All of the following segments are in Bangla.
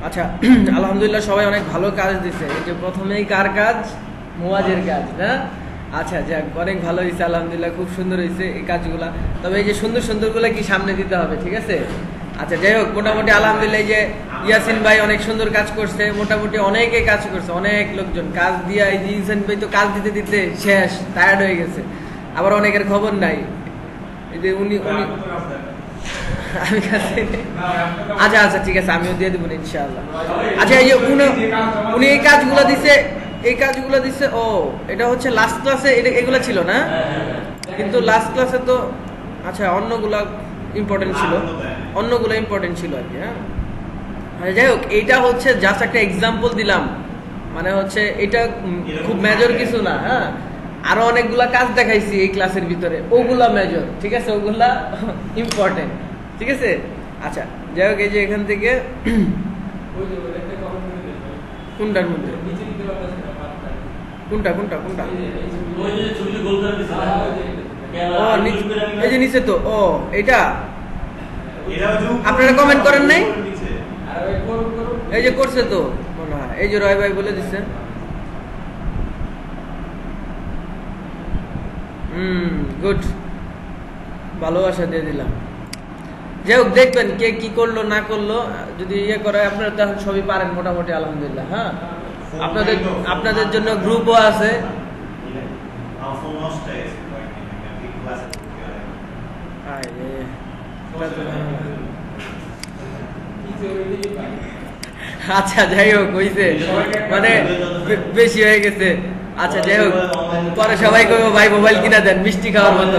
আচ্ছা আলহামদুলিল্লাহ সবাই অনেক ভালো কাজ দিছে। এই যে প্রথমেই কার কাজ? মুয়াজের কাজ না? আচ্ছা যাক, অনেক ভালো হয়েছে আলহামদুলিল্লাহ, খুব সুন্দর হয়েছে এই কাজগুলা। তবে এই যে সুন্দর সুন্দরগুলো কি সামনে দিতে হবে, ঠিক আছে? আচ্ছা যাই হোক, মোটামুটি আলহামদুলিল্লাহ এই যে ইয়াসিন ভাই অনেক সুন্দর কাজ করছে, মোটামুটি অনেকে কাজ করছে, অনেক লোকজন কাজ দিয়া। এই যে ইয়াসিন ভাই তো কাজ দিতে দিতে শেষ, টায়ার্ড হয়ে গেছে, আবার অনেকের খবর নাই। এই যে উনি আমি কাছে আচ্ছা আচ্ছা ঠিক আছে, আমিও দিয়ে দেবো ইনশাআল্লাহ। আচ্ছা এই যে উনি এই কাজগুলো দিছে, এই কাজগুলো দিছে। ও এটা হচ্ছে লাস্ট ক্লাসে এগুলো ছিল না, কিন্তু লাস্ট ক্লাসে তো আচ্ছা অন্যগুলা ইম্পর্টেন্ট ছিল, অন্যগুলো ইম্পর্টেন্ট ছিল আর কি। হ্যাঁ যাই হোক, এইটা হচ্ছে জাস্ট একটা এক্সাম্পল দিলাম, মানে হচ্ছে এটা খুব মেজর কিছু না। হ্যাঁ আরো অনেকগুলা কাজ দেখাইছি এই ক্লাসের ভিতরে, ওগুলা মেজর, ঠিক আছে, ওগুলা ইম্পর্টেন্ট, ঠিক আছে। আচ্ছা যাই হোক, এই যে এখান থেকে কোনটার মধ্যে কোনটা কোনটা কোনটা ও এই যে নিচে তো, ও এটা আপনারা কমেন্ট করেন নাই? এই যে করছে তো মনে হয়, এই যে রয় ভাই বলে দিচ্ছে। গুড, ভালোবাসা দিয়ে দিলাম। যাই হোক, দেখবেন কে কি করলো না করলো, যদি ইয়ে করে আপনারা তো এখন সবই পারেন মোটামুটি আলহামদুলিল্লাহ। হ্যাঁ আপনাদের জন্য গ্রুপও আছে। আচ্ছা যাই হোক, হইছে মানে বেশি হয়ে গেছে। আচ্ছা যাই হোক, পরে সবাই কইবো ভাই মোবাইল কিনা দেন মিষ্টি খাওয়ার মতো।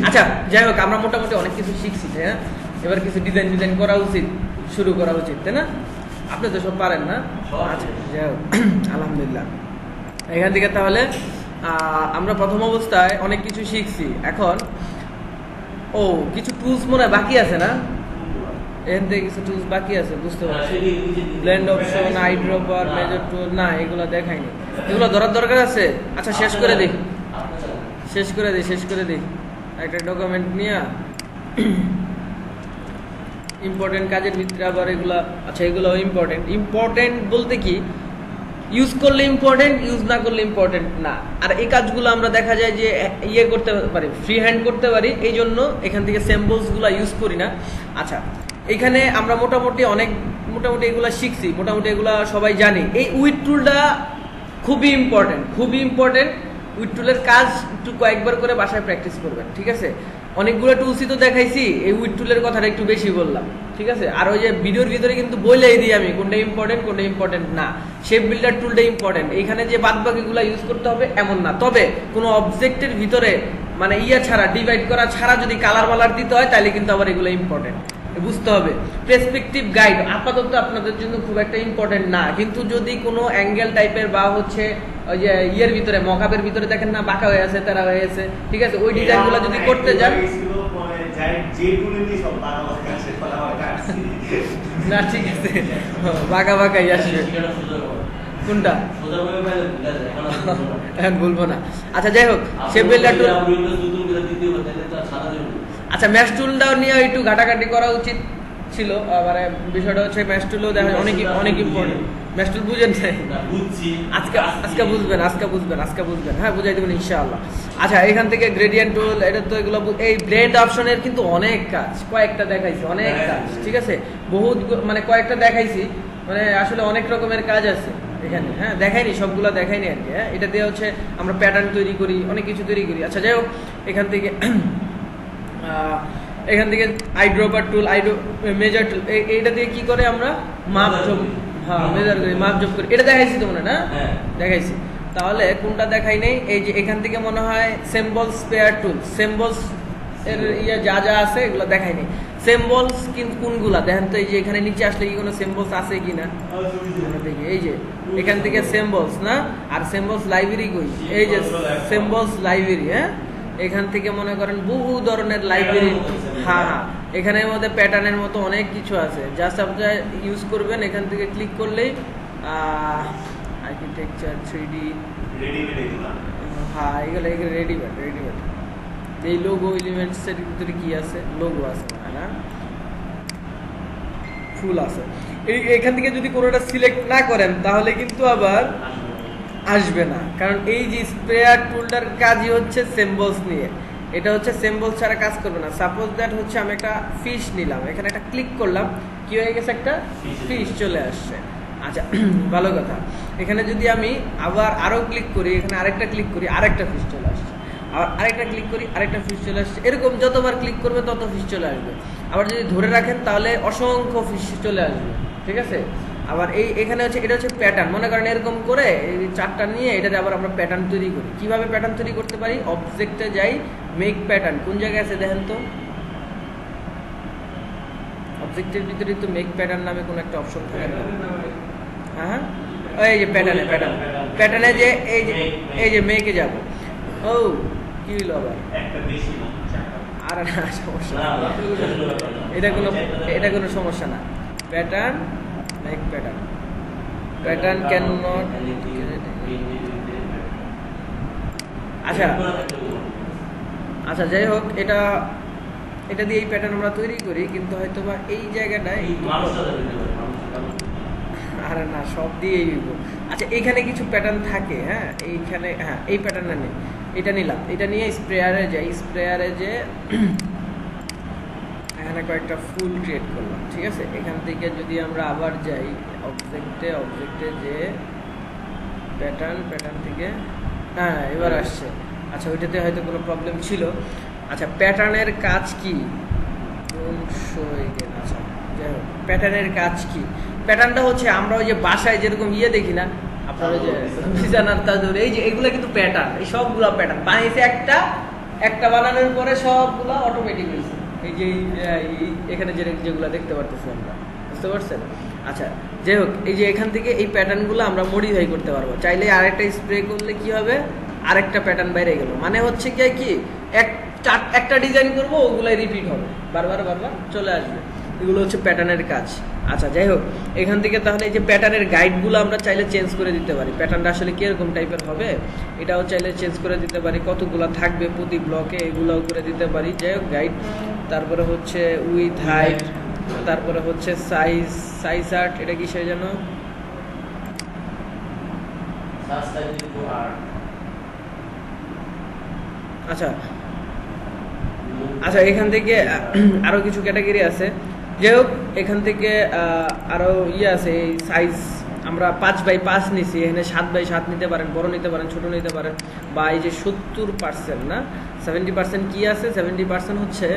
আচ্ছা যাই হোক, আমরা মোটামুটি অনেক কিছু শিখছি, হ্যাঁ এবার কিছু ডিজাইন করা উচিত, শুরু করা উচিত, তাই না? আপনি তো সব পারেন না? আচ্ছা যাই হোক আলহামদুলিল্লাহ, এখান থেকে তাহলে আমরা প্রথম অবস্থায় অনেক কিছু শিখছি। এখন ও কিছু টুলস মনে হয় বাকি আছে না? এখান থেকে কিছু টুলস বাকি আছে, বুঝতে পারছি। ব্লেন্ড অপশন, আইড্রপার, মেজর টুল, না এগুলো দেখাইনি, এগুলো ধরার দরকার আছে। আচ্ছা শেষ করে দিই একটা ডকুমেন্ট নিয়ে ইম্পর্টেন্ট কাজের ভিতরে আবার এগুলা। আচ্ছা এগুলো ইম্পর্টেন্ট বলতে কি, ইউজ করলে ইম্পর্টেন্ট, ইউজ না করলে ইম্পর্টেন্ট না। আর এই কাজগুলো আমরা দেখা যায় যে ইয়ে করতে পারি, ফ্রি হ্যান্ড করতে পারি, এই জন্য এখান থেকে স্যাম্পলস গুলা ইউজ করি না। আচ্ছা এখানে আমরা মোটামুটি এগুলা শিখছি, মোটামুটি এগুলা সবাই জানি। এই উইড টুলটা খুবই ইম্পর্টেন্ট। উইড টুলের কাজ একটু কয়েকবার করে বাসায় প্র্যাকটিস করবেন, ঠিক আছে? অনেকগুলো টুলসই তো দেখাইছি, এই উইড টুলের কথাটা একটু বেশি বললাম, ঠিক আছে? আর ওই যে ভিডিওর ভিতরে কিন্তু বলেই দিই আমি কোনটা ইম্পর্টেন্ট না। শেপ বিল্ডার টুলটা ইম্পর্টেন্ট, এখানে যে বাদ বাকিগুলো ইউজ করতে হবে এমন না। তবে কোনো অবজেক্টের ভিতরে মানে ছাড়া, ডিভাইড করা ছাড়া যদি কালার মালার দিতে হয় তাহলে কিন্তু আবার এগুলো ইম্পর্টেন্ট, বুঝতে হবে। পার্সপেক্টিভ গাইড আপাতত আপনাদের জন্য খুব একটা ইম্পর্টেন্ট না, কিন্তু যদি কোনো অ্যাঙ্গেল টাইপের বা হচ্ছে ওই যে ভিতরে মকাবের ভিতরে দেখেন না বাঁকা হয়ে আছে, তারা হয়ে আছে, ঠিক আছে, ওই ডিজাইনগুলো যদি করতে যান না, ঠিক আছে, বাঁকাই আসবে। কোনটা এখন বলবো না। আচ্ছা যাই হোক, শেপ বিল্ডার টুল, আচ্ছা ম্যাশ টুলটাও নিয়ে একটু ঘাটাঘাটি করা উচিত ছিল। মানে বিষয়টা হচ্ছে ম্যাশ টুলও দেখা অনেক ইম্পর্টেন্ট। ম্যাশ টুল বুঝেন আজকে বুঝবেন, হ্যাঁ বুঝাই দেবেন ইনশাআল্লাহ। আচ্ছা এখান থেকে গ্রেডিয়েন্ট টুল, এটা তো এগুলো এই ব্লেন্ড অপশনের কিন্তু অনেক কাজ, কয়েকটা দেখাইছি, অনেক কাজ, ঠিক আছে, বহুত মানে কয়েকটা দেখাইছি, মানে আসলে অনেক রকমের কাজ আছে এখানে। হ্যাঁ দেখাইনি, সবগুলো দেখাইনি আর কি। হ্যাঁ এটা দিয়ে হচ্ছে আমরা প্যাটার্ন তৈরি করি, অনেক কিছু তৈরি করি। আচ্ছা যাই হোক, এখান থেকে আইড্রপার টুল, মেজার টুল, এইটা দিয়ে কি করে আমরা মাপজোপ, হ্যাঁ মেজার করি, মাপজোপ করি। এটা দেখাইছি তো মনে না? দেখাইছি। তাহলে কোনটা দেখাই নেই? এই যে এখান থেকে মনে হয় সিম্বলস পেয়ার টুল, সিম্বলস এর যা আছে এগুলো দেখাই নেই। সিম্বলস কিন্তু কোনগুলা দেখেন তো, এই যে এখানে নিচে আসলে কি কোনো সিম্বলস আছে কিনা দেখি। এই যে এখান থেকে সিম্বলস না, আর সিম্বলস লাইব্রেরি কই, এই যে সিম্বলস লাইব্রেরি। হ্যাঁ এখান থেকে মনে করেন বহু ধরনের লাইব্রেরি, হ্যাঁ এখানের মধ্যে প্যাটার্নের মতো অনেক কিছু আছে, জাস্ট আপনারা ইউজ করবেন। এখান থেকে ক্লিক করলেই আর্কিটেকচার, 3D, হ্যাঁ এগুলো রেডিমেড। এই লোগো এলিমেন্টস এর ভিতরে কি আছে? লোগো আছে না? ফুল আছে। এখান থেকে যদি কোনোটা সিলেক্ট না করেন তাহলে কিন্তু আবার আসবে না, কারণ এই যে স্প্রেয়ার টুলটার কাজই হচ্ছে সিম্বলস নিয়ে, এটা হচ্ছে সিম্বল ছাড়া কাজ করবে না। সাপোজ দ্যাট হচ্ছে আমি একটা ফিশ নিলাম, এখানে একটা ক্লিক করলাম, কি হয়ে গেছে, একটা ফিশ চলে আসছে। আচ্ছা ভালো কথা, এখানে যদি আমি আবার আরো ক্লিক করি, এখানে আরেকটা ক্লিক করি, আরেকটা ফিশ চলে আসছে, আবার আরেকটা ক্লিক করি, আরেকটা ফিশ চলে আসছে, এরকম যতবার ক্লিক করবে তত ফিশ চলে আসবে। আবার যদি ধরে রাখেন তাহলে অসংখ্য ফিশ চলে আসবে, ঠিক আছে। আবার এখানে হচ্ছে এটা হচ্ছে প্যাটার্ন, মনে করেন এরকম করে এই চারটা নিয়ে এটাতে আবার আমরা প্যাটার্ন তৈরি করি। কিভাবে প্যাটার্ন তৈরি করতে পারি, অবজেক্টে যাই, মেক প্যাটার্ন, কোন জায়গায় আছে দেখেন তো, অবজেক্টের ভিতরে তো মেক প্যাটার্ন নামে কোনো একটা অপশন থাকে না। হ্যাঁ এই যে প্যাটার্নে যে এই যে মেকে যাব। ও কি হলো আবার, আর না সমস্যা, এটা কোনো সমস্যা না। Pattern make pattern can not, আচ্ছা যাই হোক, এটা দিয়ে এই প্যাটার্ন আমরা তৈরি করি, কিন্তু হয়তো বা এই জায়গাটায় আরে না সব দিয়েই দিব। আচ্ছা এখানে কিছু প্যাটার্ন থাকে, হ্যাঁ এইখানে, হ্যাঁ এই প্যাটার্নটা নেই, এটা নিলাম, এটা নিয়ে স্প্রেয়ারে যাই, স্প্রেয়ারে যে এখানে কয়েকটা ফুল ক্রিয়েট করলাম, ঠিক আছে। এখান থেকে যদি আমরা আবার যাই অবজেক্টে যে প্যাটার্ন থেকে, হ্যাঁ এবার আসছে। আচ্ছা ওইটাতে হয়তো কোনো প্রবলেম ছিল। আচ্ছা প্যাটার্নের কাজ কি, আচ্ছা যাই হোক, প্যাটার্নের কাজ কি, প্যাটার্নটা হচ্ছে আমরা ওই যে বাসায় যেরকম দেখি না আপনার, ওই যে বিছানার চাদর, এই যে এগুলো কিন্তু প্যাটার্ন, এই সবগুলো প্যাটার্ন বানিয়েছে, একটা বানানোর পরে সবগুলো অটোমেটিক হয়েছে। এই যে এখানে যেগুলো দেখতে পারতেছি আমরা, বুঝতে পারছেন। আচ্ছা যাই হোক, এই যে এখান থেকে এই প্যাটার্নগুলো আমরা মডিফাই করতে পারবো, চাইলে আরেকটা স্প্রে করলে কি হবে, আরেকটা প্যাটার্ন বাইরে গেল, মানে হচ্ছে কি একটা ডিজাইন করবো, ওগুলাই রিপিট হবে, বারবার চলে আসবে, এগুলো হচ্ছে প্যাটার্নের কাজ। আচ্ছা যাই হোক, এখান থেকে তাহলে এই যে প্যাটার্নের গাইডগুলো আমরা চাইলে চেঞ্জ করে দিতে পারি, প্যাটার্নটা আসলে কিরকম টাইপের হবে এটাও চাইলে চেঞ্জ করে দিতে পারি, কতগুলো থাকবে প্রতি ব্লকে এগুলোও করে দিতে পারি। যাই হোক গাইড, তারপরে হচ্ছে উইথ হাইট, তারপরে হচ্ছে সাইজ আর্ট, এটা কি সে যেন, আচ্ছা এখান থেকে আরো কিছু ক্যাটাগরি আছে। যাই হোক এখান থেকে আরো আছে, এই সাইজ আমরা 5x5 নিছি, এখানে 7x7 নিতে পারেন, বড় নিতে পারেন, ছোট নিতে পারেন। বা এই যে 70% না 70% কি আছে, 70% হচ্ছে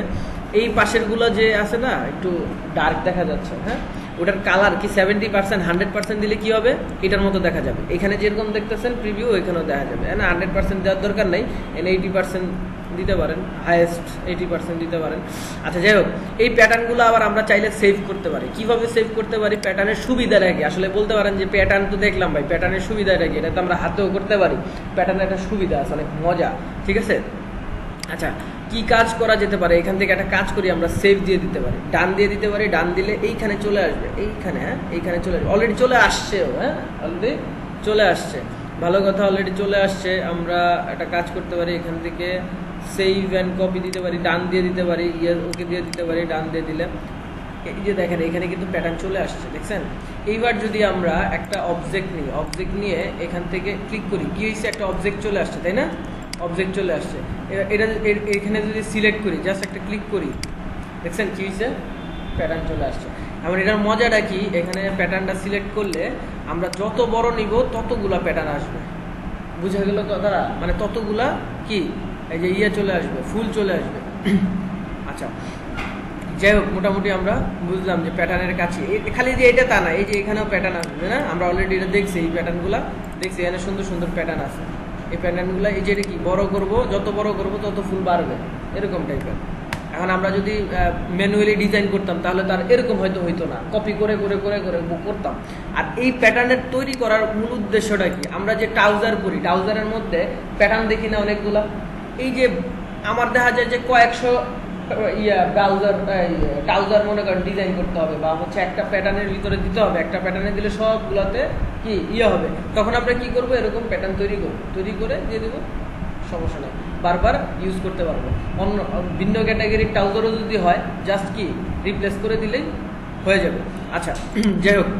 এই পাশের গুলো যে আছে না একটু ডার্ক দেখা যাচ্ছে, হ্যাঁ ওটার কালার কি 70% 100% দিলে কি হবে, এটার মতো দেখা যাবে। এখানে যেরকম দেখতেছেন প্রিভিউ, এখানেও দেখা যাবে, না 100% দেওয়ার দরকার নেই, এখানে 80% দিতে পারেন, হাইয়েস্ট 80% দিতে পারেন। আচ্ছা যাই হোক, এই প্যাটার্নগুলো আবার আমরা চাইলে সেভ করতে পারি। কিভাবে সেভ করতে পারি, প্যাটার্নের সুবিধাটা কি, আসলে বলতে পারেন যে প্যাটার্ন তো দেখলাম ভাই, প্যাটার্নের সুবিধাটা কি, এটা তো আমরা হাতেও করতে পারি, প্যাটার্নের একটা সুবিধা আছে, অনেক মজা, ঠিক আছে। আচ্ছা কি কাজ করা যেতে পারে, এখান থেকে একটা কাজ করি, আমরা সেভ দিয়ে দিতে পারি, ডান দিয়ে দিতে পারি, ডান দিলে এইখানে চলে আসবে, এইখানে, হ্যাঁ এইখানে চলে আসবে, অলরেডি চলে আসছেও, হ্যাঁ অলরেডি চলে আসছে, ভালো কথা, অলরেডি চলে আসছে। আমরা একটা কাজ করতে পারি, এখান থেকে সেভ অ্যান্ড কপি দিতে পারি, ডান দিয়ে দিতে পারি, ওকে দিয়ে দিতে পারি, ডান দিয়ে দিলে এই যে দেখেন এখানে কিন্তু প্যাটার্ন চলে আসছে, দেখছেন। এইবার যদি আমরা একটা অবজেক্ট নিই, অবজেক্ট নিয়ে এখান থেকে ক্লিক করি, কি হয়েছে, একটা অবজেক্ট চলে আসছে, তাই না, অবজেক্ট চলে আসছে। এটা এখানে যদি সিলেক্ট করি, জাস্ট একটা ক্লিক করি, দেখছেন কি হয়েছে, প্যাটার্ন চলে আসছে। এমন এটার মজাটা কি, এখানে প্যাটার্নটা সিলেক্ট করলে আমরা যত বড় নিব ততগুলা প্যাটার্ন আসবে, বুঝা গেল কথাটা, মানে ততগুলা কি এই যে চলে আসবে, ফুল চলে আসবে। আচ্ছা যাই হোক, মোটামুটি আমরা বুঝলাম যে প্যাটার্নের কাছে খালি যে এটা তা না, এই যে এখানেও প্যাটার্ন আসবে না, আমরা অলরেডি এটা দেখছি, এই প্যাটার্নগুলো দেখছি, এখানে সুন্দর সুন্দর প্যাটার্ন আছে। এই প্যাটার্নগুলো এই যে কি বড় করব, যত বড় করব তত ফুল বাড়বে, এরকম টাইপের। এখন আমরা যদি ম্যানুয়ালি ডিজাইন করতাম তাহলে তার এরকম হয়তো হইতো না, কপি করে করে করে করে করতাম। আর এই প্যাটার্নের তৈরি করার মূল উদ্দেশ্যটা কি, আমরা যে ট্রাউজার পরি, ট্রাউজারের মধ্যে প্যাটার্ন দেখি না অনেকগুলা, এই যে আমার দেখা যায় যে কয়েকশো ট্রাউজার মনে করেন ডিজাইন করতে হবে, বা হচ্ছে একটা প্যাটার্নের ভিতরে দিতে হবে, একটা প্যাটার্নে দিলে সবগুলাতে কি হবে, তখন আমরা কি করবো, এরকম প্যাটার্ন তৈরি করে দিয়ে দেবো, সমস্যা নেই, বারবার ইউজ করতে পারবো। অন্য ভিন্ন ক্যাটাগরির ট্রাউজারও যদি হয়, জাস্ট কি রিপ্লেস করে দিলেই হয়ে যাবে। আচ্ছা যাই হোক,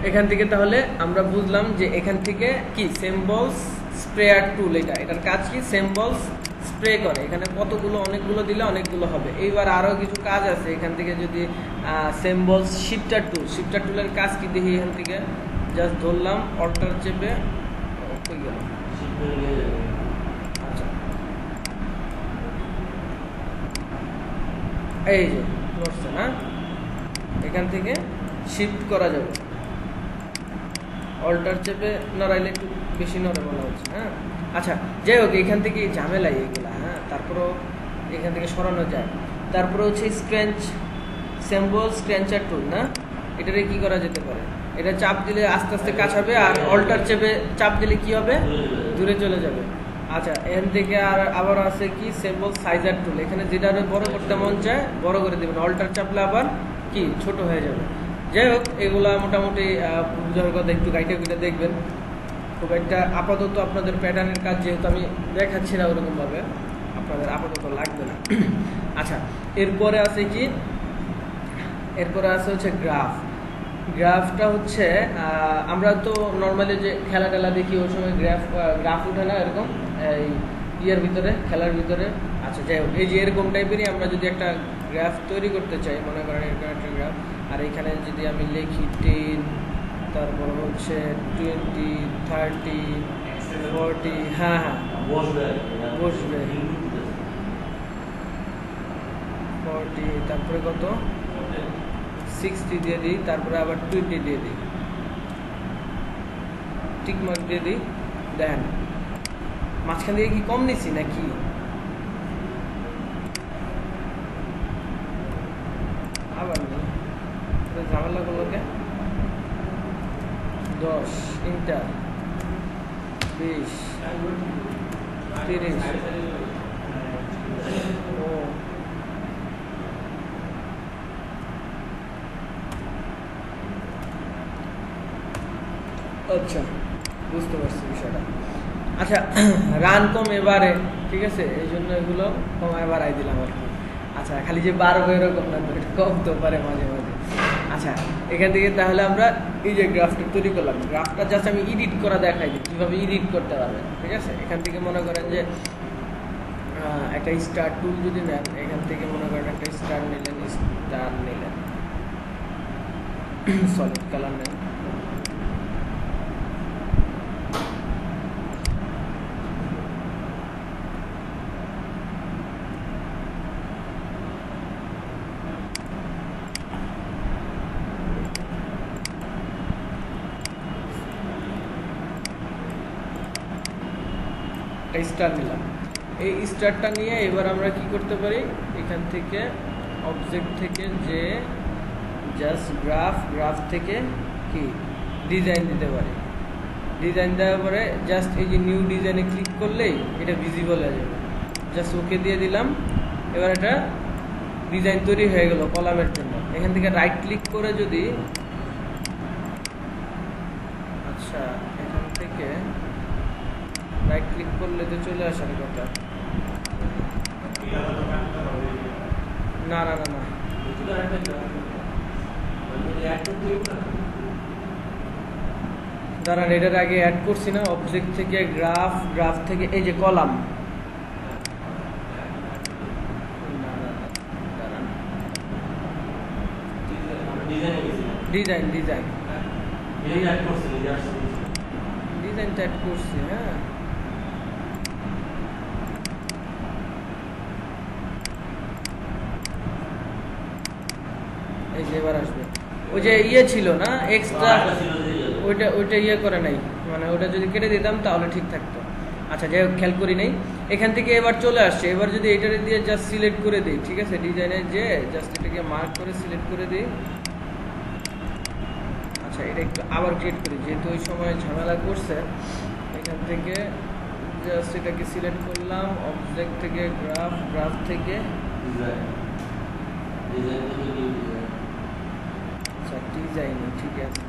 এখান থেকে তাহলে আমরা বুঝলাম যে এখান থেকে কি সেমবলস স্প্রেয়ার টুল, এটার কাজ কি সেমবলস স্প্রে করে। এখানে কতগুলো, অনেকগুলো দিলে অনেকগুলো হবে। এইবার আরও কিছু কাজ আছে এখান থেকে। যদি সেমবলস শিফটার টুলের কাজ কি দেখি, এখান থেকে জাস্ট ধরলাম, অল্টার চেপে হয়ে গেল। আচ্ছা এই যে নড়ছে না, এখান থেকে শিফট করা যাবে। অল্টার চেপে নড়াইলে একটু বেশি নড়ে বলা হচ্ছে। হ্যাঁ আচ্ছা যাই হোক, এখান থেকে ঝামেলাই এগুলা। হ্যাঁ তারপরেও এখান থেকে সরানো যায়। তারপরে হচ্ছে সেমবল স্ক্র্যাঞ্চার টুল না, এটারে কি করা যেতে পারে, এটা চাপ দিলে আস্তে আস্তে কাজ হবে, আর অল্টার চেপে চাপ দিলে কি হবে, দূরে চলে যাবে। আচ্ছা এখান থেকে আবার আছে কি সেমবল সাইজার টুল, এখানে যেটা বড় করতে মন চায় বড় করে দেবেন, অল্টার চাপলে আবার কি ছোট হয়ে যাবে। যাই হোক এগুলা মোটামুটি বুঝার কথা, একটু গাইটে গুইটা দেখবেন। খুব একটা আপাতত আপনাদের প্যাটার্নের কাজ যেহেতু আমি দেখাচ্ছি না ওরকমভাবে, আপনাদের আপাতত লাগবে না। আচ্ছা এরপরে আছে কি, এরপরে আছে হচ্ছে গ্রাফটা হচ্ছে আমরা তো নর্মালি যে খেলা টেলা দেখি ওই সময় গ্রাফ উঠে না এরকম এই ইয়ের ভিতরে, খেলার ভিতরে। আচ্ছা যাই হোক, এই যে এরকম টাইপেরই আমরা যদি একটা গ্রাফ তৈরি করতে চাই, মনে করেন এরকম একটা গ্রাফ, আর এখানে যদি আমি লিখি 10, তারপর হচ্ছে 20, 30, 40, হ্যাঁ হ্যাঁ বসবে 40, তারপরে কত 60 দিয়ে দিই, তারপরে আবার 20 দিয়ে দিই, টিক মার্ক দিয়ে দিই। দেখেন মাঝখান দিয়ে কি কম নিচ্ছি নাকি, আবার ঝামেলা করলোকে 10, ইন্টার 20, 30, ও আচ্ছা বুঝতে পারছি বিষয়টা। আচ্ছা রান কম এবারে, ঠিক আছে, এই জন্য এগুলো কমায় বাড়াই দিলাম আর কি। আচ্ছা খালি যে বাড়বে এরকম না, কম তো পারে মাঝে মাঝে। আচ্ছা এখান থেকে তাহলে আমরা এই যে গ্রাফটা তৈরি করলাম, গ্রাফটা জাস্ট আমি এডিট করা দেখাই দিই কীভাবে এডিট করতে পারবেন। ঠিক আছে, এখান থেকে মনে করেন যে একটা স্টার টুল যদি নেন, এখান থেকে মনে করেন একটা স্টার নিলেন, সলিড কালার নেন, স্টার নিলাম। এই স্টারটা নিয়ে এবার আমরা কি করতে পারি, এখান থেকে অবজেক্ট থেকে যে জাস্ট গ্রাফ থেকে কি ডিজাইন দিতে পারি। ডিজাইন দেওয়ার পরে জাস্ট এই যে নিউ ডিজাইনে ক্লিক করলেই এটা ভিজিবল হয়ে যাবে। জাস্ট ওকে দিয়ে দিলাম, এবার এটা ডিজাইন তৈরি হয়ে গেল কলামের জন্য। এখান থেকে রাইট ক্লিক করে যদি, আচ্ছা এখান থেকে রাইট ক্লিক করলে তো চলে আসার কথা, না না না না দাঁড়ান, এটার আগে অ্যাড করছি না, অবজেক্ট থেকে গ্রাফ থেকে এই যে কলাম, ডিজাইনটা অ্যাড করছি। হ্যাঁ এই যে এবার আসবে, ওই যে ইয়ে ছিল না এক্সট্রা, ওইটা ইয়ে করে নাই, মানে ওটা যদি কেটে দিতাম তাহলে ঠিক থাকতো। আচ্ছা যাই হোক খেয়াল করি নাই, এখান থেকে এবার চলে আসছে। এবার যদি এটারে দিয়ে জাস্ট সিলেক্ট করে দিই, ঠিক আছে, ডিজাইনে যে জাস্ট এটাকে মার্ক করে সিলেক্ট করে দিই। আচ্ছা এটা একটু আবার ক্রিয়েট করি, যেহেতু ওই সময় ঝামেলা করছে। এখান থেকে জাস্ট এটাকে সিলেক্ট করলাম, অবজেক্ট থেকে গ্রাফ থেকে আচ্ছা ডিজাইন, ঠিক আছে,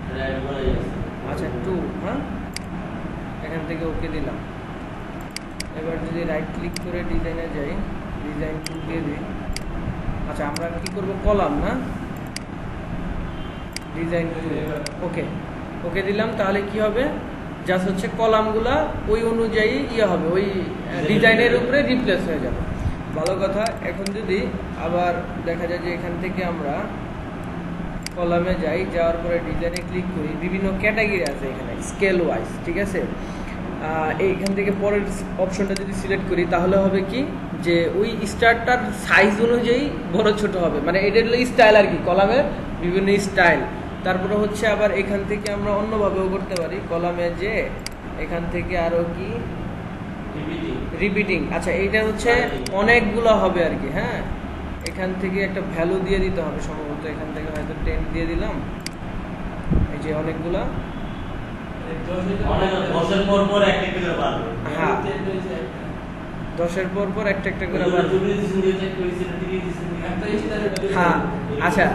আচ্ছা 2, হ্যাঁ এখান থেকে ওকে দিলাম। এবার যদি রাইট ক্লিক করে ডিজাইনে যাই, ডিজাইন 2 দিয়ে দিই। আচ্ছা আমরা কি করব, কলাম না, ডিজাইন ওকে ওকে দিলাম, তাহলে কি হবে জাস্ট হচ্ছে কলামগুলা ওই অনুযায়ী ইয়ে হবে, ওই ডিজাইনের উপরে রিপ্লেস হয়ে যাবে। ভালো কথা। এখন যদি আবার দেখা যায় যে এখান থেকে আমরা কলামে যাই, যাওয়ার পরে ডিজাইনে ক্লিক করি, বিভিন্ন ক্যাটাগরি আছে এখানে স্কেল ওয়াইজ, ঠিক আছে। এইখান থেকে পরের অপশনটা যদি সিলেক্ট করি তাহলে হবে কি যে ওই স্টারটার সাইজ অনুযায়ী বড় ছোট হবে, মানে এটা হলো স্টাইল আর কি, কলামের বিভিন্ন স্টাইল। তারপরে হচ্ছে আবার এখান থেকে আমরা অন্যভাবেও করতে পারি, কলামে যে এখান থেকে আরও কি রিপিটিং, আচ্ছা এইটা হচ্ছে অনেকগুলো হবে আর কি। হ্যাঁ, এখান থেকে একটা ভ্যালু দিয়ে দিতে হবে সম্ভবত, এখান থেকে হয়তো 10 দিয়ে দিলাম, এই যে অনেকগুলা। হ্যাঁ, 10-এর পর পর একটা একটা করে বাড়বে। হ্যাঁ, আচ্ছা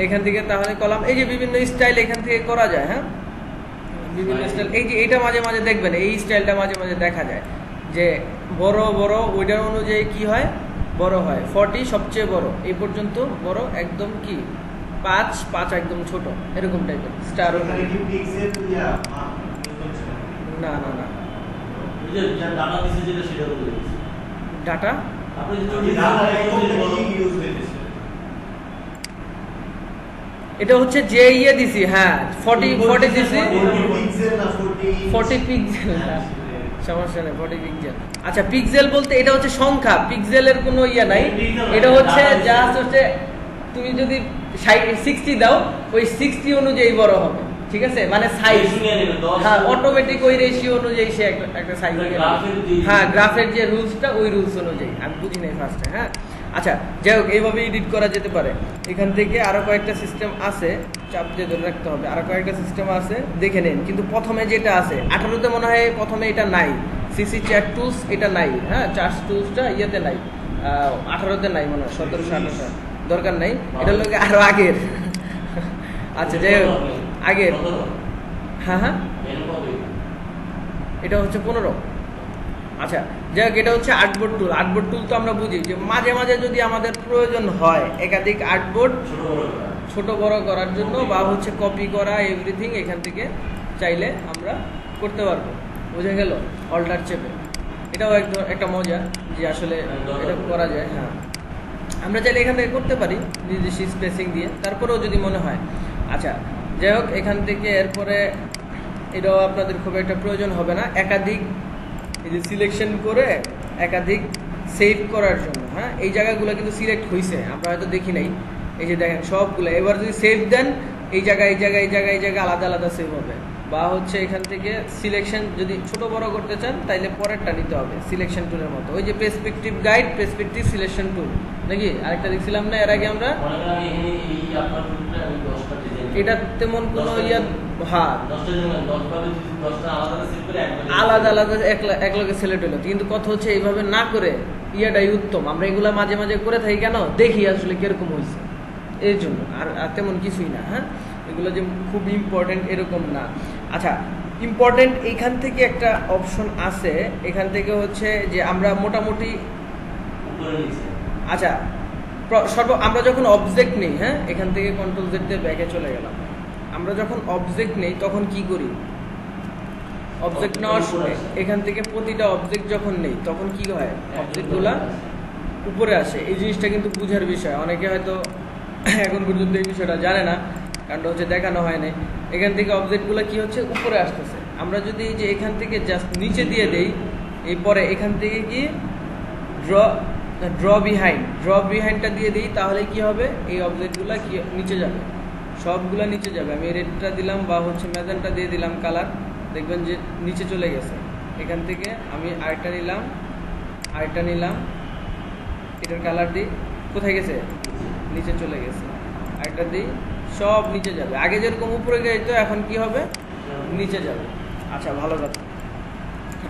এখান থেকে তাহলে কলাম এই যে বিভিন্ন স্টাইল এখান থেকে করা যায়। হ্যাঁ, বিভিন্ন স্টাইল, এই যে এটা মাঝে মাঝে দেখবেন এই স্টাইলটা মাঝে মাঝে দেখা যায় যে বড় বড় ওইটার অনুযায়ী কি হয়, বড় হয়। 40 সবচেয়ে বড়, এই পর্যন্ত বড়, একদম কি 5 একদম ছোট, এরকম টাইপের স্টার। না না না, ডাটা এটা হচ্ছে যে ইয়ে দিছি। হ্যাঁ, 40 দিছি, 40 পিক্সেল, সমস্যা নেই, 40 পিক্সেল। আচ্ছা, পিক্সেল বলতে এটা হচ্ছে সংখ্যা, পিক্সেলের কোনো ইয়ে নাই। এটা হচ্ছে জাস্ট হচ্ছে তুমি যদি 60 দাও, ওই 60 অনুযায়ী বড় হবে, ঠিক আছে, মানে সাইজ। হ্যাঁ, অটোমেটিক ওই রেশিও অনুযায়ী সে একটা সাইজ। হ্যাঁ, গ্রাফের যে রুলসটা ওই রুলস অনুযায়ী, আমি বুঝি নাই ফার্স্টে। হ্যাঁ, আচ্ছা যাই হোক, এইভাবে এডিট করা যেতে পারে। এখান থেকে আরো কয়েকটা সিস্টেম আছে, চাপ দিয়ে ধরে রাখতে হবে, আরো কয়েকটা সিস্টেম আছে, দেখে নেন। কিন্তু প্রথমে যেটা আছে 18তে মনে হয় প্রথমে এটা নাই, সিসি চ্যাট টুলস এটা নাই। হ্যাঁ, চ্যাট টুলসটা ইয়েতে নাই, 18তে নাই মনে হয়, 1700-1800 দরকার নাই, এটা লোক আরো আগের। আচ্ছা যাই হোক, আগের। হ্যাঁ হ্যাঁ, এটা হচ্ছে 15। আচ্ছা যাই হোক, এটা হচ্ছে আর্টবোর্ড টুল। আর্টবোর্ড টুল তো আমরা বুঝি যে মাঝে মাঝে যদি আমাদের প্রয়োজন হয় একাধিক আর্টবোর্ড ছোট বড় করার জন্য, বা হচ্ছে কপি করা এভরিথিং, এখান থেকে চাইলে আমরা করতে পারবো। বোঝা গেল? অল্টার চেপে এটাও একটা মজা যে আসলে এটা করা যায়। হ্যাঁ, আমরা চাইলে এখান থেকে করতে পারি নিজস্ব স্পেসিং দিয়ে, তারপরেও যদি মনে হয়। আচ্ছা যাই হোক, এখান থেকে এরপরে এটাও আপনাদের খুব একটা প্রয়োজন হবে না, একাধিক এই যে সিলেকশন করে একাধিক সেভ করার জন্য। হ্যাঁ, এই জায়গাগুলো কিন্তু সিলেক্ট হয়েছে, আমরা হয়তো দেখি নাই। এই যে দেখেন সবগুলো, এবার যদি সেভ দেন এই জায়গায় এই জায়গায় এই জায়গায় এই জায়গায় আলাদা আলাদা সেভ হবে। বা হচ্ছে এখান থেকে সিলেকশন যদি ছোট বড় করতে চান তাইলে পরেরটা নিতে হবে, সিলেকশন টুলের মতো। ওই যে পেসপেক্টিভ গাইড, পেসপেক্টিভ সিলেকশন টুল, নাকি আরেকটা দেখছিলাম না এর আগে আমরা? এটা তেমন কোনো ইয়া, হ্যাঁ আলাদা আলাদা একলগে সিলেক্ট হলো, কিন্তু কথা হচ্ছে এইভাবে না করে ইয়াটাই উত্তম। আমরা এগুলা মাঝে মাঝে করে থাকি কেন, দেখি আসলে কিরকম হয়েছে, এর জন্য। আর তেমন কিছুই না। হ্যাঁ, এগুলো যে খুব ইম্পর্টেন্ট এরকম না। আচ্ছা, ইম্পর্টেন্ট এইখান থেকে একটা অপশন আছে, এখান থেকে হচ্ছে যে আমরা মোটামুটি, আচ্ছা আমরা যখন অবজেক্ট নেই, হ্যাঁ এখান থেকে কন্ট্রোল জেড দিয়ে ব্যাকে চলে গেলাম। আমরা যখন অবজেক্ট নেই তখন কি করি, অবজেক্ট নেওয়ার সময় এখান থেকে প্রতিটা অবজেক্ট যখন নেই তখন কি হয়, অবজেক্টগুলা উপরে আসে। এই জিনিসটা কিন্তু বুঝার বিষয়, অনেকে হয়তো এখন পর্যন্ত এই বিষয়টা জানে না, কারণটা হচ্ছে দেখানো হয় নাই। এখান থেকে অবজেক্টগুলো কি হচ্ছে, উপরে আসতেছে। আমরা যদি যে এখান থেকে জাস্ট নিচে দিয়ে দেই, এই পরে এখান থেকে কি ড্র বিহাইন্ডটা দিয়ে দিই, তাহলে কি হবে, এই অবজেক্টগুলো কি নিচে যাবে, সবগুলা নিচে যাবে। আমি রেডটা দিলাম বা হচ্ছে ম্যাজেন্টা দিয়ে দিলাম কালার, দেখবেন যে নিচে চলে গেছে। এখান থেকে আমি আরেকটা নিলাম, এটার কালার দিই, কোথায় গেছে, নিচে চলে গেছে। আরেকটা দিই, সব নিচে যাবে। আগে যেরকম উপরে গেছে এখন কি হবে, নিচে যাবে। আচ্ছা ভালো কথা।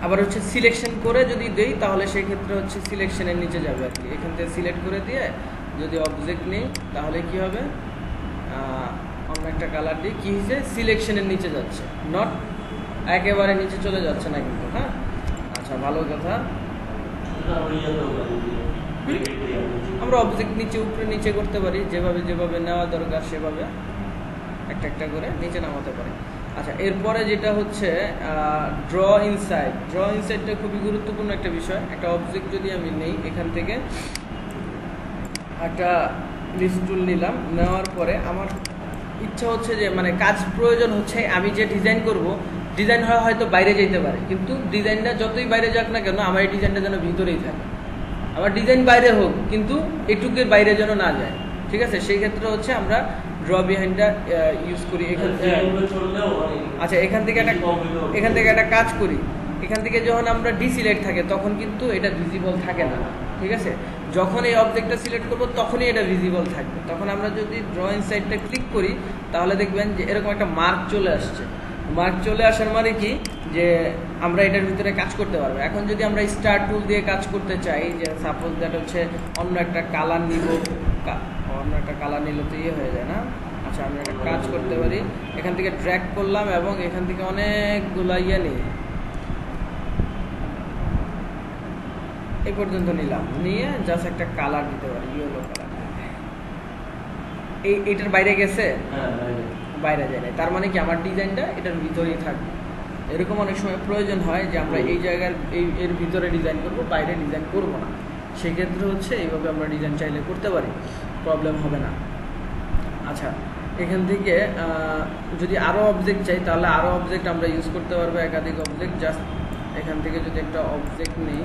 আবার হচ্ছে সিলেকশন করে যদি দেই তাহলে সেই ক্ষেত্রে হচ্ছে সিলেকশনের নিচে যাবে আর কি। এখান থেকে সিলেক্ট করে দিয়ে যদি অবজেক্ট নেই তাহলে কি হবে, অন্য একটা কালার দিই, কি হয়েছে, সিলেকশনের নিচে যাচ্ছে, নট একেবারে নিচে চলে যাচ্ছে না কিন্তু। হ্যাঁ, আচ্ছা ভালো কথা। আমরা অবজেক্ট নিচে উপরে নিচে করতে পারি, যেভাবে যেভাবে নেওয়া দরকার সেভাবে। একটা একটা করে নিচে নামাতে পারি। আচ্ছা, এরপরে যেটা হচ্ছে ড্র ইনসাইডটা খুবই গুরুত্বপূর্ণ একটা বিষয়। একটা অবজেক্ট যদি আমি নেই, এখান থেকে একটা লিস্ট টুল নিলাম, নেওয়ার পরে আমার ইচ্ছা হচ্ছে যে মানে কাজ প্রয়োজন হচ্ছে আমি যে ডিজাইন করব, ডিজাইন হয়তো বাইরে যেতে পারে, কিন্তু ডিজাইনটা যতই বাইরে যাক না কেন আমার এই ডিজাইনটা যেন ভিতরেই থাকে। আমার ডিজাইন বাইরে হোক কিন্তু এটুকের বাইরে যেন না যায়, ঠিক আছে? সেই ক্ষেত্রে হচ্ছে আমরা ড্র বিহাইন্ডটা ইউজ করি। আচ্ছা, এখান থেকে একটা কাজ করি। এখান থেকে যখন আমরা ডিসিলেক্ট থাকে তখন কিন্তু এটা ভিজিবল থাকে না, ঠিক আছে? যখন এই অবজেক্টটা সিলেক্ট করব তখনই এটা ভিজিবল থাকবে। তখন আমরা যদি ড্র ইনসাইডটা ক্লিক করি তাহলে দেখবেন যে এরকম একটা মার্ক চলে আসছে। মার্ক চলে আসার মানে কি, যে আমরা এটার ভিতরে কাজ করতে পারবো। এখন যদি আমরা স্টার টুল দিয়ে কাজ করতে চাই, যে সাপোজ দ্যাট হচ্ছে অন্য একটা কালার নিব, অন্য একটা কালার নিলে তো হয়ে যায় না? আচ্ছা, আমরা একটা কাজ করতে পারি। এখান থেকে ড্র্যাগ করলাম এবং এখান থেকে অনেকগুলা নিই, এই পর্যন্ত নিলাম, নিয়ে জাস্ট একটা কালার দিতে পারি, ইয়েলো কালার। এইটার বাইরে গেছে? বাইরে যায় না। তার মানে কি আমার ডিজাইনটা এটার ভিতরেই থাকবে। এরকম অনেক সময় প্রয়োজন হয় যে আমরা এই জায়গার এর ভিতরে ডিজাইন করব, বাইরে ডিজাইন করব না। সেক্ষেত্রে হচ্ছে এইভাবে আমরা ডিজাইন চাইলে করতে পারি, প্রবলেম হবে না। আচ্ছা, এখান থেকে যদি আরও অবজেক্ট চাই তাহলে আরও অবজেক্ট আমরা ইউজ করতে পারবো, একাধিক অবজেক্ট। জাস্ট এখান থেকে যদি একটা অবজেক্ট নিই,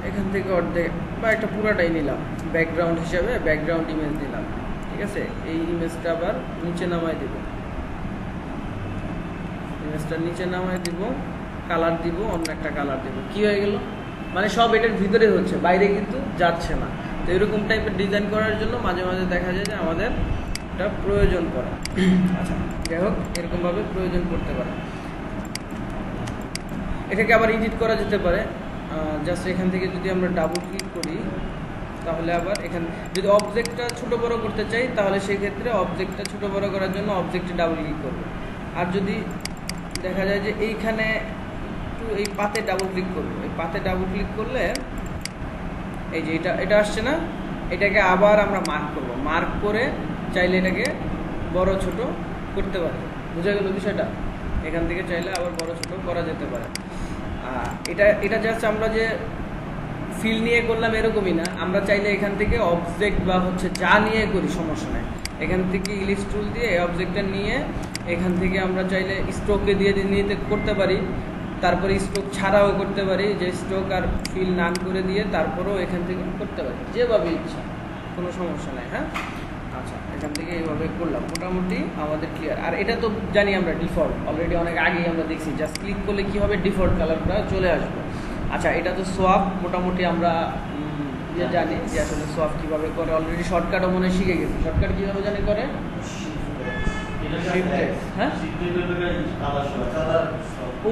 এখান থেকে অর্ধেক বা একটা পুরাটাই নিলাম ব্যাকগ্রাউন্ড হিসাবে, ব্যাকগ্রাউন্ড ইমেজ দিলাম, ঠিক আছে? এই ইমেজটা আবার নিচে নামায় দিব, ইমেজটা নিচে নামায় দিব, কালার দিব, অন্য একটা কালার দিব। কি হয়ে গেল? মানে সব এটার ভিতরে হচ্ছে, বাইরে কিন্তু যাচ্ছে না। তো এরকম টাইপের ডিজাইন করার জন্য মাঝে মাঝে দেখা যায় যে আমাদের এটা প্রয়োজন পড়ে। আচ্ছা, যাই হোক, এরকমভাবে প্রয়োজন পড়তে পারে। এটাকে আবার এডিট করা যেতে পারে। জাস্ট এখান থেকে যদি আমরা ডাবল ক্লিক করি তাহলে আবার এখানে যদি অবজেক্টটা ছোট বড় করতে চাই তাহলে সেই ক্ষেত্রে অবজেক্টটা ছোট বড় করার জন্য অবজেক্টে ডাবল ক্লিক করব। আর যদি দেখা যায় যে এইখানে একটু এই পাতে ডাবল ক্লিক করব, এই পাতে ডাবল ক্লিক করলে এই যে এটা আসছে না, এটাকে আবার আমরা মার্ক করব। মার্ক করে চাইলে এটাকে বড় ছোট করতে পারি। বুঝা গেল বিষয়টা? এখান থেকে চাইলে আবার বড় ছোট করা যেতে পারে। এটা জাস্ট আমরা যে ফিল নিয়ে করলাম এরকমই না, আমরা চাইলে এখান থেকে অবজেক্ট বা হচ্ছে যা নিয়ে করি সমস্যা নেই। এখান থেকে ইলিশ টুল দিয়ে এই অবজেক্টটা নিয়ে এখান থেকে আমরা চাইলে স্ট্রোকে দিয়ে নিতে করতে পারি, তারপরে স্ট্রোক ছাড়াও করতে পারি, যে স্ট্রোক আর ফিল নান করে দিয়ে তারপরেও এখান থেকে করতে পারি, যেভাবে ইচ্ছা, কোনো সমস্যা নেই। হ্যাঁ, আচ্ছা, এখান থেকে এইভাবে করলাম, মোটামুটি আমাদের ক্লিয়ার। আর এটা তো জানি আমরা ডিফল্ট, অলরেডি অনেক আগেই আমরা দেখছি। জাস্ট ক্লিক করলে কি হবে, ডিফল্ট কালারটা চলে আসবে। আচ্ছা, এটা তো সোয়াপ, মোটামুটি আমরা জানি যে আসলে সোয়াপ কীভাবে করে। অলরেডি শর্টকাটও মনে শিখে গেছি। শর্টকাট কীভাবে জানি করে, হ্যাঁ,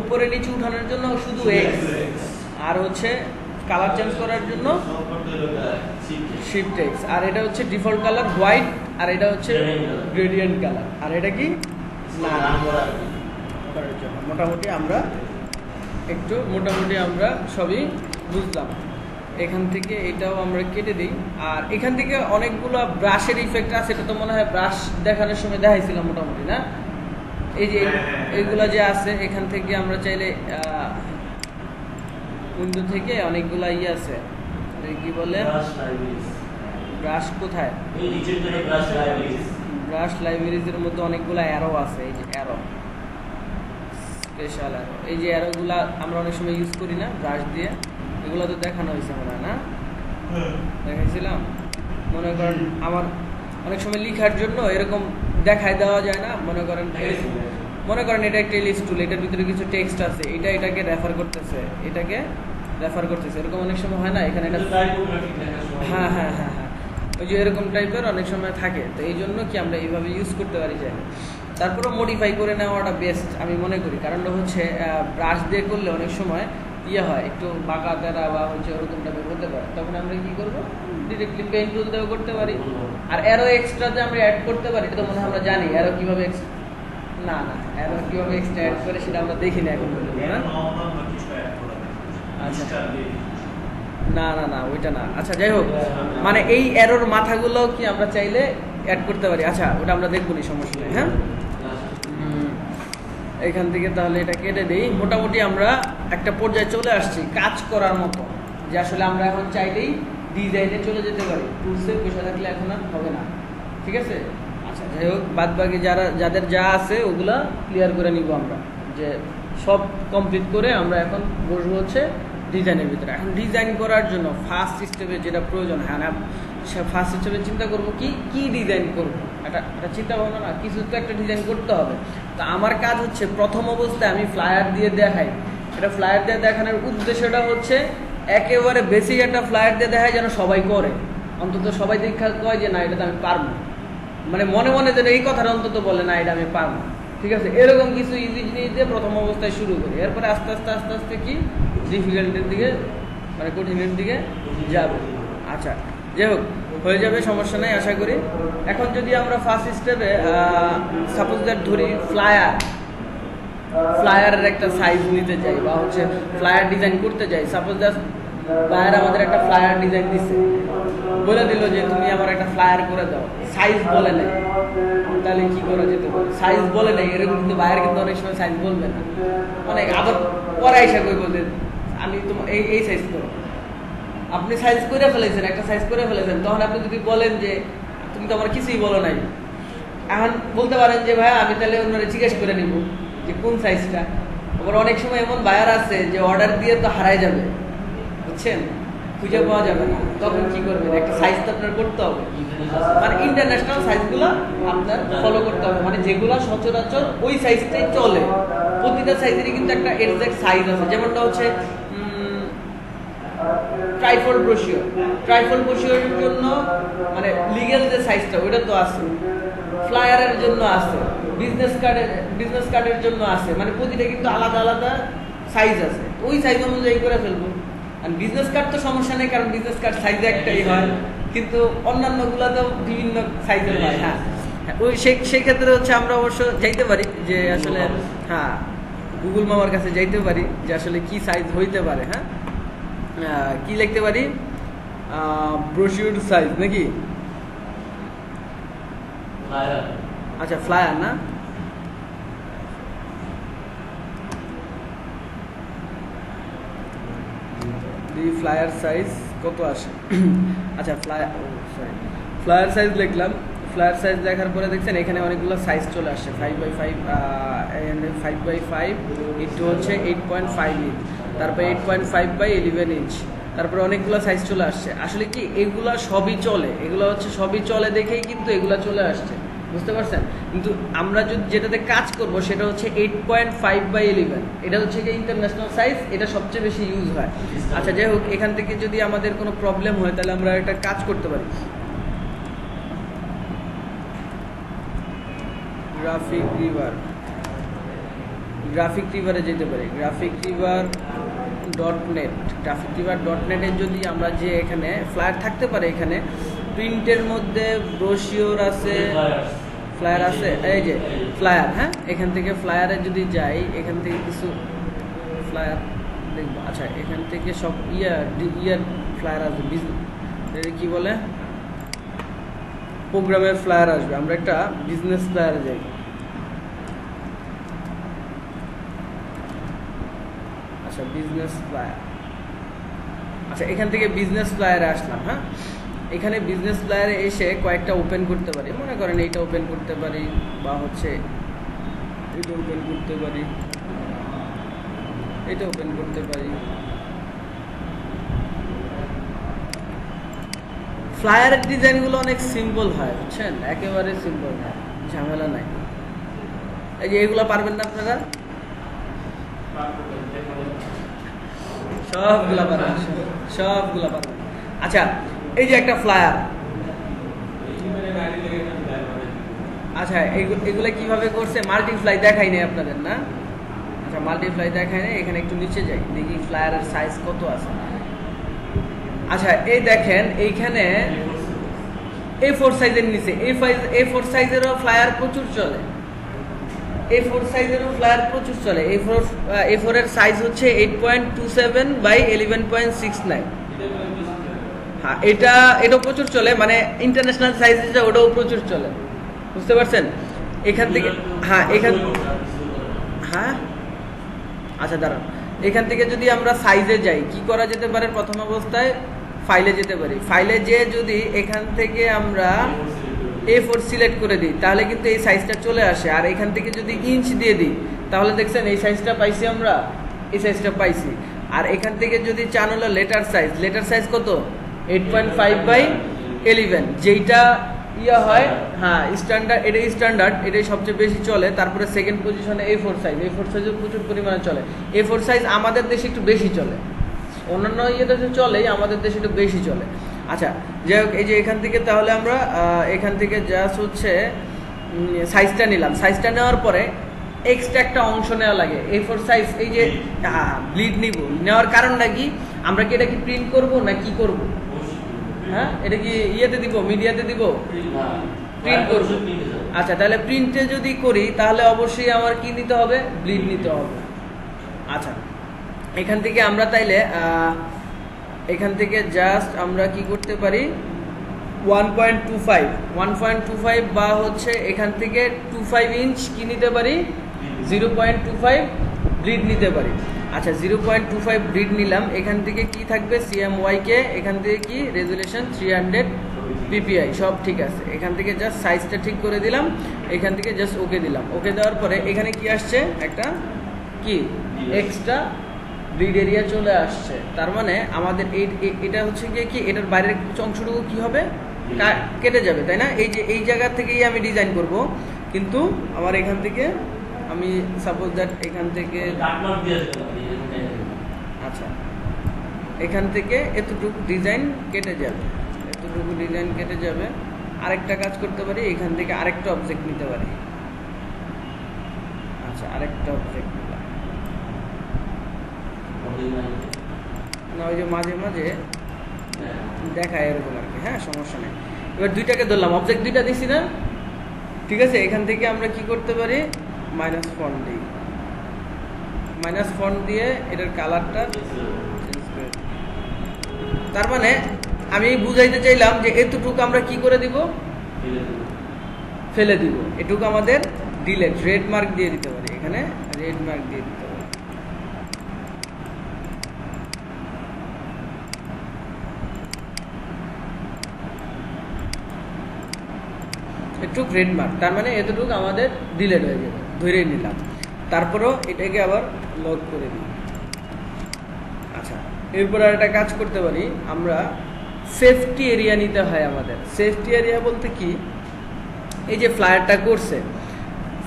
উপরে নিচে উঠানোর জন্য শুধু এক্স, আর হচ্ছে কালার চেঞ্জ করার জন্য শিফট এক্স। আর এটা হচ্ছে ডিফল্ট কালার হোয়াইট, আর এটা হচ্ছে গ্রেডিয়েন্ট কালার। আর এটা কি না করার জন্য। মোটামুটি আমরা সবই বুঝলাম। এখান থেকে এটাও আমরা কেটে দিই। আর এখান থেকে অনেকগুলো ব্রাশের ইফেক্ট আছে, এটা তো মনে হয় ব্রাশ দেখানোর সময় দেখাইছিলাম মোটামুটি, না? এই যে এইগুলা যে আছে, এখান থেকে আমরা চাইলে উইন্ডো থেকে অনেকগুলা আছে, কি বলে ব্রাশ, কোথায় ব্রাশ লাইব্রেরিজের মধ্যে অনেকগুলা অ্যারো আছে। এই যে অ্যারো, স্পেশাল অ্যারো, এই যে অ্যারোগুলা আমরা অনেক সময় ইউজ করি না ব্রাশ দিয়ে, এগুলো তো দেখানো হয়েছে মনে হয়, না? দেখাইছিলাম। মনে করেন আমার অনেক সময় লিখার জন্য এরকম দেখায় দেওয়া যায় না, মনে করেন এটা একটা লিস্ট টুল, এটার ভিতরে কিছু টেক্সট আছে, এটাকে রেফার করতেছে, এরকম অনেক সময় হয় না? এখানে এটা হ্যাঁ, ওই যে এরকম টাইপের অনেক সময় থাকে। তো এই জন্য কি আমরা এইভাবে ইউজ করতে পারি যায়। তারপরে মডিফাই করে নেওয়াটা বেস্ট আমি মনে করি। কারণটা হচ্ছে ব্রাশ দিয়ে করলে অনেক সময় হয়, একটু বাঁকা তেরা বা হচ্ছে ওরকম টাইপের হতে পারে। তখন আমরা কি করবো, ডিরেক্টলি পেইন্ট টুল দিয়েও করতে পারি। আর অ্যারো এক্সট্রা যে আমরা অ্যাড করতে পারি, এটা তো মনে হয় আমরা জানি। অ্যারো কিভাবে অ্যারো কিভাবে এক্সট্রা অ্যাড করে সেটা আমরা দেখি না এখন পর্যন্ত, না? আচ্ছা, না ওইটা না। আচ্ছা, যাই হোক, মানে এই অ্যারোর মাথাগুলো কি আমরা চাইলে অ্যাড করতে পারি। আচ্ছা ওটা আমরা দেখবো নি, সমস্যা নেই। হ্যাঁ এখান থেকে তাহলে এটা কেটে দিই। মোটামুটি আমরা একটা পর্যায়ে চলে আসছি কাজ করার মতো, যে আসলে আমরা এখন চাইলেই ডিজাইনে চলে যেতে পারি। টুলসে বসে থাকলে এখন আর হবে না, ঠিক আছে। আচ্ছা যাই হোক, বাদ বাকি যাদের যা আছে ওগুলা ক্লিয়ার করে নিব আমরা, যে সব কমপ্লিট করে আমরা এখন বসবো হচ্ছে ডিজাইনের ভিতরে। এখন ডিজাইন করার জন্য ফার্স্ট স্টেপে যেটা প্রয়োজন, হ্যাঁ না ফার্স্ট স্টেপে চিন্তা করবো কি ডিজাইন করবো, একটা চিন্তা ভাবনা না, কিছু তো একটা ডিজাইন করতে হবে। তো আমার কাজ হচ্ছে প্রথম অবস্থায় আমি ফ্লায়ার দিয়ে দেখাই। এটা ফ্লায়ার দিয়ে দেখানোর উদ্দেশ্যটা হচ্ছে একেবারে বেসিক একটা ফ্লায়ার দিয়ে দেখায় যেন সবাই করে, অন্তত সবাই দেখা কয় যে না এটা তো আমি পারবো, মানে মনে মনে যেন এই কথাটা অন্তত বলে না এটা আমি পারবো, ঠিক আছে। এরকম কিছু ইজি জিনিস দিয়ে প্রথম অবস্থায় শুরু করি, এরপরে আস্তে আস্তে আস্তে আস্তে কি ডিফিকাল্টির দিকে মানে কঠিনের দিকে যাবে। আচ্ছা যাই হোক, হয়ে যাবে, সমস্যা নেই আশা করি। এখন যদি আমরা ফার্স্ট স্টেপে সাপোজ দ্যাট ধরি ফ্লায়ারের একটা সাইজ নিতে যাই, বা হচ্ছে ফ্লায়ার ডিজাইন করতে যাই। সাপোজ দ্যাট ফ্লায়ার আমাদের একটা ফ্লায়ার ডিজাইন দিচ্ছে, বলে দিল যে তুমি আমার একটা ফ্লায়ার করে দাও, সাইজ বলে নেই, তাহলে কি করা যেতে পারে? সাইজ বলে নেই এরকম কিন্তু বাইরে কিন্তু অনেক সময় সাইজ বলবে না, অনেক আবার পরে এসে কই বলতে আমি তোমার এই সাইজ করো। আপনি সাইজ করে ফেলেছেন, একটা সাইজ করে ফেলেছেন, তখন আপনি যদি বলেন যে তুমি তো আমার কিছুই বলো নাই, এখন বলতে পারেন যে ভাই আমি তাহলে অন্যরা জিজ্ঞেস করে নিব যে কোন সাইজটা। আবার অনেক সময় এমন বায়ার আছে যে অর্ডার দিয়ে তো হারাই যাবে, বুঝছেন, খুঁজে পাওয়া যাবে না, তখন কি করবেন? একটা সাইজ তো আপনার করতে হবে, মানে ইন্টারন্যাশনাল সাইজগুলো আপনার ফলো করতে হবে, মানে যেগুলো সচরাচর ওই সাইজটাই চলে। প্রতিটা সাইজেরই কিন্তু একটা এক্সাক্ট সাইজ আছে, যেমনটা হচ্ছে ট্রাইফল ব্রোশিওরের জন্য মানে লিগ্যাল যে সাইজটা ওইটা তো আছে, ফ্লায়ারের জন্য আছে, বিজনেস কার্ডের জন্য আছে, মানে প্রতিটা কিন্তু আলাদা আলাদা সাইজ আছে, ওই সাইজ অনুযায়ী করে ফেলবো। আর বিজনেস কার্ড তো সমস্যা নেই, কারণ বিজনেস কার্ড সাইজ একটাই হয়, কিন্তু অন্যান্যগুলো তো বিভিন্ন সাইজের হয়। হ্যাঁ ওই সেই ক্ষেত্রে হচ্ছে আমরা অবশ্য যাইতে পারি যে আসলে হ্যাঁ গুগল মামার কাছে যাইতে পারি যে আসলে কি সাইজ হইতে পারে। হ্যাঁ কি লিখতে পারি? ব্রোশিওর সাইজ নাকি? আচ্ছা ফ্লায়ার না, ফ্লায়ার সাইজ কত আসে? আচ্ছা ফ্লায়ার সাইজ লিখলাম। ফ্লায়ার সাইজ লেখার পরে দেখছেন এখানে অনেকগুলো সাইজ চলে আসছে, 5x5 5x5 একটু হচ্ছে 8.5 ইঞ্চ, তারপরে 8.5/11 ইঞ্চ, তারপরে অনেকগুলো সাইজ চলে আসছে। আসলে কি এগুলা সবই চলে, এগুলো হচ্ছে সবই চলে দেখেই কিন্তু এগুলা চলে আসছে, বুঝতে পারছেন। কিন্তু আমরা যদি যেটাতে কাজ করব সেটা হচ্ছে 8.5/11, এটা হচ্ছে কি ইন্টারন্যাশনাল সাইজ, এটা সবচেয়ে বেশি ইউজ হয়। আচ্ছা যাই হোক, এখান থেকে যদি আমাদের কোনো প্রবলেম হয় তাহলে আমরা একটা কাজ করতে পারি, গ্রাফিক রিভারে যেতে পারি, graphicriver.net যদি আমরা যে এখানে ফ্লায়ার থাকতে পারে, এখানে প্রিন্টের মধ্যে ব্রোশিওর আছে, ফ্লায়ার আছে, এই যে ফ্লায়ার। হ্যাঁ এখান থেকে ফ্লায়ারে যদি যাই, এখান থেকে কিছু ফ্লায়ার দেখবো। আচ্ছা এখান থেকে সব ইয়ার ফ্লায়ার আসবে, কি বলে প্রোগ্রামের ফ্লায়ার আসবে। আমরা একটা বিজনেস ফ্লায়ারে যাই, আচ্ছা বিজনেস ফ্লায়ার। আচ্ছা এখান থেকে বিজনেস ফ্লায়ারে আসলাম। হ্যাঁ এখানে বিজনেস প্লেয়ারে এসে কয়েকটা ওপেন করতে পারি, মনে করেন এইটা ওপেন করতে পারি, বা হচ্ছে এটা ওপেন করতে পারি, এটা ওপেন করতে পারি। ফ্লায়ারের ডিজাইনগুলো অনেক সিম্পল হয়, বুঝছেন, একেবারে সিম্পল হয়, ঝামেলা নাই। এই যে এগুলো পারবেন না আপনারা? সবগুলা পারবেন, সবগুলা পারবেন। আচ্ছা এই যে একটা ফ্লায়ার, আচ্ছা এগুলো কিভাবে করছে? মাল্টিপ্লাই দেখাই নেই আপনাদের না? আচ্ছা মাল্টিপ্লাই দেখাই নেই, এখানে একটু নিচে যাই, দেখি ফ্লায়ারের সাইজ কত আছে। আচ্ছা এই দেখেন এইখানে A4 সাইজের নিচে, A4 সাইজেরও ফ্লায়ার প্রচুর চলে, A4 সাইজেরও ফ্লায়ার প্রচুর চলে। A4 এর সাইজ হচ্ছে 8.27/11.69। হ্যাঁ এটা প্রচুর চলে, মানে ইন্টারন্যাশনাল সাইজ যেটা ওটাও প্রচুর চলে, বুঝতে পারছেন? এখান থেকে হ্যাঁ আচ্ছা দাঁড়ান, এখান থেকে যদি আমরা সাইজে যাই কি করা যেতে পারে? প্রথম অবস্থায় ফাইলে যেতে পারি। ফাইলে যে যদি এখান থেকে আমরা A4 সিলেক্ট করে দিই তাহলে কিন্তু এই সাইজটা চলে আসে। আর এখান থেকে যদি ইঞ্চ দিয়ে দিই তাহলে দেখছেন এই সাইজটা পাইছি, আমরা এই সাইজটা পাইছি। আর এখান থেকে যদি চান হলো লেটার সাইজ কত? 8.5/11, যেইটা ইয়া হয়, হ্যাঁ স্ট্যান্ডার্ড, এটাই সবচেয়ে বেশি চলে। তারপরে সেকেন্ড পজিশনে A4 সাইজও প্রচুর পরিমাণে চলে। A4 সাইজ আমাদের দেশে একটু বেশি চলে, অন্যান্য দেশে চলেই, আমাদের দেশে একটু বেশি চলে। আচ্ছা যাই হোক, এই যে এখান থেকে তাহলে আমরা এখান থেকে জাস্ট হচ্ছে সাইজটা নিলাম। সাইজটা নেওয়ার পরে এক্সট্রা একটা অংশ নেওয়া লাগে। A4 সাইজ এই যে ব্লিড নিব, নেওয়ার কারণটা কি? আমরা কি এটা কি প্রিন্ট করব না কি করব? হ্যাঁ এটা কি ইয়েতে দিব, মিডিয়াতে দিব, প্রিন্ট করব। আচ্ছা তাহলে প্রিন্টে যদি করি তাহলে অবশ্যই আমার কি নিতে হবে? ব্লিড নিতে হবে। আচ্ছা এখান থেকে আমরা তাইলে এখান থেকে জাস্ট আমরা কি করতে পারি? 1.25 বা হচ্ছে এখান থেকে 25 ইঞ্চ কি নিতে পারি? 0.25 ব্লিড নিতে পারি। আচ্ছা 0.25 ব্লিড নিলাম। এখান থেকে কি থাকবে? CMYK, এখান থেকে কি রেজুলেশন 300 ppi, সব ঠিক আছে। এখান থেকে জাস্ট সাইজটা ঠিক করে দিলাম, এখান থেকে জাস্ট ওকে দিলাম। ওকে দেওয়ার পরে এখানে কি আসছে? একটা কি এক্সট্রা ব্লিড এরিয়া চলে আসছে। তার মানে আমাদের এটা হচ্ছে গিয়ে কি, এটার বাইরের অংশটুকু কি হবে? কেটে যাবে, তাই না? এই যে এই জায়গা থেকেই আমি ডিজাইন করব, কিন্তু আমার এখান থেকে আমি সাপোজ দ্যাট এখান থেকে আচ্ছা এখান থেকে এতটুকু ডিজাইন কেটে যাবে, আরেকটা কাজ করতে পারি, এখান থেকে আরেকটা অবজেক্ট নিতে পারি। আচ্ছা আরেকটা অবজেক্ট নিলাম না, ওই যে মাঝে মাঝে দেখায় এরকম আর কি। হ্যাঁ সমস্যা নেই। এবার দুইটাকে ধরলাম, অবজেক্ট দুইটা দিছি না, ঠিক আছে? এখান থেকে আমরা কি করতে পারি? মাইনাস ফন্ট দিয়ে এটার কালারটা চেঞ্জ করে। তার মানে আমি বুঝাইতে চাইলাম যে এতটুকু আমরা কি করে দিব? ফেলে দিব। এটুকু আমাদের ডিলেট, রেড মার্ক দিয়ে দিতে পারি, এখানে রেড মার্ক দিয়ে দিতে পারি। এটুক রেড মার্ক, তার মানে এতটুকু আমাদের ডিলেট হয়ে যাবে, ধরে নিলাম। তারপরও এটাকে আবার লক করে দিই। আচ্ছা এরপর আর একটা কাজ করতে পারি আমরা, সেফটি এরিয়া নিতে হয় আমাদের। সেফটি এরিয়া বলতে কি? এই যে ফ্লায়ারটা করছে,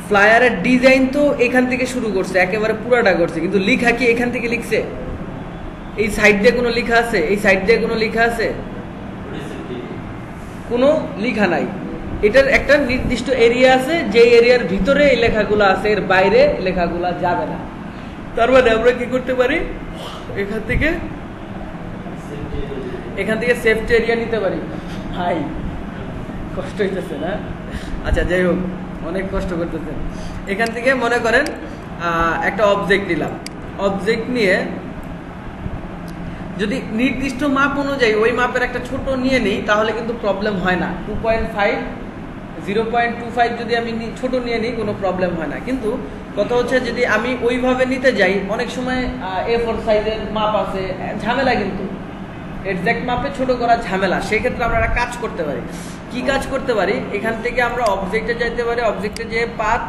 ফ্লায়ারের ডিজাইন তো এখান থেকে শুরু করছে, একেবারে পুরাটা করছে, কিন্তু লেখা কি এখান থেকে লিখছে? এই সাইড দিয়ে কোনো লেখা আছে? এই সাইড দিয়ে কোনো লেখা আছে? কোনো লেখা নাই। এটার একটা নির্দিষ্ট এরিয়া আছে, যে এরিয়ার ভিতরে এই লেখাগুলো আছে, এর বাইরে লেখাগুলো যাবে না। তার মানে আমরা কি করতে পারি? এখান থেকে সেফটি এরিয়া নিতে পারি। ভাই কষ্ট হইতেছে না? আচ্ছা যাই হোক, অনেক কষ্ট করতেছেন। এখান থেকে মনে করেন একটা অবজেক্ট নিলাম, অবজেক্ট নিয়ে যদি নির্দিষ্ট মাপ অনুযায়ী ওই মাপের একটা ছোট নিয়ে নিই তাহলে কিন্তু প্রবলেম হয় না। 0.25 যদি আমি ছোট নিয়ে নিই কোনো প্রবলেম হয় না। কিন্তু কথা হচ্ছে যদি আমি ওইভাবে নিতে যাই, অনেক সময় A4 সাইজের মাপ আছে, ঝামেলা, কিন্তু এক্সাক্ট মাপে ছোট করা ঝামেলা। সেক্ষেত্রে আমরা একটা কাজ করতে পারি। কি কাজ করতে পারি? এখান থেকে আমরা অবজেক্টে যাইতে পারি, অবজেক্টে যে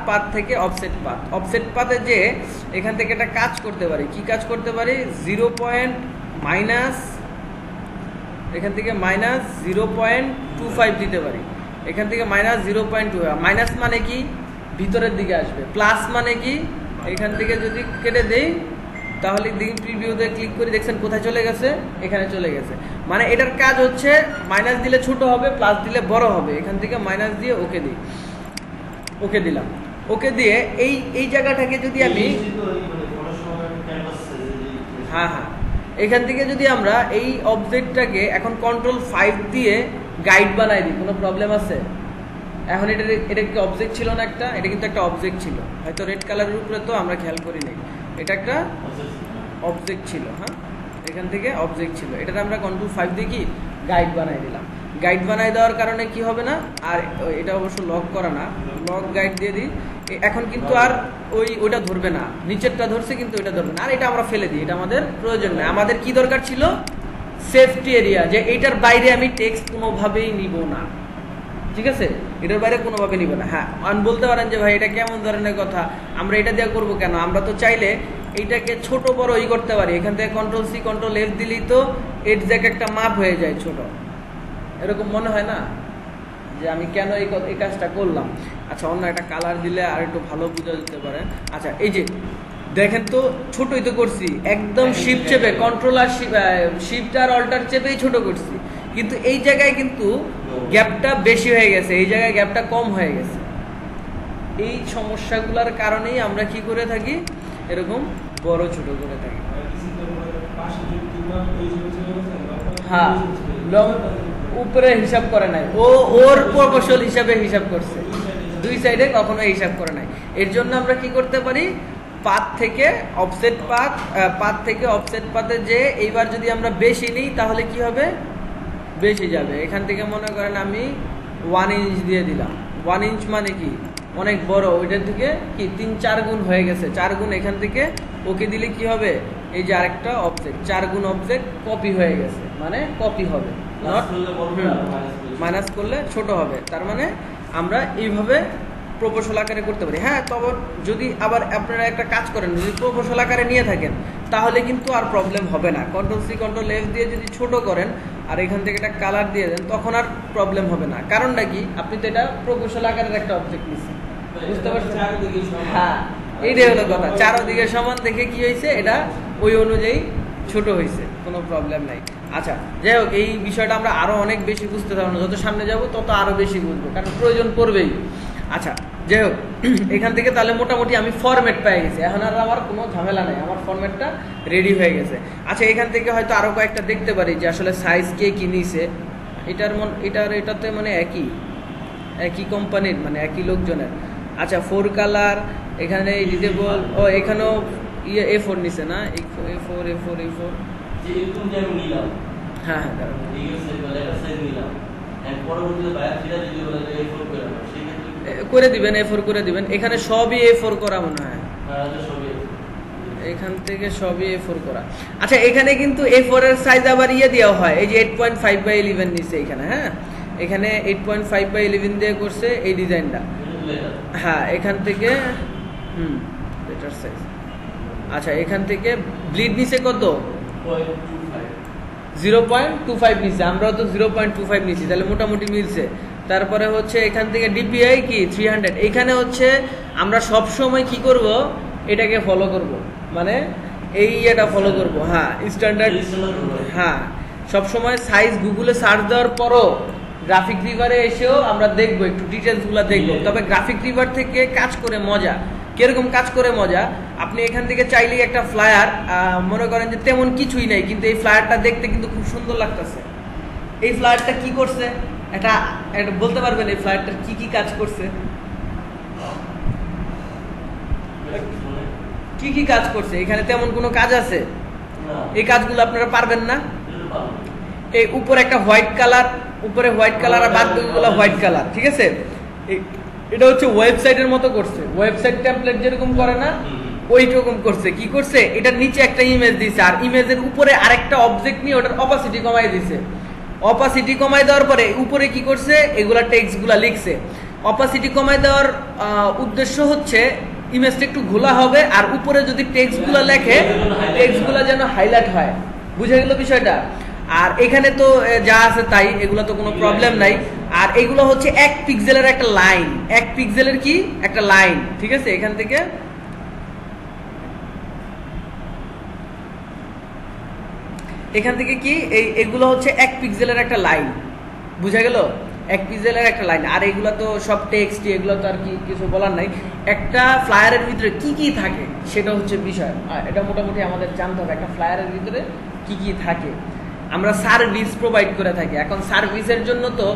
পাথ থেকে অফসেট পাথে যে এখান থেকে একটা কাজ করতে পারি। কি কাজ করতে পারি? এখান থেকে -0.25 দিতে পারি। এখান থেকে -0.2, মাইনাস মানে কি? ভিতরের দিকে আসবে। প্লাস মানে কি? এখান থেকে যদি কেটে দেই তাহলে প্রিভিউতে ক্লিক করে দেখছেন কোথায় চলে গেছে? এখানে চলে গেছে। মানে এটার কাজ হচ্ছে মাইনাস দিলে ছোট হবে, প্লাস দিলে বড় হবে। এখান থেকে মাইনাস দিয়ে ওকে দিই, ওকে দিলাম। ওকে দিয়ে এই জায়গাটাকে যদি আমি হ্যাঁ এখান থেকে যদি আমরা এই অবজেক্টটাকে এখন Ctrl+5 দিয়ে গাইড বানাই দিই, কোনো প্রবলেম আছে? এখন এটা কি অবজেক্ট ছিল না একটা? এটা কিন্তু একটা অবজেক্ট ছিল, হয়তো রেড কালারের উপরে তো আমরা খেয়াল করি নাই। এটা একটা অবজেক্ট ছিল, হ্যাঁ এখান থেকে অবজেক্ট ছিল, এটাতে আমরা Ctrl+5 দিয়ে কি গাইড বানাই দিলাম। গাইড বানাই দেওয়ার কারণে কি হবে না, আর এটা অবশ্য লক করা না, লক গাইড দিয়ে দিই, এখন কিন্তু আর ওইটা ধরবে না, নিচেরটা ধরছে কিন্তু ওইটা ধরবে না, আর এটা আমরা ফেলে দিই, এটা আমাদের প্রয়োজন নেই। আমাদের কি দরকার ছিল, সেফটি এরিয়া, যে এইটার বাইরে আমি টেক্সট কোনোভাবেই নিব না, ঠিক আছে, এটার বাইরে কোনোভাবে নিব না। হ্যাঁ, বলতে পারেন যে ভাই এটা কেমন ধরনের কথা, আমরা এটা দিয়ে করবো কেন, আমরা তো চাইলে এইটাকে ছোট বড় করতে পারি, এখান থেকে Ctrl+C Ctrl+F দিলেই তো এক্সাক্ট একটা মাপ হয়ে যায় ছোট, এরকম মনে হয় না যে আমি কেন এই কাজটা করলাম। আচ্ছা, অন্য একটা কালার দিলে আর একটু ভালো বোঝা যেতে পারে। আচ্ছা, এই যে দেখেন তো ছোটই তো করছি, একদম শিফট চেপে কন্ট্রোল আর শিফট আর অল্টার চেপেই ছোট করছি, কিন্তু এই জায়গায় কিন্তু গ্যাপটা বেশি হয়ে গেছে, এই জায়গায় গ্যাপটা কম হয়ে গেছে। এই সমস্যাগুলোর কারণেই আমরা কি করে থাকি, এরকম বড় ছোট করে থাকি। হ্যাঁ, উপরে হিসাব করে নাই, ওর প্রকৌশল হিসাবে হিসাব করছে, দুই সাইডে কখনো হিসাব করে নাই। এর জন্য আমরা কি করতে পারি, পাথ থেকে অফসেট পাথে যে এইবার যদি আমরা বেশি নিই তাহলে কি হবে, বেশি যাবে। এখান থেকে মনে করেন আমি 1 ইঞ্চ দিয়ে দিলাম, 1 ইঞ্চ মানে কি অনেক বড়, ওইটার থেকে কি 3-4 গুণ হয়ে গেছে, 4 গুণ এখান থেকে ওকে দিলে কি হবে, এই যে আরেকটা অবজেক্ট 4 গুণ অবজেক্ট কপি হয়ে গেছে, মানে কপি হবে, মাইনাস করলে ছোট হবে। তার মানে আমরা এইভাবে প্রপোর্শনাল আকারে করতে পারি। হ্যাঁ, তবে যদি আবার আপনারা একটা কাজ করেন, যদি প্রপোর্শনাল আকারে নিয়ে থাকেন তাহলে কিন্তু আর প্রবলেম হবে না। Ctrl+C Ctrl+F দিয়ে যদি ছোট করেন আর এখান থেকে একটা কালার দিয়ে দেন তখন আর প্রবলেম হবে না। কারণটা কি, আপনি তো এটা প্রপোর্শনাল আকারের একটা অবজেক্ট নিচ্ছেন, বুঝতে পারছেন? হ্যাঁ, এইটাই হলো কথা, চারদিকে সমান দেখে কি হয়েছে, এটা ওই অনুযায়ী ছোট হয়েছে, কোনো প্রবলেম নাই। আচ্ছা, যাই হোক, এই বিষয়টা আমরা আরো অনেক বেশি বুঝতে পারবো না, যত সামনে যাব তত আরো বেশি বুঝবো, কারণ প্রয়োজন পড়বেই। আচ্ছা, যাই হোক, এখান থেকে তাহলে মোটামুটি আমি ফরম্যাট পেয়ে গেছি, এখন আর আমার কোনো ঝামেলা নাই, আমার ফরম্যাটটা রেডি হয়ে গেছে। আচ্ছা, এখান থেকে হয়তো আরো কয়েকটা দেখতে পারি যে আসলে সাইজ কে কি নিছে, এটাতে মানে একই কোম্পানির, মানে একই লোকজনের। আচ্ছা, 4 কালার এখানে এডিটেবল, এখানেও A4 নিছে না, A4 হ্যাঁ করে দিবেন, A4 করে দিবেন। এখানে সবই A4 করা মনে হয়, এখান থেকে সবই A4 করা। আচ্ছা, এখানে কিন্তু A4 এর সাইজ আবার দেওয়া হয়, এই যে 8.5/11 নিছে এখানে। হ্যাঁ, এখানে 8.5/11 দিয়ে করছে এই ডিজাইনটা। হ্যাঁ, এখান থেকে লেটার সাইজ। আচ্ছা, এখান থেকে ব্লিড নিছে কত, 0.25 নিছে, আমরাও তো 0.25 নিছি, তাহলে মোটামুটি মিলছে। তারপরে হচ্ছে এখান থেকে ডিপিআই কি 300, এখানে হচ্ছে আমরা সব সময় কি করব, এটাকে ফলো করব, মানে এটা ফলো করব। হ্যাঁ, স্ট্যান্ডার্ড। হ্যাঁ, সব সময় সাইজ গুগলে সার্চ দেওয়ার পরও গ্রাফিক রিভারে এসেও আমরা দেখবো, একটু ডিটেলসগুলো দেখবো। তবে গ্রাফিক রিভার থেকে কাজ করে মজা, কিরকম কাজ করে মজা, আপনি এখান থেকে চাইলেই একটা ফ্লায়ার, মনে করেন যে তেমন কিছুই নাই, কিন্তু এই ফ্লায়ারটা দেখতে কিন্তু খুব সুন্দর লাগতেছে। এই ফ্লায়ারটা কি করছে, এটা বলতে পারবেন এই ফ্লায়ারটার কি কি কাজ করছে, কি কি কাজ করছে? এখানে তেমন কোনো কাজ আছে? এই কাজগুলো আপনারা পারবেন না। এই উপরে একটা হোয়াইট কালার, উপরে হোয়াইট কালার আর বাকিগুলো হোয়াইট কালার, ঠিক আছে? এটা হচ্ছে ওয়েবসাইটের মতো করছে, ওয়েবসাইট টেমপ্লেট যেরকম করে না ওইরকম করছে। কি করছে, এটার নিচে একটা ইমেজ দিছে আর ইমেজের উপরে আরেকটা অবজেক্ট নিয়ে ওটার অপাসিটি কমাই দিছে। অপাসিটি কমাই দেওয়ার পরে উপরে কি করছে, এগুলা টেক্সটগুলা লিখছে। অপাসিটি কমাই দেওয়ার উদ্দেশ্য হচ্ছে ইমেজটা একটু ঘোলা হবে আর উপরে যদি টেক্সটগুলা লেখে টেক্সটগুলা যেন হাইলাইট হয়। বুঝে গেল বিষয়টা? আর এখানে তো যা আছে তাই, এগুলো তো কোনো প্রবলেম নাই। আর এগুলো হচ্ছে 1 পিক্সেলের একটা লাইন, 1 পিক্সেলের কি একটা লাইন, ঠিক আছে? এখান থেকে কি এগুলো হচ্ছে 1 পিক্সেলের একটা লাইন, বুঝা গেল? 1 পিক্সেলের একটা লাইন। আর এগুলো তো সব টেক্সট, এগুলো তো আর কি কিছু বলার নাই। একটা ফ্লায়ারের ভিতরে কি কি থাকে সেটা হচ্ছে বিষয়, এটা মোটামুটি আমাদের জানতে হবে একটা ফ্লায়ারের ভিতরে কি কি থাকে। আমরা সার্ভিস প্রোভাইড করে থাকি, এখন সার্ভিসের জন্য তো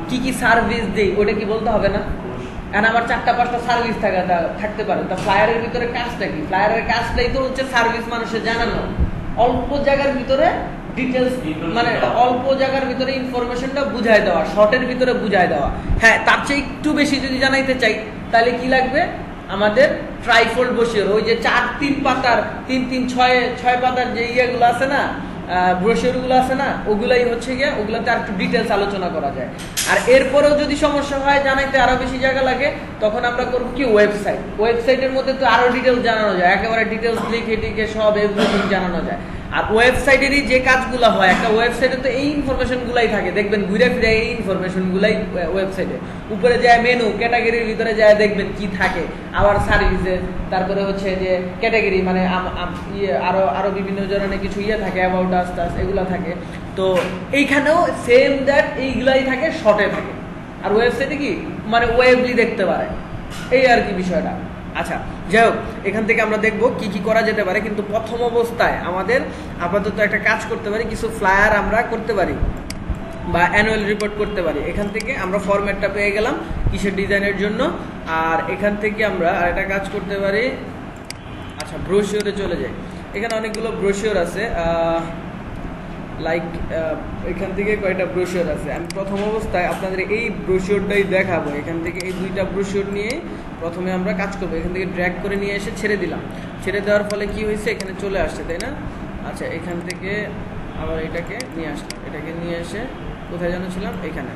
কি কি সার্ভিস দেই ওটা কি বলতে হবে না? এখন আমার 4-5টা সার্ভিস থাকতে পারে, তা ফ্লায়ারের ভিতরে কাজটা কি? ফ্লায়ারের কাজটাই তো হচ্ছে সার্ভিস মানুষের জানানো, অল্প জায়গার ভিতরে ডিটেলস, মানে অল্প জায়গার ভিতরে ইনফরমেশনটা বুঝায় দেওয়া, শর্টের ভিতরে বুঝায় দেওয়া। হ্যাঁ, তার চেয়ে একটু বেশি যদি জানাইতে চাই তাহলে কি লাগবে, আমাদের ট্রাইফোল্ড ব্রোশিওর, ওই যে 4-3 পাতার 3-6 পাতার যে ইয়েগুলো আছে না, ব্রোশিওরগুলো আছে না, ওগুলাই হচ্ছে গিয়ে, ওগুলোতে আর একটু ডিটেলস আলোচনা করা যায়। আর এরপরেও যদি সমস্যা হয়, জানাইতে আরো বেশি জায়গা লাগে, তখন আমরা করবো কি, ওয়েবসাইটের মধ্যে তো আরো ডিটেলস জানানো যায়, একেবারে ডিটেলস লিখে টিখে সব এভরিথিং জানানো যায়। আর ওয়েবসাইটেরই যে কাজগুলো হয়, একটা ওয়েবসাইটে তো এই ইনফরমেশন গুলাই থাকে, দেখবেন ঘুরে ফিরে এই ইনফরমেশন গুলাই ওয়েবসাইটে। উপরে যায় মেনু, ক্যাটাগরির ভিতরে যায় দেখবেন কি থাকে, আবার সার্ভিসেস, তারপরে হচ্ছে যে ক্যাটাগরি, মানে আরো বিভিন্ন ধরনের কিছু থাকে, অ্যাবাউট আস টাস এগুলো থাকে। তো এইখানেও সেম দ্যাট এইগুলাই থাকে, শর্টে থাকে। আর ওয়েবসাইটে কি, মানে ওয়েবলি দেখতে পারে, এই আর কি বিষয়টা। আচ্ছা, যাই হোক, এখান থেকে আমরা দেখবো কি কি করা যেতে পারে। কিন্তু প্রথম অবস্থায় আমাদের আপাতত একটা কাজ করতে পারি, কিছু ফ্লায়ার আমরা করতে পারি বা অ্যানুয়াল রিপোর্ট করতে পারি। এখান থেকে আমরা ফরম্যাটটা পেয়ে গেলাম কিসের ডিজাইনের জন্য। আর এখান থেকে আমরা আরেকটা কাজ করতে পারি। আচ্ছা, ব্রোশিওরে চলে যাই। এখানে অনেকগুলো ব্রোশিওর আছে, লাইক এখান থেকে কয়টা ব্রোশিওর আছে। আমি প্রথম অবস্থায় আপনাদের এই ব্রোশিওরটাই দেখাবো। এখান থেকে এই 2টা ব্রোশিওর নিয়ে প্রথমে আমরা কাজ করবো। এখান থেকে ড্র্যাগ করে নিয়ে এসে ছেড়ে দিলাম। ছেড়ে দেওয়ার ফলে কি হয়েছে, এখানে চলে আসছে, তাই না? আচ্ছা, এখান থেকে আবার এটাকে নিয়ে আসলাম, এটাকে নিয়ে এসে কোথায় যেন ছিলাম, এখানে।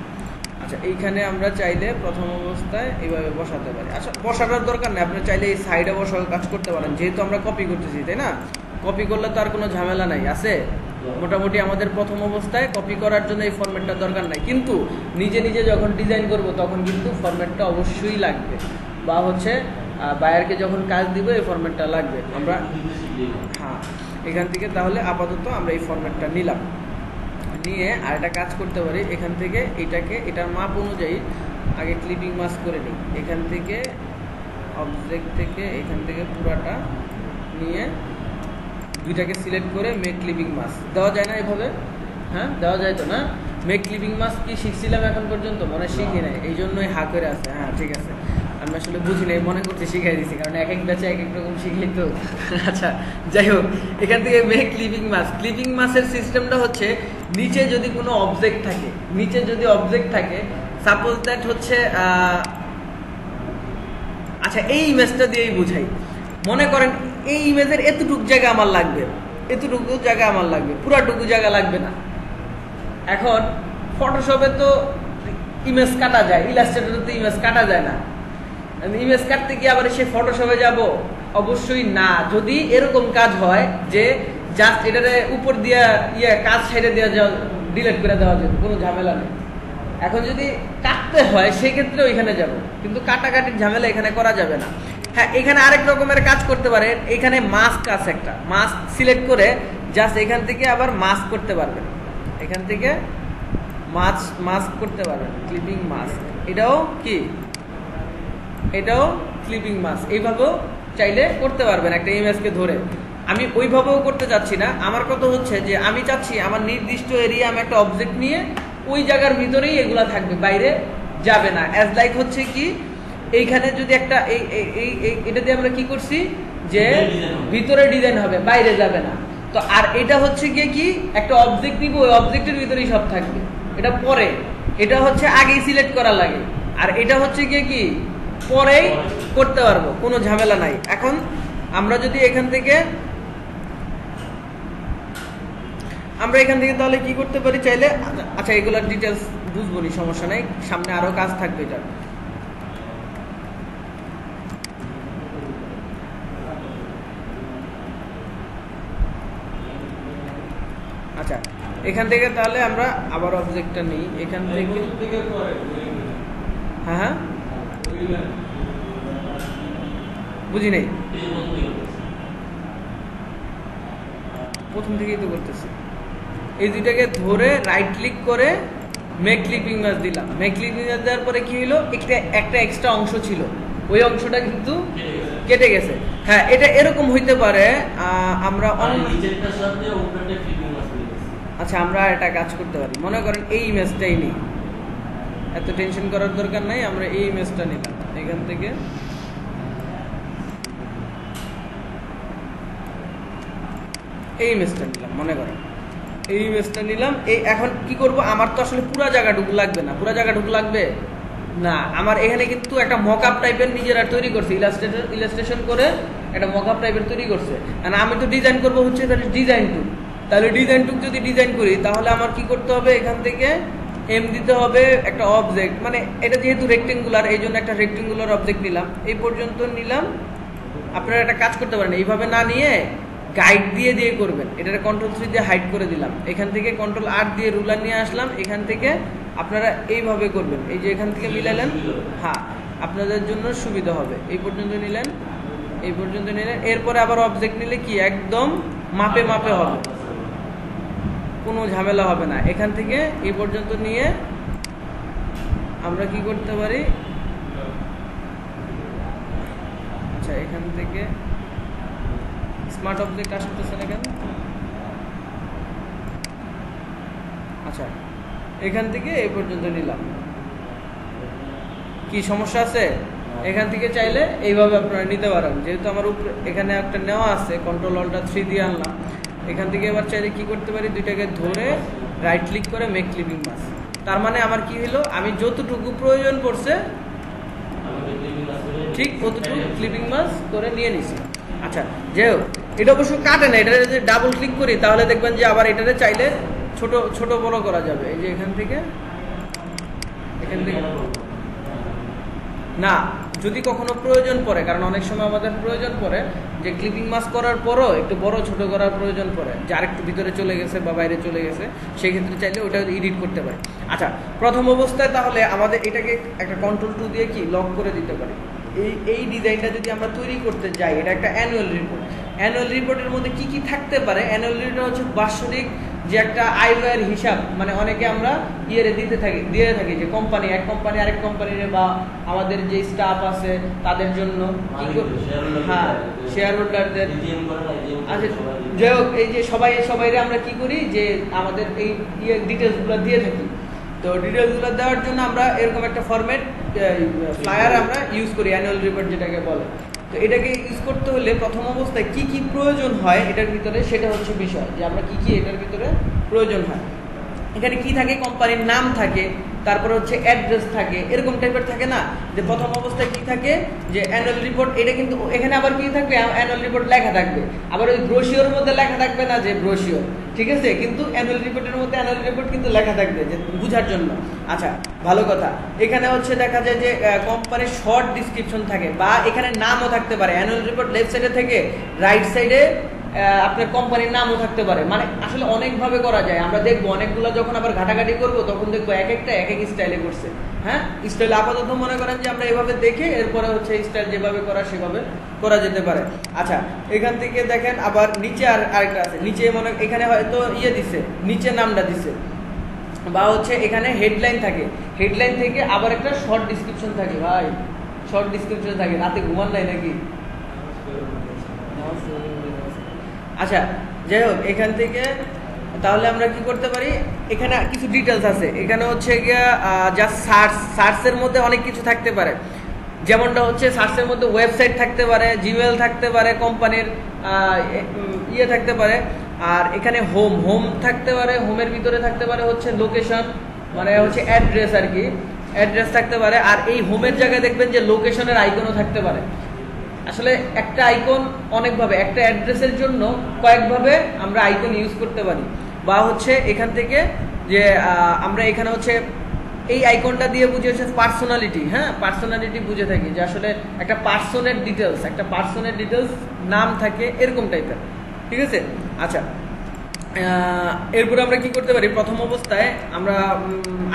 আচ্ছা, এইখানে আমরা চাইলে প্রথম অবস্থায় এইভাবে বসাতে পারি। আচ্ছা, বসানোর দরকার নেই, আপনি চাইলে এই সাইডে বসার কাজ করতে পারেন, যেহেতু আমরা কপি করতেছি, তাই না? কপি করলে তো আর কোনো ঝামেলা নাই, আছে মোটামুটি। আমাদের প্রথম অবস্থায় কপি করার জন্য এই ফরম্যাটটা দরকার নাই, কিন্তু নিজে নিজে যখন ডিজাইন করব তখন কিন্তু ফরম্যাটটা অবশ্যই লাগবে, বা হচ্ছে বায়ারকে যখন কাজ দিব এই ফরম্যাটটা লাগবে। আমরা হ্যাঁ, এখান থেকে তাহলে আপাতত আমরা এই ফরম্যাটটা নিলাম, নিয়ে আর একটা কাজ করতে পারি। এখান থেকে এটার মাপ অনুযায়ী আগে ক্লিপিং মাস্ক করে নিই। এখান থেকে অবজেক্ট থেকে এখান থেকে পুরাটা নিয়ে 2টাকে সিলেক্ট করে মেক ক্লিপিং মাস্ক দেওয়া যায় না এভাবে? হ্যাঁ, দেওয়া যায় তো না? মেক ক্লিপিং মাস্ক কি শিখছিলাম এখন পর্যন্ত? মনে শিখি নাই, এই জন্যই হা করে আছে। হ্যাঁ, ঠিক আছে, আমি আসলে বুঝি নাই, মনে করছি শিখাই দিচ্ছি, কারণ এক ব্যাচে এক রকম শিখি তো। আচ্ছা, যাই হোক, এখান থেকে মেক ক্লিপিং মাস্কের সিস্টেমটা হচ্ছে, নিচে যদি কোনো অবজেক্ট থাকে, সাপোজ দ্যাট হচ্ছে আচ্ছা, এই ইমেজটা দিয়েই বুঝাই। মনে করেন এই ইমেজের এতটুকু জায়গা আমার লাগবে, পুরাটুকু জায়গা লাগবে না। এখন ফটোশপে তো ইমেজ কাটা যায়, ইলাস্ট্রেটরে তো ইমেজ কাটা যায় না। ইমেজ কাটতে গিয়ে আবার সে ফটোশপে যাব? অবশ্যই না। যদি এরকম কাজ হয় যে জাস্ট এটারে উপর দিয়া কাজ ছেড়ে দেওয়া, ডিলিট করে দেওয়া যেত, কোনো ঝামেলা নেই। এখন যদি কাটতে হয় সেক্ষেত্রে ওইখানে যাব, কিন্তু কাটাকাটির ঝামেলা এখানে করা যাবে না। হ্যাঁ, এখানে আরেক রকমের কাজ করতে পারেন। এখানে মাস্ক আছে, একটা মাস্ক সিলেক্ট করে জাস্ট এখান থেকে আবার মাস্ক করতে পারবেন, এখান থেকে মাস্ক করতে পারবেন, ক্লিপিং মাস্ক। এটাও ক্লিপিং মাস্ক, এইভাবেও চাইলে করতে পারবেন একটা ইমেজকে ধরে। আমি ওইভাবেও করতে চাচ্ছি না, আমার কথা হচ্ছে যে আমি চাচ্ছি আমার নির্দিষ্ট এরিয়া, আমি একটা অবজেক্ট নিয়ে ওই জায়গার ভিতরেই এগুলা থাকবে, বাইরে যাবে না। অ্যাজ লাইক হচ্ছে কি, এইখানে যদি একটা এটা দিয়ে আমরা কি করছি, যে ভিতরে ডিজাইন হবে, বাইরে যাবে না। তো আর এটা হচ্ছে গিয়ে কি, একটা অবজেক্ট নিব, ওই অবজেক্টের ভিতরেই সব থাকবে। এটা পরে, এটা হচ্ছে আগেই সিলেক্ট করা লাগে, আর এটা হচ্ছে গিয়ে কি পরেই করতে পারবো, কোনো ঝামেলা নাই। এখন আমরা যদি এখান থেকে তাহলে কি করতে পারি চাইলে, আচ্ছা এগুলোর ডিটেলস বুঝবো নি, সমস্যা নাই, সামনে আরো কাজ থাকবে এটা। আচ্ছা, এখান থেকে তাহলে আমরা আবার অবজেক্টটা নিই, এখান থেকে হ্যাঁ বুঝি নাই, প্রথম থেকেই তো করতেছি। এই দুইটাকে ধরে রাইট ক্লিক করে মেক ক্লিপিং মাস্ক দিলাম। মেক ক্লিপিং মাস্ক দেওয়ার পরে কি হলো, একটা এক্সট্রা অংশ ছিল, ওই অংশটা কিন্তু কেটে গেছে। হ্যাঁ, এটা এরকম হইতে পারে। আমরা আচ্ছা, আমরা একটা কাজ করতে পারি, মনে করেন এই ইমেজটাই নেই, এত টেনশন করার দরকার নাই, আমরা এই ইমেজটা নিলাম, এখান থেকে এই ইমেজটা নিলাম, মনে করেন এই ইমেজটা নিলাম। এই এখন কি করব, আমার তো আসলে পুরো জায়গাটুকু লাগবে না, পুরো জায়গাটুকু লাগবে না আমার। এখানে কিন্তু একটা মকআপ টাইপের নিজেরা তৈরি করছে, ইলাস্ট্রেশন করে একটা মকআপ টাইপের তৈরি করছে। আর আমি তো ডিজাইন করব হচ্ছে তাহলে ডিজাইন টুল। তাহলে ডিজাইন টুল যদি ডিজাইন করি তাহলে আমার কি করতে হবে, এখান থেকে এম দিতে হবে একটা অবজেক্ট, মানে এটা যেহেতু রেক্টেঙ্গুলার এই জন্য একটা রেক্টেঙ্গুলার অবজেক্ট নিলাম, এই পর্যন্ত নিলাম। আপনারা একটা কাজ করতে পারেন, এইভাবে না নিয়ে গাইড দিয়ে দিয়ে করবেন। এটার Ctrl+3 দিয়ে হাইড করে দিলাম, এখান থেকে Ctrl+R দিয়ে রুলার নিয়ে আসলাম, এখান থেকে আপনারা এইভাবে করবেন। এই যে এখান থেকে মিলালেন, হ্যাঁ আপনাদের জন্য সুবিধা হবে। এই পর্যন্ত নিলেন, এই পর্যন্ত নিলেন, এরপরে আবার অবজেক্ট নিলে কি একদম মাপে মাপে হবে, কোনো ঝামেলা হবে না। এখান থেকে এই পর্যন্ত নিয়ে আমরা কি করতে পারি, আচ্ছা এখান থেকে স্মার্ট অবজেক্ট আসতেছে না কেন, আচ্ছা এখান থেকে এই পর্যন্ত নিলাম, কি সমস্যা আছে? এখান থেকে চাইলে এইভাবে আপনারা নিতে পারেন, যেহেতু আমার উপরে এখানে একটা নেওয়া আছে, Ctrl+Alt+3 দিয়ে আনলাম। এখান থেকে এবার চাইলে কি করতে পারি, দুইটাকে ধরে রাইট ক্লিক করে মেক ক্লিপিং মাস্ক। তার মানে আমার কি হলো, আমি যতটুকু প্রয়োজন পড়ছে ঠিক অতটুকু ক্লিপিং মাস্ক করে নিয়ে নিছি। আচ্ছা যাই হোক, এটা অবশ্য কাটে না, এটা যদি ডাবল ক্লিক করি তাহলে দেখবেন যে আবার এটাতে চাইলে ছোট ছোট বড় করা যাবে। এই যে এখান থেকে না, যদি কখনো প্রয়োজন পড়ে, কারণ অনেক সময় আমাদের প্রয়োজন পড়ে যে ক্লিপিং মাস্ক করার পরও একটু বড় ছোট করার প্রয়োজন পড়ে, যে আরেকটু ভিতরে চলে গেছে বা বাইরে চলে গেছে, সেই ক্ষেত্রে চাইলে ওটা এডিট করতে পারে। আচ্ছা প্রথম অবস্থায় তাহলে আমাদের এটাকে একটা Ctrl+2 দিয়ে কি লক করে দিতে পারি। এই ডিজাইনটা যদি আমরা তৈরি করতে যাই, এটা একটা অ্যানুয়াল রিপোর্ট। অ্যানুয়াল রিপোর্টের মধ্যে কি কি থাকতে পারে, অ্যানুয়াল রিপোর্ট হচ্ছে বাৎসরিক যে একটা আয় ব্যয়ের হিসাব, মানে অনেকে আমরা দিয়ে থাকি যে কোম্পানি এক কোম্পানি আরেক কোম্পানির বা আমাদের যে স্টাফ আছে তাদের জন্য কি করবে, হ্যাঁ শেয়ার হোল্ডারদের। আচ্ছা যাই হোক, এই যে সবাইরে আমরা কি করি যে আমাদের এই ডিটেলসগুলো দিয়ে থাকি। তো ডিটেলসগুলো দেওয়ার জন্য আমরা এরকম একটা ফরম্যাট ফ্লায়ার আমরা ইউজ করি, অ্যানুয়াল রিপোর্ট যেটাকে বলে। তো এটাকে ইউজ করতে হলে প্রথম অবস্থায় কি কি প্রয়োজন হয় এটার ভিতরে, সেটা হচ্ছে বিষয় যে আমরা কি কি এটার ভিতরে প্রয়োজন হয়। এখানে কি থাকে, কোম্পানির নাম থাকে, তারপরে হচ্ছে অ্যাড্রেস থাকে, এরকম টাইপের থাকে না, যে প্রথম অবস্থায় কি থাকে যে অ্যানুয়াল রিপোর্ট, এটা কিন্তু এখানে আবার কি থাকবে, অ্যানুয়াল রিপোর্ট লেখা থাকবে, আবার ওই ব্রোশিওর মধ্যে লেখা থাকবে না যে ব্রোশিওর, ঠিক আছে, কিন্তু অ্যানুয়াল রিপোর্টের মধ্যে অ্যানুয়াল রিপোর্ট কিন্তু লেখা থাকবে যে বুঝার জন্য। আচ্ছা ভালো কথা, এখানে হচ্ছে দেখা যায় যে কোম্পানির শর্ট ডিসক্রিপশন থাকে, বা এখানে নামও থাকতে পারে। অ্যানুয়াল রিপোর্ট লেফট সাইডে থেকে রাইট সাইডে আপনার কোম্পানির নামও থাকতে পারে, মানে আসলে অনেকভাবে করা যায়। আমরা দেখবো অনেকগুলো যখন আবার ঘাটাঘাটি করবো তখন দেখবো এক একটা এক এক স্টাইলে করছে। হ্যাঁ স্টাইল আপাতত মনে করেন যে আমরা এভাবে দেখে এরপরে হচ্ছে স্টাইল যেভাবে করা সেভাবে করা যেতে পারে। আচ্ছা এখান থেকে দেখেন আবার নিচে আরেকটা আছে, নিচে মনে এখানে হয়তো দিছে, নিচে নামটা দিছে, বা হচ্ছে এখানে হেডলাইন থাকে, হেডলাইন থেকে আবার একটা শর্ট ডিসক্রিপশন থাকে। ভাই শর্ট ডিসক্রিপশন থাকে, রাতে ঘুমান নাই নাকি? আচ্ছা যাই হোক, এখান থেকে তাহলে আমরা কি করতে পারি, এখানে কিছু ডিটেলস আছে। এখানে হচ্ছে গিয়া জাস্ট সার্চের মধ্যে অনেক কিছু থাকতে পারে, যেমনটা হচ্ছে সার্চের মধ্যে ওয়েবসাইট থাকতে পারে, জিমেল থাকতে পারে, কোম্পানির থাকতে পারে, আর এখানে হোম থাকতে পারে, হোমের ভিতরে থাকতে পারে হচ্ছে লোকেশন, মানে হচ্ছে অ্যাড্রেস আর কি, অ্যাড্রেস থাকতে পারে। আর এই হোমের জায়গায় দেখবেন যে লোকেশনের আইকনও থাকতে পারে। আসলে একটা আইকন অনেকভাবে, একটা অ্যাড্রেসের জন্য কয়েকভাবে আমরা আইকন ইউজ করতে পারি। বা হচ্ছে এখান থেকে যে আমরা এখানে হচ্ছে এই আইকনটা দিয়ে বুঝে হচ্ছে পার্সোনালিটি, হ্যাঁ পার্সোনালিটি বুঝে থাকি যে আসলে একটা পার্সনের ডিটেলস নাম থাকে এরকম টাইপের, ঠিক আছে। আচ্ছা এরপর আমরা কি করতে পারি, প্রথম অবস্থায় আমরা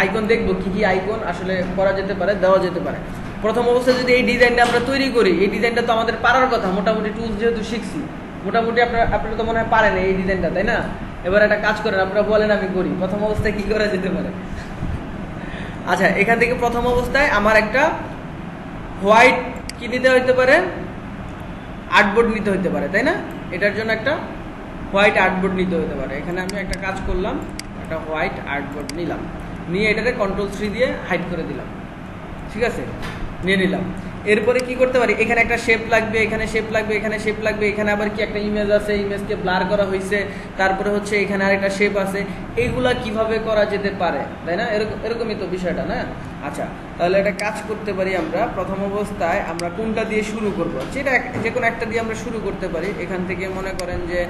আইকন দেখবো কি কি আইকন আসলে করা যেতে পারে, দেওয়া যেতে পারে। প্রথম অবস্থায় যদি এই ডিজাইনটা আমরা তৈরি করি, এই ডিজাইনটা তো আমাদের পারার কথা, মোটামুটি টুলস যেহেতু শিখছি, মোটামুটি আপনারা তো মনে হয় পারেন এই ডিজাইনটা, তাই না? এবার একটা কাজ করেন, আপনারা বলেন আমি করি, প্রথম অবস্থায় কি করা যেতে পারে। আচ্ছা এখান থেকে প্রথম অবস্থায় আমার একটা হোয়াইট কি নিতে হইতে পারে, আর্টবোর্ড নিতে হইতে পারে, তাই না? এটার জন্য একটা হোয়াইট আর্টবোর্ড নিতে হতে পারে। এখানে আমি একটা কাজ করলাম, একটা হোয়াইট আর্টবোর্ড নিলাম, নিয়ে এটাকে Ctrl+3 দিয়ে হাইড করে দিলাম, ঠিক আছে, নিয়ে নিলাম। এরপরে কি করতে পারি, এখানে একটা শেপ লাগবে, এখানে শেপ লাগবে, এখানে শেপ লাগবে, এখানে আবার কি একটা ইমেজ আছে, ইমেজকে ব্লার করা হয়েছে, তারপরে হচ্ছে এখানে আরেকটা শেপ আছে, এইগুলা কিভাবে করা যেতে পারে, তাই না? এরকমই তো বিষয়টা না? আচ্ছা, তাহলে একটা কাজ করতে পারি আমরা। প্রথম অবস্থায় আমরা কোনটা দিয়ে শুরু করব, যেটা যে কোনো একটা দিয়ে আমরা শুরু করতে পারি। এখান থেকে মনে করেন যে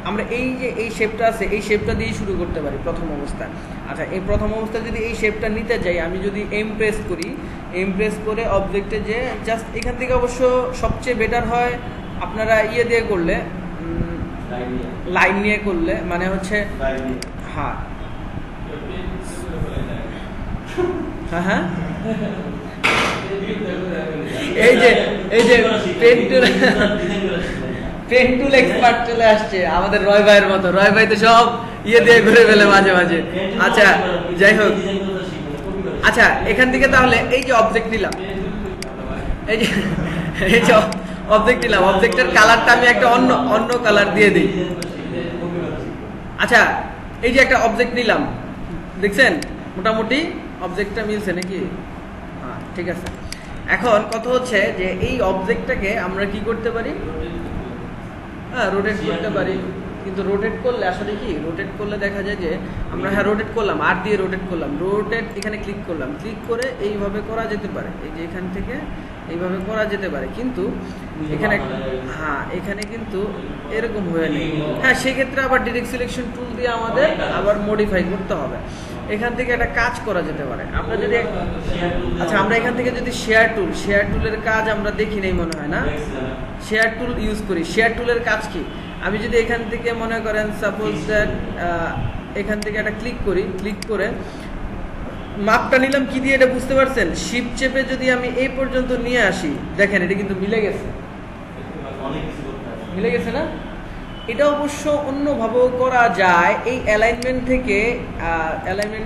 আমরা এই যে এই শেপটা আছে, এই শেপটা দিয়েই শুরু করতে পারি প্রথম অবস্থায়। আচ্ছা, এই প্রথম অবস্থায় যদি এই শেপটা নিতে যাই, আমি যদি এমপ্রেস করি, এমপ্রেস করে অবজেক্টে যে জাস্ট এখান থেকে অবশ্য সবচেয়ে বেটার হয় আপনারা ইয়ে দিয়ে করলে, লাইন নিয়ে করলে, মানে হচ্ছে হ্যাঁ হ্যাঁ হ্যাঁ এই যে পেন টুল এক্সপার্ট চলে আসছে আমাদের রয় ভাইয়ের মতো। রয় ভাই তো সব ইয়ে দিয়ে ঘুরে ফেলে মাঝে মাঝে। আচ্ছা, যাই হোক, আচ্ছা এখান থেকে তাহলে এই যে অবজেক্ট নিলাম, এই যে অবজেক্ট নিলাম, অবজেক্টের কালারটা আমি একটা অন্য কালার দিয়ে দিই। আচ্ছা, এই যে একটা অবজেক্ট নিলাম, দেখছেন মোটামুটি অবজেক্টটা মিলছে নাকি? হ্যাঁ, ঠিক আছে। এখন কথা হচ্ছে যে এই অবজেক্টটাকে আমরা কি করতে পারি, হ্যাঁ রোটেট করতে পারি। কিন্তু রোটেট করলে আসলে কি, রোটেট করলে দেখা যায় যে আমরা হ্যাঁ রোটেট করলাম, আর দিয়ে রোটেট করলাম, রোটেট এখানে ক্লিক করলাম, ক্লিক করে এইভাবে করা যেতে পারে, এই যে এখান থেকে এইভাবে করা যেতে পারে, কিন্তু এখানে হ্যাঁ এখানে কিন্তু এরকম হয়ে নেই। হ্যাঁ, সেক্ষেত্রে আবার ডিরেক্ট সিলেকশন টুল দিয়ে আমাদের আবার মডিফাই করতে হবে। এখান থেকে একটা কাজ করা যেতে পারে, আমরা যদি আচ্ছা আমরা এখান থেকে যদি শেয়ার টুলের কাজ আমরা দেখি নেই মনে হয় না, শেয়ার টুল ইউজ করি। শেয়ার টুলের কাজ কি, আমি যদি এখান থেকে মনে করেন সাপোজ দ্যাট এখান থেকে একটা ক্লিক করি, ক্লিক করে মাপটা নিলাম কি দিয়ে, এটা বুঝতে পারছেন? শিফট চেপে যদি আমি এই পর্যন্ত নিয়ে আসি, দেখেন এটা কিন্তু মিলে গেছে, মিলে গেছে না? এটা অবশ্য অন্যভাবেও করা যায়, এই অ্যালাইনমেন্ট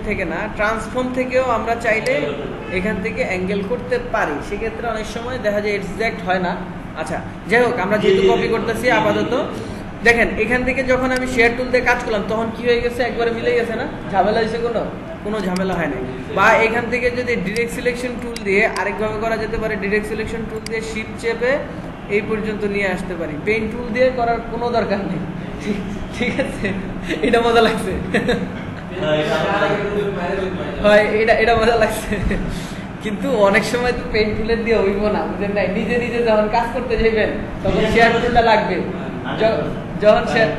থেকে না, ট্রান্সফর্ম থেকেও আমরা চাইলে এখান থেকে অ্যাঙ্গেল করতে পারি। সেক্ষেত্রে অনেক সময় দেখা যায় এক্সাক্ট হয় না। আচ্ছা, যাই হোক, আমরা যেহেতু কপি করতেছি আপাতত, দেখেন এখান থেকে যখন আমি শেয়ার টুল দিয়ে কাজ করলাম তখন কি হয়ে গেছে, একবারে মিলে গেছে না? ঝামেলা হয়েছে কোনো ঝামেলা হয় না। বা এখান থেকে যদি ডিরেক্ট সিলেকশন টুল দিয়ে আরেকভাবে করা যেতে পারে, ডিরেক্ট সিলেকশন টুল দিয়ে শিফট চেপে এই পর্যন্ত নিয়ে আসতে পারি, পেন টুল দিয়ে করার কোনো দরকার নেই। ঠিক আছে, এটা মজা লাগছে, হয় এটা মজা লাগছে। কিন্তু অনেক সময় তো পেন টুলের দিয়ে হইব না, বুঝলেন না? নিজে নিজে যখন কাজ করতে যাবেন তখন শেয়ার টুলটা লাগবে। যখন শেয়ার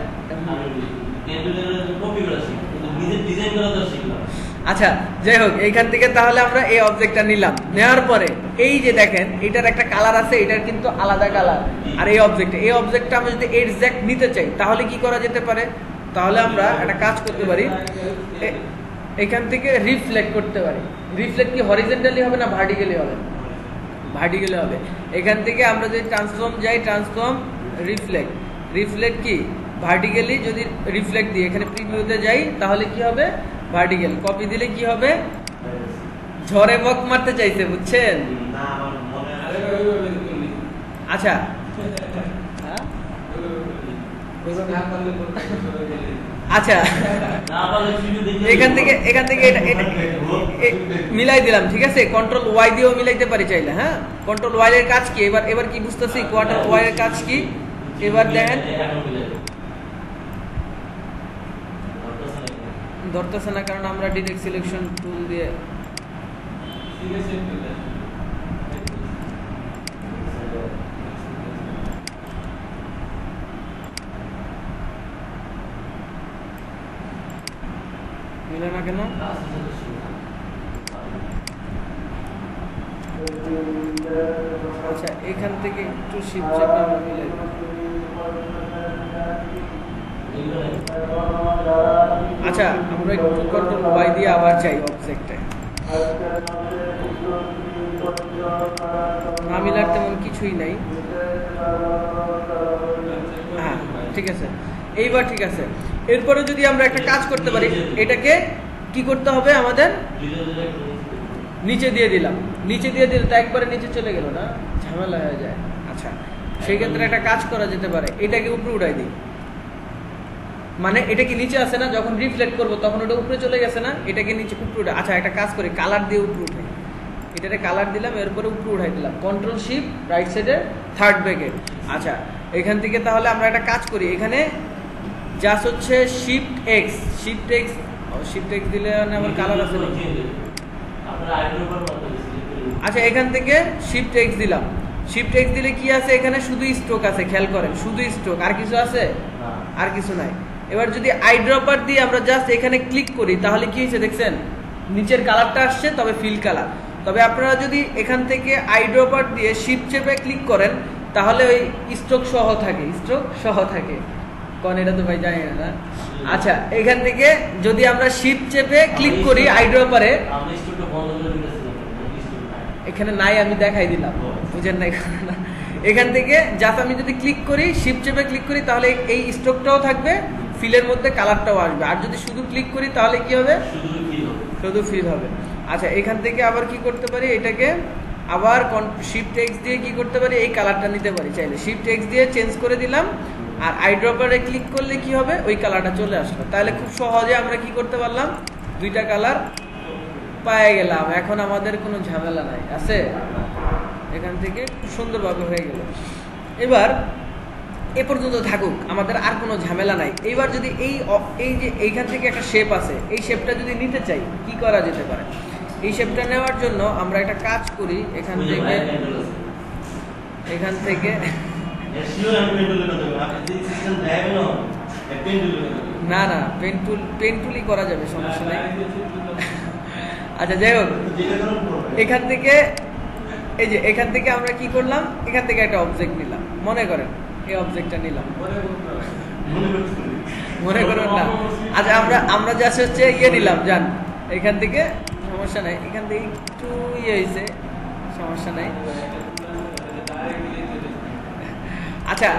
আচ্ছা, যাই হোক, এইখান থেকে তাহলে আমরা এই অবজেক্টটা নিলাম, নেওয়ার পরে এই যে দেখেন এটার একটা কালার আছে, এটার কিন্তু আলাদা কালার। আর এই অবজেক্টটা আমরা যদি এক্সাক্ট নিতে চাই তাহলে কি করা যেতে পারে, তাহলে আমরা একটা কাজ করতে পারি, এখান থেকে রিফ্লেক্ট করতে পারি। রিফ্লেক্ট কি হরিজন্টালি হবে না ভার্টিক্যালি হবে? ভার্টিক্যালি হবে। এখান থেকে আমরা যদি ট্রান্সফর্ম যাই, ট্রান্সফর্ম রিফ্লেক্ট কি ভার্টিক্যালি, যদি রিফ্লেক্ট দিয়ে এখানে প্রিভিউতে যাই তাহলে কি হবে, ভার্টিক্যাল। কপি দিলে কি হবে, ঝড়ে বক মারতে চাইছে, বুঝছেন? আচ্ছা, আচ্ছা এখান থেকে এটা মিলাই দিলাম, ঠিক আছে? কন্ট্রোল ওয়াই দিয়েও মিলাইতে পারি চাইলে। হ্যাঁ, কন্ট্রোল ওয়াই এর কাজ কি, এবার কি বুঝতেছি, কোয়ার্টার ওয়াই এর কাজ কি, এবার দেখেন ধরতেছে না, কারণ আমরা ডিরেক্ট সিলেকশন টুল দিয়ে মিলে না কেন? আচ্ছা, এখান থেকে একটু শিফট চেপে আমরা মিলে, আচ্ছা আমরা একটু কন্ট্রোল ওয়াই দিয়ে আবার যাই অবজেক্টে, না মিলার তেমন কিছুই নাই। হ্যাঁ, ঠিক আছে, এইবার ঠিক আছে। এরপরে যদি আমরা একটা কাজ করতে পারি, এটাকে কি করতে হবে আমাদের, নিচে দিয়ে দিলাম, নিচে দিয়ে দিলে তো একবারে নিচে চলে গেল না, ঝামেলা হয়ে যায়। আচ্ছা, সেই ক্ষেত্রে একটা কাজ করা যেতে পারে, এটাকে উপরে উঠাই দিই, মানে এটা কি নিচে আছে না, যখন রিফ্লেক্ট করবো তখন ওটা উপরে চলে গেছে না, এটাকে নিচে উপরে উঠে। আচ্ছা, একটা কাজ করি, কালার দিয়ে উপরে উঠাই, এটাতে কালার দিলাম, এরপরে উপরে উঠাই দিলাম, কন্ট্রোল শিফট রাইট সাইডে থার্ড ব্র্যাকেট। আচ্ছা এখান থেকে তাহলে আমরা একটা কাজ করি, এখানে জাস্ট হচ্ছে শিফট এক্স দিলে আমার কালার আছে না। আচ্ছা এখান থেকে শিফট এক্স দিলাম, শিফট এক্স দিলে কি আছে, এখানে শুধু স্ট্রোক আছে, খেয়াল করেন শুধু স্ট্রোক, আর কিছু আছে? আর কিছু নাই। এবার যদি আইড্রপার দিয়ে আমরা জাস্ট এখানে ক্লিক করি তাহলে কি হয়েছে দেখছেন, নিচের কালারটা আসছে, তবে ফিল কালার। তবে আপনারা যদি এখান থেকে আইড্রপার দিয়ে শিফট চেপে ক্লিক করেন তাহলে ওই স্ট্রোক সহ থাকে কোন, এটা তো ভাই জানি না। আচ্ছা এখান থেকে যদি আমরা শিফট চেপে ক্লিক করি আইড্রপারে, এখানে নাই, আমি দেখাই দিলাম, বুঝেন নাই? এখান থেকে জাস্ট আমি যদি ক্লিক করি, শিফট চেপে ক্লিক করি, তাহলে এই স্ট্রোকটাও থাকবে, ফিলের মধ্যে কালারটাও আসবে। আর যদি শুধু ক্লিক করি তাহলে কি হবে, শুধু ফিল হবে। আচ্ছা এখান থেকে আবার কি করতে পারি, এটাকে আবার শিফট এক্স দিয়ে কি করতে পারি, এই কালারটা নিতে পারি চাইলে, শিফট এক্স দিয়ে চেঞ্জ করে দিলাম, আর আইড্রপারে ক্লিক করলে কি হবে, ওই কালারটা চলে আসলো। তাহলে খুব সহজে আমরা কি করতে পারলাম, দুইটা কালার পেয়ে গেলাম। এখন আমাদের কোনো ঝামেলা নাই, আছে? এখান থেকে খুব সুন্দরভাবে হয়ে গেল। এবার এ পর্যন্ত থাকুক, আমাদের আর কোনো ঝামেলা নাই। এইবার যদি এই যে এইখান থেকে একটা শেপ আছে, এই শেপটা যদি নিতে চাই কি করা যেতে পারে? এই শেপটা নেওয়ার জন্য আমরা একটা কাজ করি, এখান থেকে না পেন টুলই করা যাবে, সমস্যা নেই। আচ্ছা যাই হোক, এখান থেকে এই যে এখান থেকে আমরা কি করলাম, এখান থেকে একটা অবজেক্ট নিলাম, মনে করেন এই অবজেক্টটা নিলাম, মনে করেন না। আচ্ছা আমরা জাস্ট হচ্ছে নিলাম, জান এখান থেকে, সমস্যা নাই, এখান থেকে একটু হয়েছে, সমস্যা নাই। আচ্ছা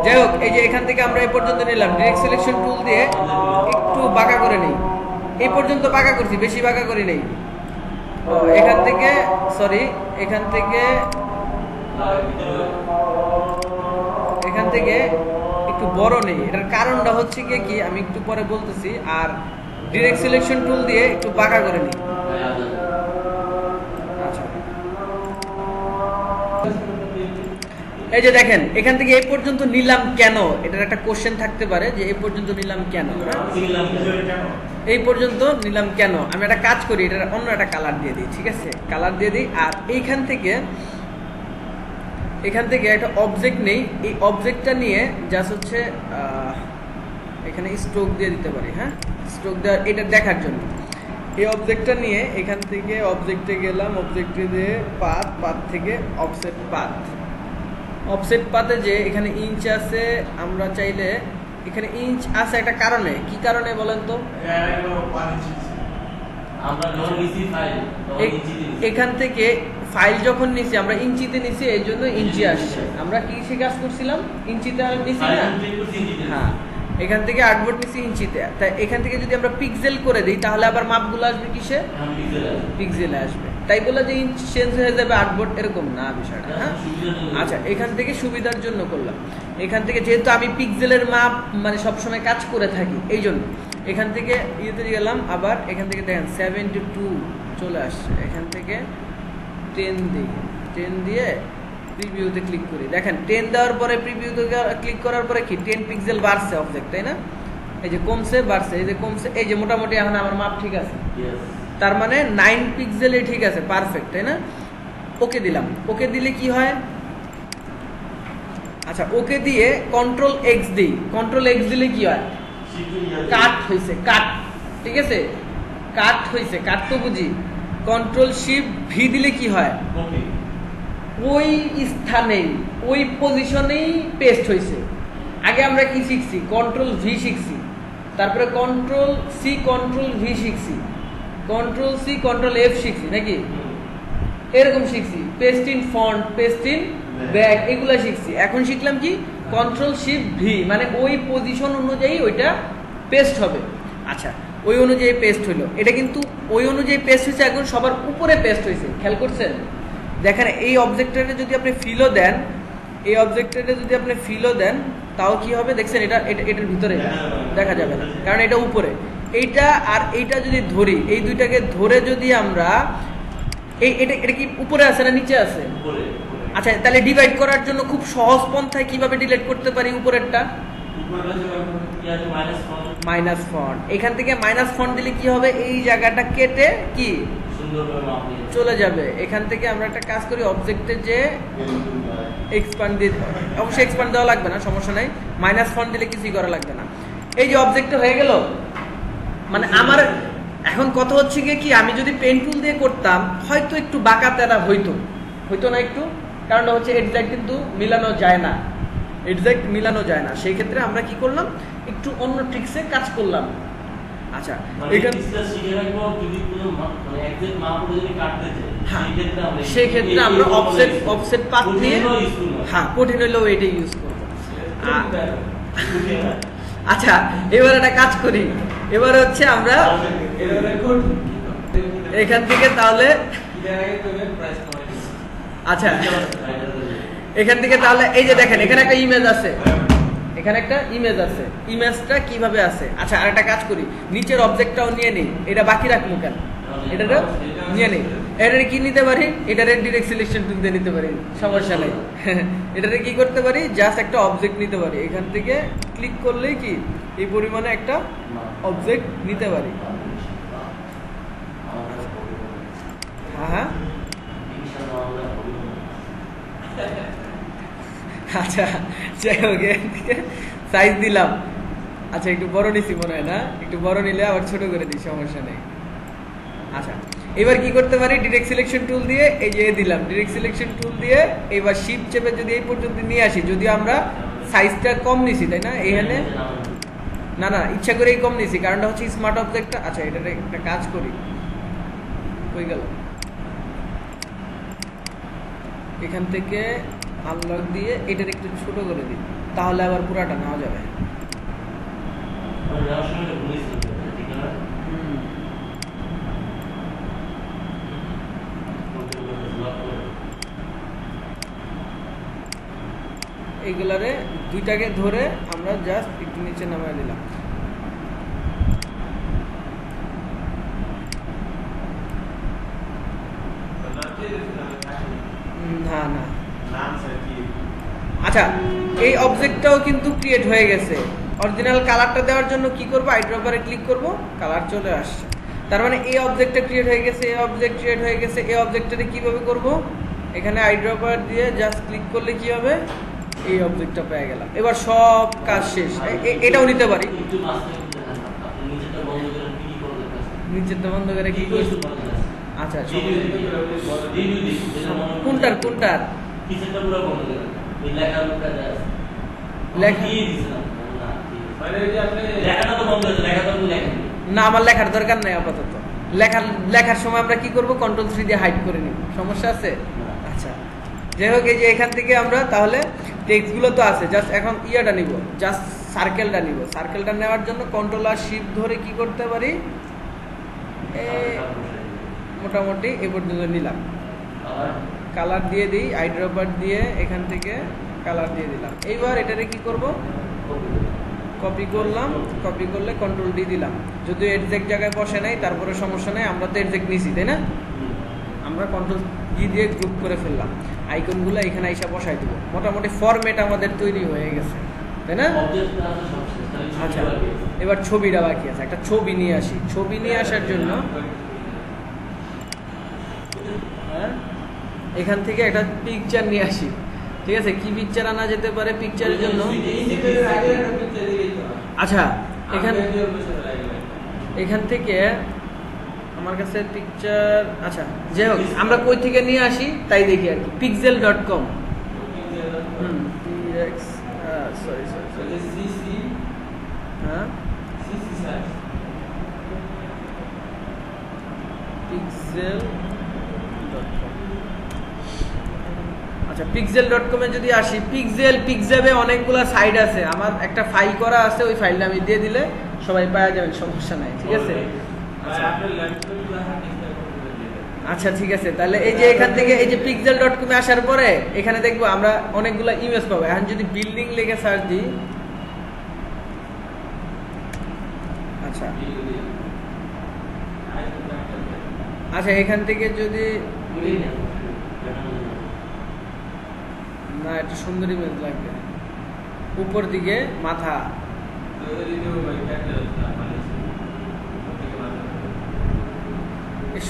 যাই হোক, এই যে এখান থেকে আমরা এই পর্যন্ত নিলাম, ডিরেক্ট সিলেকশন টুল দিয়ে একটু বাঁকা করে নেই, এই পর্যন্ত বাঁকা করছি, বেশি বাঁকা করি নেই। এখান থেকে একটু বড় নেই, এটার কারণটা হচ্ছে কি আমি একটু পরে বলতেছি। আর ডিরেক্ট সিলেকশন টুল দিয়ে একটু বাঁকা করে নিই। আচ্ছা এই যে দেখেন, এখান থেকে এই পর্যন্ত নিলাম কেন, এটার একটা কোশ্চেন থাকতে পারে যে এই পর্যন্ত নিলাম কেন, এই পর্যন্ত নিলাম কেন। আমি একটা কাজ করি, এটা অন্য একটা কালার দিয়ে দিই, ঠিক আছে, কালার দিয়ে দিই। আর এখান থেকে একটা অবজেক্ট নেই, এই অবজেক্টটা নিয়ে জাস্ট হচ্ছে এখানে স্ট্রোক দিয়ে দিতে পারি। হ্যাঁ, স্ট্রোক দেওয়া, এটা দেখার জন্য এই অবজেক্টটা নিয়ে এখান থেকে অবজেক্টে গেলাম, অবজেক্টে দিয়ে পাথ থেকে অফসেট পাতে যে এখানে ইঞ্চ আছে, আমরা চাইলে এখানে ইঞ্চ আছে একটা কারণে, কি কারণে বলেন তো? এখান থেকে ফাইল যখন নিছি আমরা ইঞ্চিতে নিছি, এই জন্য ইঞ্চি আসছে। আমরা কি কাজ করছিলাম, ইঞ্চিতে নিছি না? হ্যাঁ, এখান থেকে আর্টবোর্ড নিছি ইঞ্চিতে। তাই এখান থেকে যদি আমরা পিক্সেল করে দিই তাহলে আবার মাপগুলো আসবে কিসে? পিক্সেলে আসবে। তাই বলে যে ইঞ্চ চেঞ্জ হয়ে যাবে আর্টবোর্ড, এরকম না বিষয়টা। হ্যাঁ, আচ্ছা এখান থেকে সুবিধার জন্য করলাম। এখান থেকে যেহেতু আমি পিক্সেলের মাপ মানে সবসময় কাজ করে থাকি, এই জন্য এখান থেকে ইয়েতে গেলাম। আবার এখান থেকে দেখেন 72 চলে আসছে। এখান থেকে 10 দিয়ে প্রিভিউতে ক্লিক করি। দেখেন 10 দেওয়ার পরে প্রিভিউতে ক্লিক করার পরে কি 10 পিক্সেল বাড়ছে অবজেক্ট, তাই না? এই যে কমছে বাড়ছে, এই যে কমছে, এই যে মোটামুটি এখন আমার মাপ ঠিক আছে। তার মানে 9 পিক্সেলে ঠিক আছে, পারফেক্ট, তাই না? ওকে দিলাম। ওকে দিলে কি হয়? আচ্ছা ওকে দিয়ে কন্ট্রোল এক্স দিই। কন্ট্রোল এক্স দিলে কি হয়? কাট হয়েছে, কাট, ঠিক আছে, কাট হয়েছে, কাট তো বুঝি। কন্ট্রোল শিফট ভি দিলে কি হয়? ওই স্থানেই ওই পজিশনেই পেস্ট হয়েছে। আগে আমরা কি শিখছি? কন্ট্রোল ভি শিখছি, তারপরে কন্ট্রোল সি কন্ট্রোল ভি শিখছি, কন্ট্রোল সি কন্ট্রোল এফ শিখছি, নাকি এরকম শিখছি। Paste in font, paste in back, এগুলা শিখছি। এখন শিখলাম কি? কন্ট্রোল শিফট ভি, মানে ওই পজিশন অনুযায়ী ওইটা পেস্ট হবে। আচ্ছা ওই অনুযায়ী পেস্ট হইলো, এটা কিন্তু ওই অনুযায়ী পেস্ট হয়েছে, এখন সবার উপরে পেস্ট হয়েছে, খেয়াল করছেন? দেখেন এই অবজেক্টটাকে যদি আপনি ফিলও দেন, এই অবজেক্টটাকে যদি আপনি ফিলও দেন তাও কি হবে দেখছেন? এটার ভিতরে দেখা যাবে না, কারণ এটা উপরে। এইটা আর এইটা যদি ধরি, এই দুইটাকে ধরে যদি আমরা এটা এটা কি উপরে আছে না নিচে আছে? আচ্ছা, তাহলে ডিভাইড করার জন্য খুব সহজ পন্থায় কিভাবে ডিলিট করতে পারি উপরেরটা? Minus font. এখান থেকে মাইনাস ফন্ট দিলে কি হবে, এই জায়গাটা কেটে কি চলে যাবে। এখান থেকে আমরা একটা কাজ করি, অবজেক্টে যে এক্সপ্যান্ড দিয়ে, অবশ্যই এক্সপ্যান্ড দেওয়া লাগবে না, সমস্যা নাই, মাইনাস ফন্ট দিলে কিছুই করা লাগবে না। এই যে অবজেক্টটা হয়ে গেল, মানে আমার এখন কথা হচ্ছে কি, আমি যদি পেন টুল দিয়ে করতাম হয়তো একটু বাঁকা তেরা হইতো না একটু, কারণটা হচ্ছে এক্সাক্ট কিন্তু মিলানো যায় না, এক্সাক্ট মিলানো যায় না। সেই ক্ষেত্রে আমরা কি করলাম, একটু অন্য ট্রিক্সে কাজ করলাম। আচ্ছা, সেই ক্ষেত্রে আমরা অফসেট পাথ দিয়ে, হ্যাঁ কঠিন হইলেও এটাই ইউজ করবো। আচ্ছা, এবার একটা কাজ করি, এবার হচ্ছে আমরা এখান থেকে তাহলে, আচ্ছা এখান থেকে তাহলে এই যে দেখেন এখানে একটা ইমেজ আছে, এখানে একটা ইমেজ আছে, ইমেজটা কিভাবে আছে। আচ্ছা, আর একটা কাজ করি, নিচের অবজেক্টটাও নিয়ে নেই, এটা বাকি রাখবো কেন, এটা নিয়ে নেই। এটারে কি নিতে পারি, এটারে ডিরেক্ট সিলেকশন টুল দিয়ে নিতে পারি, সমস্যা নেই। এটারে কি করতে পারি, জাস্ট একটা অবজেক্ট নিতে পারি, এখান থেকে ক্লিক করলেই কি এই পরিমাণে একটা অবজেক্ট নিতে পারি। হ্যাঁ, আচ্ছা যাই হোক, সাইজ দিলাম। আচ্ছা, একটু বড় নিছি মনে হয় না, একটু বড় নিলে আবার ছোট করে দিই, সমস্যা নেই। আচ্ছা, এবার কি করতে পারি, ডিরেক্ট সিলেকশন টুল দিয়ে এই যে দিলাম, ডিরেক্ট সিলেকশন টুল দিয়ে এবার শিফট চেপে যদি এই পর্যন্ত নিয়ে আসি, যদি আমরা সাইজটা কম নিছি, তাই না, এখানে না ইচ্ছা করেই কম নিছি, কারণটা হচ্ছে স্মার্ট অবজেক্টটা। আচ্ছা, এটা একটা কাজ করি, হয়ে গেল, এখান থেকে আনলক দিয়ে এটার একটু ছোট করে দিই, তাহলে আবার পুরাটা নেওয়া যাবে। এইগুলারে দুইটাকে ধরে আমরা জাস্ট একটু নিচে নামায় দিলাম। না, আচ্ছা, এই অবজেক্টটাও কিন্তু ক্রিয়েট হয়ে গেছে। অরিজিনাল কালারটা দেওয়ার জন্য কি করব, আইড্রপারে ক্লিক করব, কালার চলে আসছে। তার মানে এই অবজেক্টটা ক্রিয়েট হয়ে গেছে, এই অবজেক্ট ক্রিয়েট হয়ে গেছে। এই অবজেক্টটাকে কিভাবে করব, এখানে আইড্রপার দিয়ে জাস্ট ক্লিক করলে কি হবে, এই অবজেক্টটা পেয়ে গেলাম। এবার সব কাজ শেষ। এটাও নিতে পারি, নিচেরটা বন্ধ করে কি করব। আচ্ছা, কোনটার না, আমার লেখার দরকার নাই আপাতত। লেখার সময় আমরা কি করব, Ctrl+3 দিয়ে হাইড করে নিব, সমস্যা আছে। আচ্ছা, যাই হোক, এই যে এখান থেকে আমরা তাহলে টেক্সট গুলো তো আছে, জাস্ট এখন ইয়াটা নিব, জাস্ট সার্কেলটা নিব। সার্কেলটা নেওয়ার জন্য Ctrl+Shift ধরে কি করতে পারি, মোটামুটি এ পর্যন্ত নিলাম। কালার দিয়ে দিই, আইড্রপার দিয়ে এখান থেকে কালার দিয়ে দিলাম। এইবার এটারে কি করব, কপি করলাম, কপি করলে Ctrl+D দিলাম। যদিও এক্সাক্ট জায়গায় বসে নাই, তারপরে সমস্যা নাই, আমরা তো এক্সাক্ট নিছি, তাই না, আমরা Ctrl+G দিয়ে গ্রুপ করে ফেললাম। আইকনগুলো এখানে এসে বসাই দেবো। মোটামুটি ফরম্যাট আমাদের তৈরি হয়ে গেছে, তাই না। আচ্ছা, এবার ছবিটা বাকি আছে, একটা ছবি নিয়ে আসি। ছবি নিয়ে আসার জন্য এখান থেকে একটা পিকচার নিয়ে আসি, ঠিক আছে। কি পিকচার আনা যেতে পারে পিকচারের জন্য, আচ্ছা এখান থেকে আমার কাছে পিকচার, আচ্ছা যাই হোক, আমরা কই থেকে নিয়ে আসি তাই দেখি আর কি, pixel.com। হ্যাঁ, pixel.com। আচ্ছা, pixel.com এ যদি আসি, পিক্সেবে অনেকগুলা সাইট আছে, আমার একটা ফাইল করা আছে, ওই ফাইলটা আমি দিয়ে দিলে সবাই পাওয়া যাবেন, সমস্যা নাই, ঠিক আছে। আচ্ছা ঠিক আছে, তাহলে এই যে এখান থেকে এই যে pixel.com এ আসার পরে এখানে দেখবো আমরা অনেকগুলা ইমেজ পাবো। এখন যদি বিল্ডিং লিখে সার্চ দিই, আচ্ছা এখান থেকে যদি না একটু সুন্দর ইমেজ লাগবে, উপর দিকে মাথা।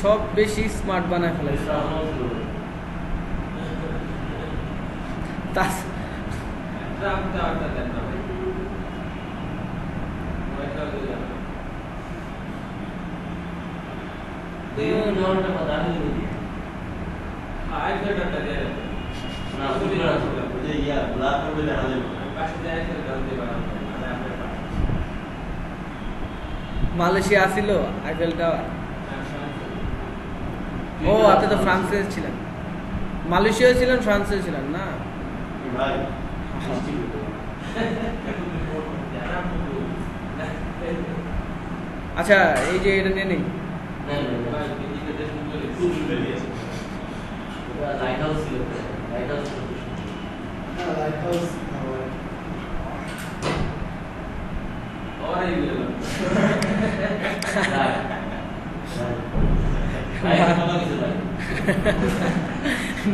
সব বেশি স্মার্ট বানায় ফেলেছে। মালয়েশিয়া আসিল আইফেল টাওয়ার। ও আপনি তো ফ্রান্সে ছিলেন, মালয়েশিয়া ছিলেন, ফ্রান্সে ছিলেন না? আচ্ছা এই যে এটা নিয়ে নেই,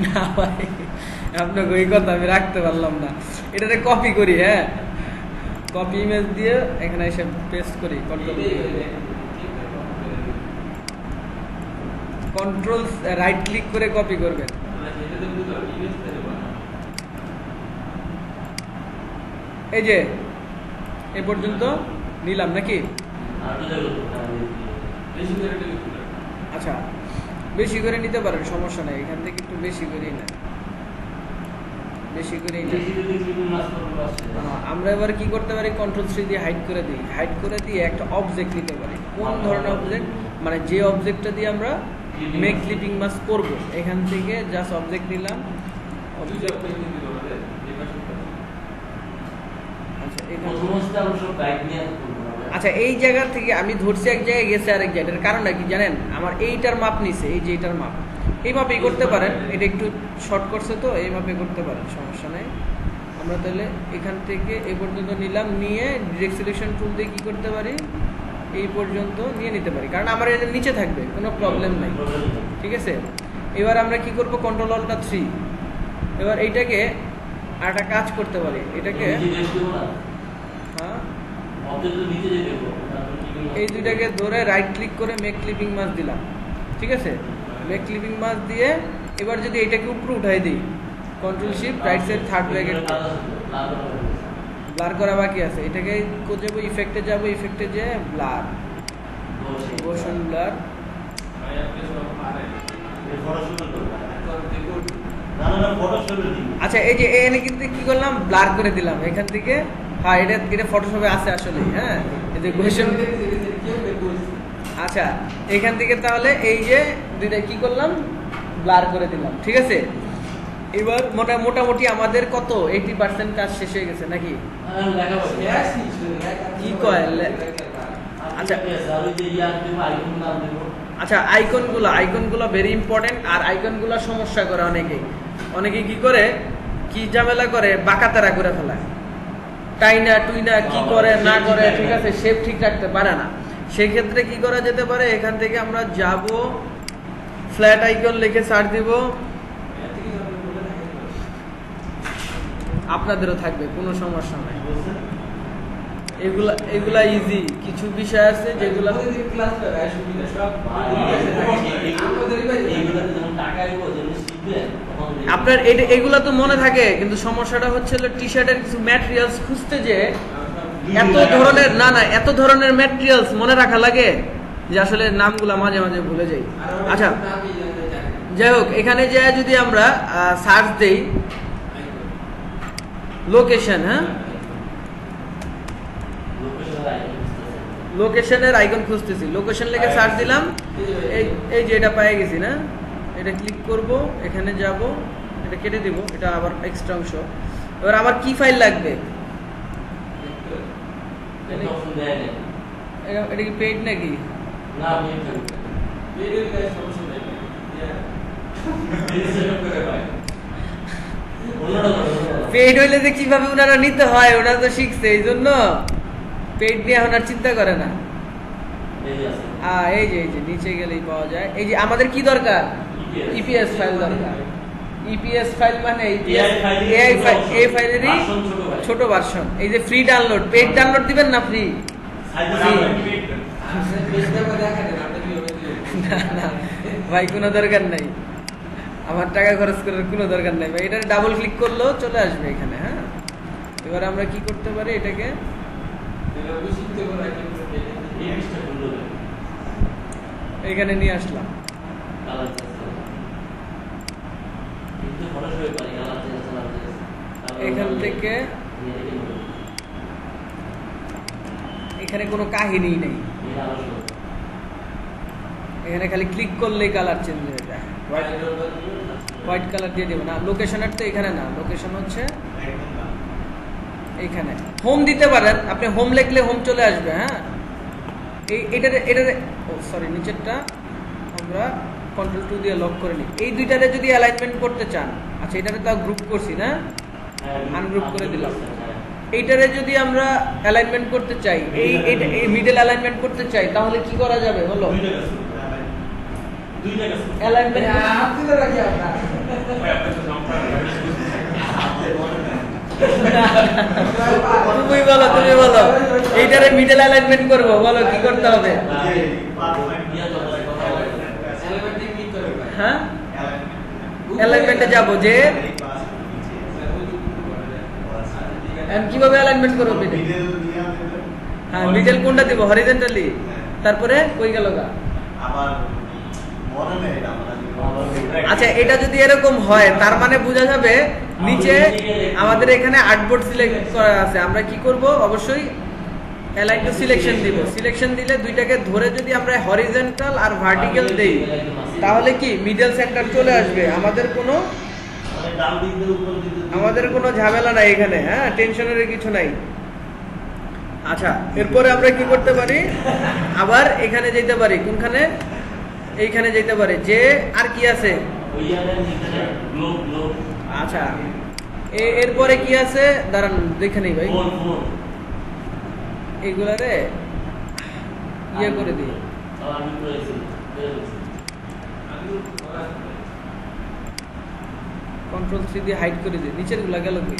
না ভাই আপনাকে ওই কথা আমি রাখতে পারলাম না, এটাতে কপি করি। হ্যাঁ কপি ইমেজ দিয়ে এখানে এসে পেস্ট করি, কন্ট্রোল রাইট ক্লিক করে কপি করবেন। এই যে এ পর্যন্ত নিলাম নাকি? আচ্ছা বেশি করে নিতে পারেন, সমস্যা নেই, এখান থেকে একটু বেশি করেই না, বেশি করেই না। আমরা এবার কি করতে পারি, কন্ট্রোল 3 দিয়ে হাইড করে দিই, হাইড করে দিয়ে একটা অবজেক্ট নিতে পারি। কোন ধরনের অবজেক্ট? মানে যে অবজেক্টটা দিয়ে আমরা মেক ক্লিপিং মাস্ক করব, এখান থেকে জাস্ট অবজেক্ট নিলাম। আচ্ছা এই জায়গা থেকে আমি ধরছি এক জায়গায় গেছে আরেক জায়গায়, এটার কারণটা কি জানেন? আমার এইটার মাপ নিছে, এই যে এইটার মাপ, এই মাপেই করতে পারেন, এটা একটু শর্ট করছে তো এই মাপে করতে পারেন, সমস্যা নেই। আমরা তাহলে এখান থেকে এই পর্যন্ত নিলাম, নিয়ে ডিরেক্ট সিলেকশন টুল দিয়ে কি করতে পারি, এই পর্যন্ত নিয়ে নিতে পারি, কারণ আমার এটা নিচে থাকবে, কোনো প্রবলেম নাই, ঠিক আছে। এবার আমরা কি করব, কন্ট্রোল অল্টা 3, এবার এইটাকে আর একটা কাজ করতে পারি, এটাকে হ্যাঁ এই দুইটাকে ধরে রাইট ক্লিক করে মেক ক্লিপিং মাস্ক দিলাম, ঠিক আছে। মেক ক্লিপিং মাস্ক দিয়ে এবার যদি এটাকে উপরে উঠাই দিই, control shift right side third bracket, blur করা বাকি আছে, এটাকে যাবো ইফেক্টে, যাবো ইফেক্টে যে ব্লার, মোশন ব্লার। আচ্ছা এই যে এখানে কিন্তু কি করলাম, ব্লার করে দিলাম এখান থেকে। হ্যাঁ এটা ফটোশপে আছে আসলে, হ্যাঁ এই যে মোশন। আচ্ছা এখান থেকে তাহলে এই যে দুইটা কি করলাম, ব্লার করে দিলাম, ঠিক আছে। এবার মোটামুটি আমাদের কত 80% কাজ শেষ হয়ে গেছে নাকি? কি কয়? আচ্ছা আচ্ছা আইকনগুলো ভেরি ইম্পর্টেন্ট। আর আইকনগুলো সমস্যা করে অনেকে কি করে, কি ঝামেলা করে, বাঁকাতারা করে ফেলায়, টাইনা টুইনা কি করে না করে, ঠিক আছে, শেপ ঠিক রাখতে পারে না। সেই ক্ষেত্রে কি করা যেতে পারে, এখান থেকে আমরা যাব, ফ্ল্যাট আইকন লিখে সার্চ দিব, আপনাদেরও থাকবে, কোনো সমস্যা নাই। এগুলা ইজি, কিছু বিষয় আছে যেগুলো আপনার এগুলা তো মনে থাকে, কিন্তু সমস্যাটা হচ্ছে টি শার্টের কিছু ম্যাটেরিয়ালস খুঁজতে যে এত ধরনের ম্যাটেরিয়ালস মনে রাখা লাগে যে আসলে নামগুলা মাঝে মাঝে ভুলে যাই। আচ্ছা যাই হোক, এখানে যে যদি আমরা সার্চ দেই লোকেশন, হ্যাঁ লোকেশনের আইকন খুঁজতেছি, লোকেশন লিখে সার্চ দিলাম, এই যে এটা পেয়ে গেছি না, এটা ক্লিক করব, এখানে যাব, এটা কেটে দিব, এটা আবার এক্সট্রা অংশ। এবার আমার কি ফাইল লাগবে, এটা কি পেইড নাকি? পেইড হইলে যে কিভাবে ওনারা নিতে হয় ওনারা তো শিখছে, এই জন্য পেইড নিয়ে এখন আর চিন্তা করে না। এই যে নিচে গেলেই পাওয়া যায়। এই যে আমাদের কি দরকার, ইপিএস ফাইল দরকার। ইপিএস ফাইল মানে এই ফাইলেরই ছোট ভার্সন। এই যে ফ্রি ডাউনলোড, পেড ডাউনলোড দিবেন না ফ্রি? না ভাই কোনো দরকার নাই, আমার টাকা খরচ করার কোনো দরকার নাই ভাই। এটা ডাবল ক্লিক করলেও চলে আসবে এখানে। হ্যাঁ, এবার আমরা কি করতে পারি, এটাকে এখানে নিয়ে আসলাম। এখান থেকে এখানে কোনো কাহিনী নেই, এখানে খালি ক্লিক করলেই কালার চেঞ্জ হয়ে যায়। হোয়াইট কালার দিয়ে দেবো না, লোকেশনের তো এখানে না, লোকেশন হচ্ছে এইখানে। হোম দিতে পারেন আপনি, হোম লিখলে হোম চলে আসবে। হ্যাঁ, এটারে ও সরি, নিচেরটা আমরা Ctrl+2 দিয়ে লক করে নিই। এই দুইটারে যদি অ্যালাইনমেন্ট করতে চান, আচ্ছা এটারে তো গ্রুপ করছি না, আনগ্রুপ করে দিলাম। এইটারে যদি আমরা অ্যালাইনমেন্ট করতে চাই, এই মিডল অ্যালাইনমেন্ট করতে চাই, তাহলে কি করা যাবে বলো? অ্যালাইনমেন্ট তুমি বলো এইটারে মিডল অ্যালাইনমেন্ট করবো, বলো কি করতে হবে? হ্যাঁ, অ্যালাইনমেন্টে যাবো, যে কিভাবে অ্যালাইনমেন্ট করবো? হ্যাঁ, মিডল কোনটা দিব? হরিজন্টালি। তারপরে কই গেল গা? আচ্ছা, এটা যদি এরকম হয় তার মানে বোঝা যাবে নিচে আমাদের এখানে আর্টবোর্ড সিলেক্ট করা আছে। আমরা কি করব, অবশ্যই অ্যালাইন টু সিলেকশন দিব। সিলেকশন দিলে দুইটাকে ধরে যদি আমরা হরিজন্টাল আর ভার্টিক্যাল দেই, তাহলে কি মিডল সেক্টর চলে আসবে। আমাদের কোনো ঝামেলা নাই এখানে। হ্যাঁ, টেনশনের কিছু নাই। আচ্ছা, এরপরে আমরা কি করতে পারি, আবার এখানে যেতে পারি। কোনখানে? এইখানে যেতে পারে। যে আর কি আছে? আচ্ছা, এরপরে কি আছে দাঁড়ান দেখে নেই ভাই, এগুলারে ইয়ে করে দিই। Ctrl+3 দিয়ে হাইড করে দিই। নিচের গুলা গেল কি?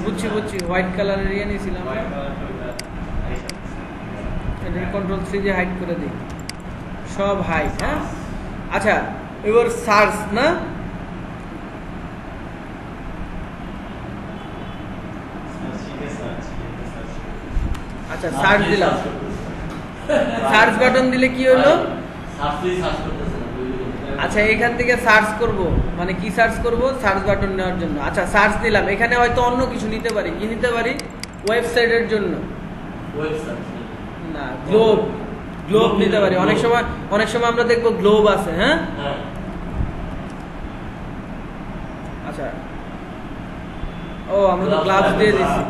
বুঝছি, হোয়াইট কালারের ইয়ে নিয়েছিলাম, Ctrl+3 দিয়ে হাইড করে দিই, সব হাইড। হ্যাঁ, আচ্ছা এবার সার্চ না, আচ্ছা সার্চ দিলাম। সার্চ বাটন দিলে কি হলো? আচ্ছা, এখান থেকে সার্চ করব, মানে কি সার্চ করব? সার্চ বাটন নেওয়ার জন্য। আচ্ছা, সার্চ দিলাম। এখানে হয়তো অন্য কিছু নিতে পারি। কি নিতে পারি? ওয়েবসাইটের জন্য না, গ্লোব নিতে পারি। অনেক সময় আমরা দেখবো গ্লোব আছে। হ্যাঁ, আচ্ছা, ও আমরা তো গ্লাভস দিয়ে দিচ্ছি।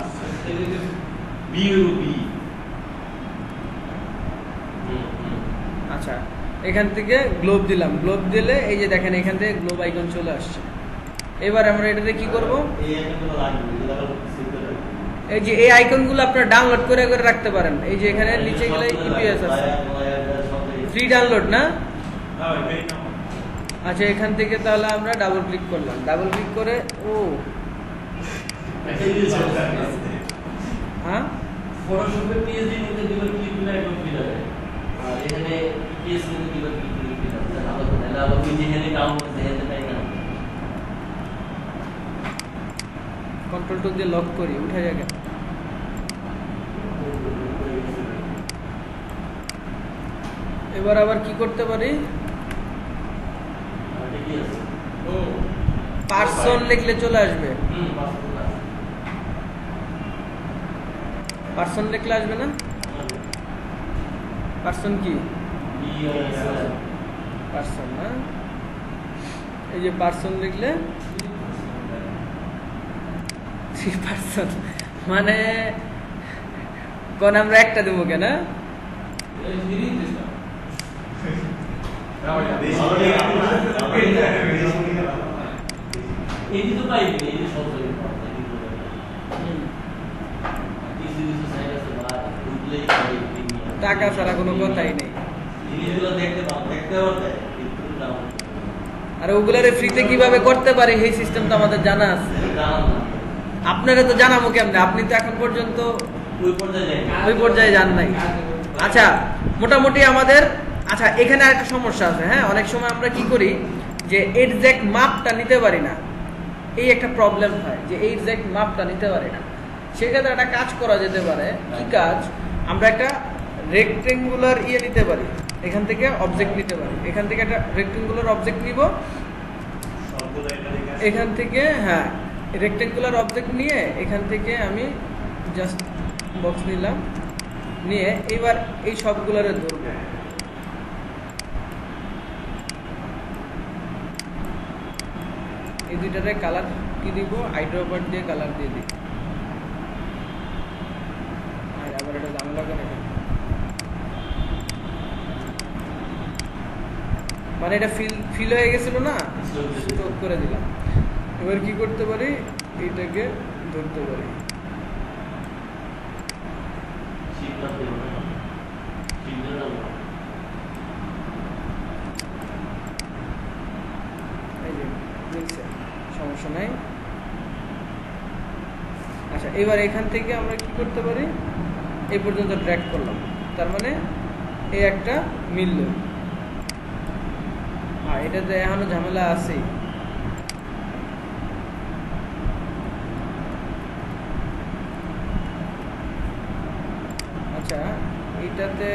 আচ্ছা, এখান থেকে গ্লোব দিলাম। গ্লোব দিলে এই যে দেখেন এখান থেকে গ্লোব আইকন চলে আসছে। এবার আমরা এটাতে কি করব? এই যে এই আইকনগুলো আপনারা ডাউনলোড করে রাখতে পারেন। এই যে এখানে নিচে গেলে ইপিএস আছে, ফ্রি ডাউনলোড না? আচ্ছা, এখান থেকে তাহলে আমরা ডাবল ক্লিক করলাম। ডাবল ক্লিক করে হ্যাঁ, ফটোশপে পিএসডি নিতে দিবেন, ক্লিক করলে একদম ফ্রি হবে। আর এখানে পিএস নিতে দিবেন, ক্লিক করলে ফ্রি হবে। তাহলে আবার ওই যেখানে ডাউনলোড দেখাতে পাই না। Ctrl+2 দিয়ে লক করি, উঠে যাবে। এবার আবার কি করতে পারি? পার্সন লিখলে চলে আসবে। পার্সন লিখলে আসবে না? পার্সন কি? পার্সন না, এই যে পার্সন লিখলে পার্সন মানে কোন আমরা একটা দেবো কেন? টাকা ছাড়া কোনো কথাই নেই। আর ওগুলারে ফ্রিতে কিভাবে করতে পারে এই সিস্টেম তো আমাদের জানা আছে। আপনারা তো জানাবো কেমনে, আপনি তো এখন পর্যন্ত ওই পর্যায়ে যান নাই। আচ্ছা মোটামুটি আমাদের, আচ্ছা এখানে আরেকটা সমস্যা আছে। হ্যাঁ, অনেক সময় আমরা কি করি যে এক্সাক্ট মাপটা নিতে পারি না, এই একটা প্রবলেম হয় যে এই এক্সাক্ট মাপটা নিতে পারি না। সেক্ষেত্রে একটা কাজ করা যেতে পারে। কি কাজ? আমরা একটা রেক্টেঙ্গুলার নিতে পারি, এখান থেকে অবজেক্ট নিতে পারি। এখান থেকে একটা রেক্টেঙ্গুলার অবজেক্ট নিব, এখান থেকে হ্যাঁ রেক্টেঙ্গুলার অবজেক্ট নিয়ে এখান থেকে আমি জাস্ট বক্স নিলাম, নিয়ে এবার এই সবগুলোরে ধরব। এই দুইটারে কালার কি দিব? আইড্রপার দিয়ে কালার দিয়ে দিই। আর আবার এটা ঝামেলা করে, মানে এটা ফিল হয়ে গেছিল না, স্টপ করে দিলাম। এবার কি করতে পারি? এইটাকে ধরতে পারি। সমস্যা নাই। আচ্ছা এবার এখান থেকে আমরা কি করতে পারি? এই পর্যন্ত ড্র্যাগ করলাম, তার মানে এই একটা মিলল। হ্যাঁ, এটাতে এখনো ঝামেলা আছে। আচ্ছা এইটাতে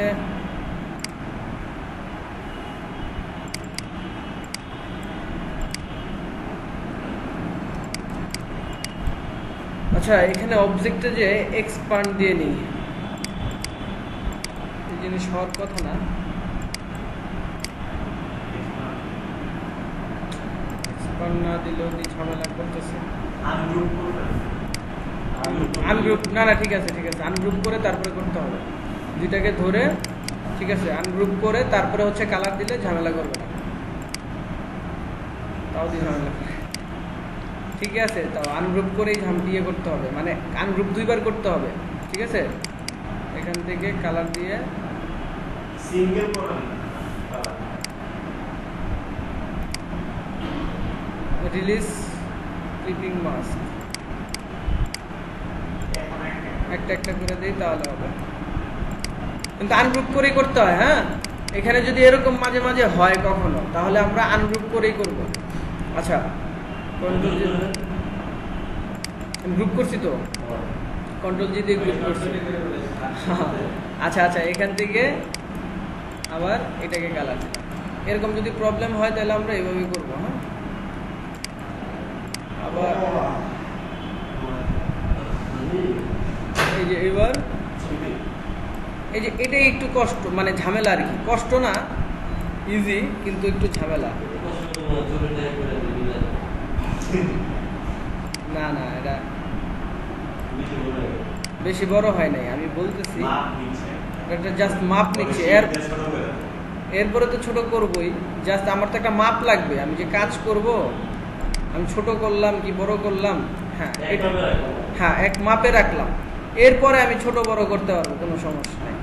আচ্ছা এখানে অবজেক্টে যে এক্সপান্ড দিয়ে নিই, এই জিনিস হওয়ার কথা না। এক্সপান্ড না দিলেও কি ঝামেলা করতেছে। আনগ্রুপ না, ঠিক আছে ঠিক আছে, আনগ্রুপ করে তারপরে করতে হবে। দুইটাকে ধরে ঠিক আছে আনগ্রুপ করে তারপরে হচ্ছে কালার দিলে ঝামেলা করবে না। তাও দিয়ে ঝামেলা ঠিক আছে, তাও আনগ্রুপ করেই দিয়ে করতে হবে, মানে আনগ্রুপ দুইবার করতে হবে। ঠিক আছে, এখান থেকে কালার দিয়ে সিঙ্গেল রিলিজ ক্লিপিং মাস্ক একটা একটা করে দিই, তাহলে হবে। কিন্তু আনগ্রুপ করেই করতে হয়। হ্যাঁ, এখানে যদি এরকম মাঝে মাঝে হয় কখনো, তাহলে আমরা আনগ্রুপ করেই করব। আচ্ছা কন্ট্রোল জি গ্রুপ করছি তো, কন্ট্রোল জি দিয়ে গ্রুপ করছি। আচ্ছা আচ্ছা, এখান থেকে আবার এটাকে কালার দিলাম। এরকম যদি প্রবলেম হয় তাহলে আমরা এইভাবেই করবো। হ্যাঁ, আবার এই যে এবার এই যে এটাই একটু কষ্ট, মানে ঝামেলা আর কি। কষ্ট না, ইজি, কিন্তু একটু ঝামেলা। না না, এটা বেশি বড় হয় নাই, আমি বলতেছি এটা জাস্ট মাপ নিচ্ছে। এরপরে তো ছোট করবই, জাস্ট আমার তো একটা মাপ লাগবে। আমি যে কাজ করব, আমি ছোট করলাম কি বড় করলাম, হ্যাঁ হ্যাঁ এক মাপে রাখলাম। এরপরে আমি ছোট বড় করতে পারবো, কোনো সমস্যা নেই।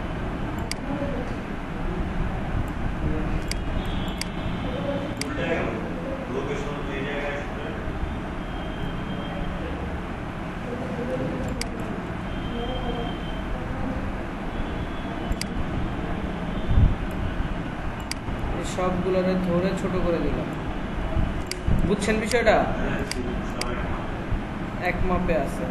সবগুলোরে ধরে ছোট করে দিলাম। বুঝছেন বিষয়টা? এক মাপে আছে।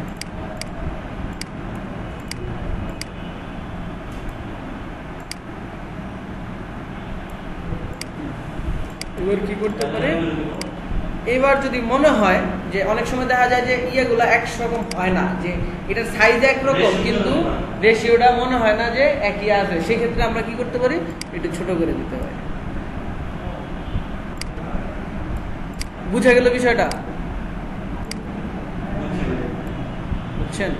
এবার কি করতে পারে? এবার যদি মনে হয় যে অনেক সময় দেখা যায় যে ইয়েগুলা একরকম হয় না, যে এটার সাইজ একরকম কিন্তু রেশিওটা মনে হয় না যে একই আছে, সেক্ষেত্রে আমরা কি করতে পারি? একটু ছোট করে দিতে পারি। বুঝা গেল বিষয়টা? বুঝছেন?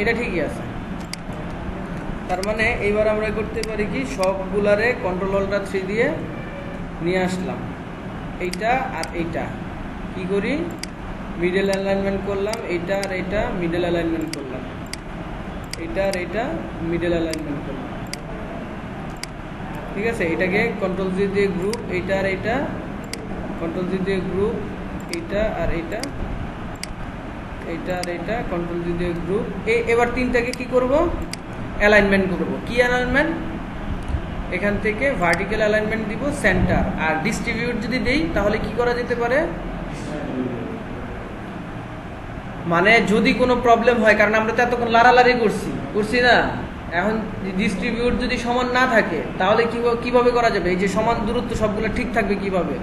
এটা ঠিকই আছে। তার মানে এইবার আমরা করতে পারি কি, সবগুলারে কন্ট্রোল অল্টার 3 দিয়ে নিয়ে আসলাম। এইটা আর এইটা কি করি? মিডল অ্যালাইনমেন্ট করলাম। এইটা আর এইটা মিডল অ্যালাইনমেন্ট করলাম। এটা আর এটা মিডল অ্যালাইনমেন্ট করলাম, ঠিক আছে। এটাকে কন্ট্রোল জি দিয়ে গ্রুপ, এইটা আর এইটা কন্ট্রোল জি দিয়ে গ্রুপ, এইটা আর এইটা, এইটা আর এইটা কন্ট্রোল জি দিয়ে গ্রুপ। এবার তিনটাকে কি করব, অ্যালাইনমেন্ট করব। কি অ্যালাইনমেন্ট? এখান থেকে ভার্টিক্যাল অ্যালাইনমেন্ট দিব সেন্টার। আর ডিস্ট্রিবিউট যদি দেই তাহলে কি করা যেতে পারে, মানে যদি কোনো প্রবলেম হয়, কারণ আমরা তো এতক্ষণ লাড়ালাড়ি করছি না, এখন ডিস্ট্রিবিউট যদি সমান না থাকে তাহলে কিভাবে করা যাবে? এই যে সমান দূরত্ব সবগুলো ঠিক থাকবে কিভাবে?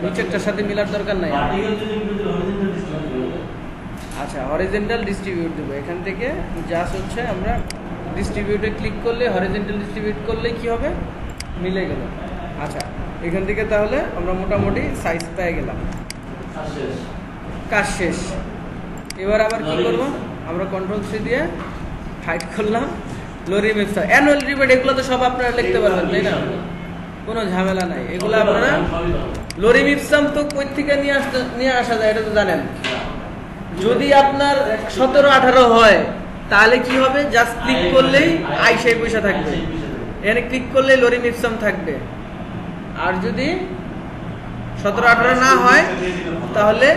নিচেরটার সাথে মিলার দরকার নাই। আচ্ছা, হরিজন্টাল ডিস্ট্রিবিউট দেবো। এখান থেকে জাস্ট হচ্ছে আমরা ডিস্ট্রিবিউটে ক্লিক করলে, হরিজন্টাল ডিস্ট্রিবিউট করলে কি হবে, মিলে গেল। আচ্ছা, এখান থেকে তাহলে আমরা মোটামুটি সাইজ পেয়ে গেলাম, কাজ শেষ। এবার আবার কি করব, আমরা কন্ট্রোল সি দিয়ে হাইড করলাম লরিম ইপসাম, অ্যানুয়াল রিপোর্ট, এগুলো তো সব আপনারা লিখতে পারবেন, তাই না? কোনো ঝামেলা নাই, এগুলো আপনারা লরিম ইপসাম তো কই থেকে নিয়ে আসা যায় এটা তো জানেন। যদি আপনার 17-18 হয় তাহলে কি হবে, জাস্ট ক্লিক করলেই আইসাই পয়সা থাকবে, এখানে ক্লিক করলেই লরিম ইপসাম থাকবে। আর যদি 17-18 না হয় তাহলে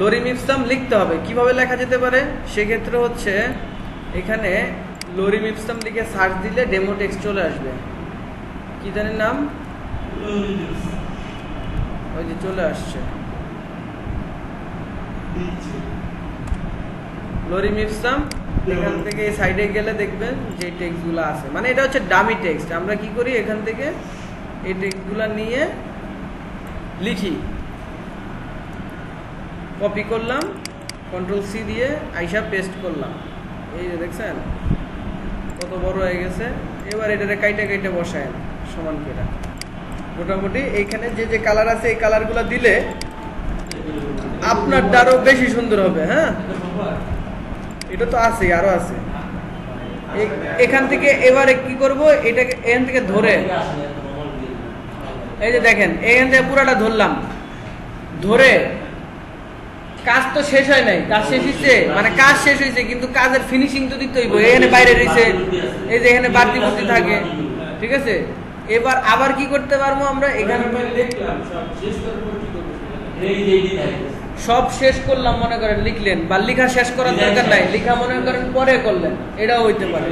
লরিম ইপসাম লিখতে হবে। কিভাবে লেখা যেতে পারে? সেক্ষেত্রে হচ্ছে এখানে লরিম ইপসাম লিখে সার্চ দিলে ডেমো টেক্সট চলে আসবে। কি জানেন নাম? ওই যে চলে আসছে লরিম ইপসাম। এখান থেকে এই সাইডে গেলে দেখবেন যে টেক্সটগুলো আছে, মানে এটা হচ্ছে ডামি টেক্সট। আমরা কি করি, এখান থেকে এই টেক্সটগুলো নিয়ে লিখি, কপি করলাম, কন্ট্রোল সি দিয়ে আইসা পেস্ট করলাম। এই যে দেখছেন কত বড় হয়ে গেছে। এবার এটারে কাইটা বসায় সমান করে। মোটামুটি এইখানে যে যে কালার আছে এই কালারগুলো দিলে আপনারটা আরো বেশি সুন্দর হবে। হ্যাঁ, এটা তো আছে, আরো আছে। এখান থেকে এবারে কি করব, এটাকে এখান থেকে ধরে, এই যে দেখেন এখান থেকে পুরাটা ধরলাম, ধরে কাজ তো শেষ হয় নাই, কাজ শেষ হয়েছে, মানে কাজ শেষ হয়েছে কিন্তু কাজের ফিনিশিং তো দিতে হইব। এখানে বাইরে রয়েছে, এই যে এখানে বাড়তি বুদ্ধি থাকে, ঠিক আছে। এবার আবার কি করতে পারবো আমরা, এখানে সব শেষ করলাম মনে করেন, লিখলেন বা লিখা শেষ করার দরকার নাই, লিখা মনে করেন পরে করলেন, এটাও হইতে পারে।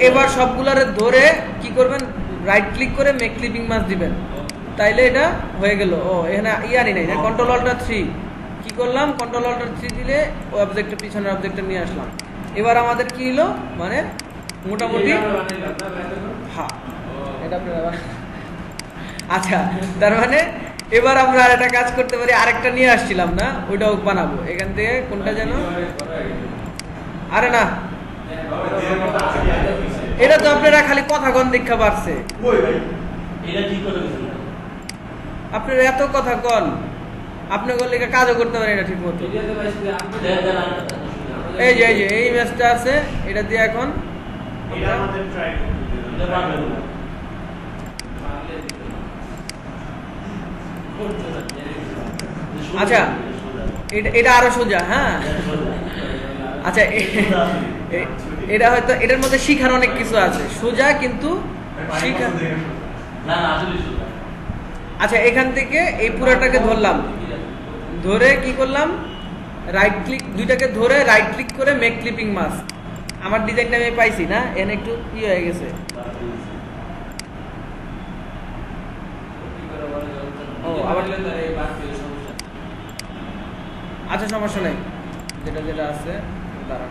এবার সবগুলারে ধরে কি করবেন, রাইট ক্লিক করে মেক ক্লিপিং মাস্ক দিবেন, তাইলে এটা হয়ে গেল। ও এখানে ইয়ারি নাই, কন্ট্রোল অল্টার 3 কি করলাম, কন্ট্রোল অল্টার 3 দিলে ওই অবজেক্টের পিছনের অবজেক্টটা নিয়ে আসলাম। এবার আমাদের কি হলো, মানে মোটামুটি হ্যাঁ এটা আপনারা আচ্ছা, তার মানে এবার আমরা আর একটা কাজ করতে পারি, আরেকটা নিয়ে আসছিলাম না, ওইটাও বানাবো। এখান থেকে কোনটা যেন, আরে না এটা তো আপনারা খালি কথা কন দীক্ষা পারছে, আপনারা এত কথা কন, আপনি করলে কাজও করতে পারেন এটা ঠিক মতো। এই যে এই ম্যাচটা আছে, এটা দিয়ে এখন আচ্ছা এটা আরো সোজা। হ্যাঁ আচ্ছা, এটা হয়তো এটার মধ্যে শিখার অনেক কিছু আছে, সোজা কিন্তু শিখার। আচ্ছা, এখান থেকে এই পুরাটাকে ধরলাম, ধরে কি করলাম, রাইট ক্লিক, দুইটাকে ধরে রাইট ক্লিক করে মেক ক্লিপিং মাস্ক। আমার ডিজাইনটা আমি পাইছি না, এখানে একটু কি হয়ে গেছে। ও আবার আচ্ছা, সমস্যা নেই, যেটা আছে দাঁড়ান।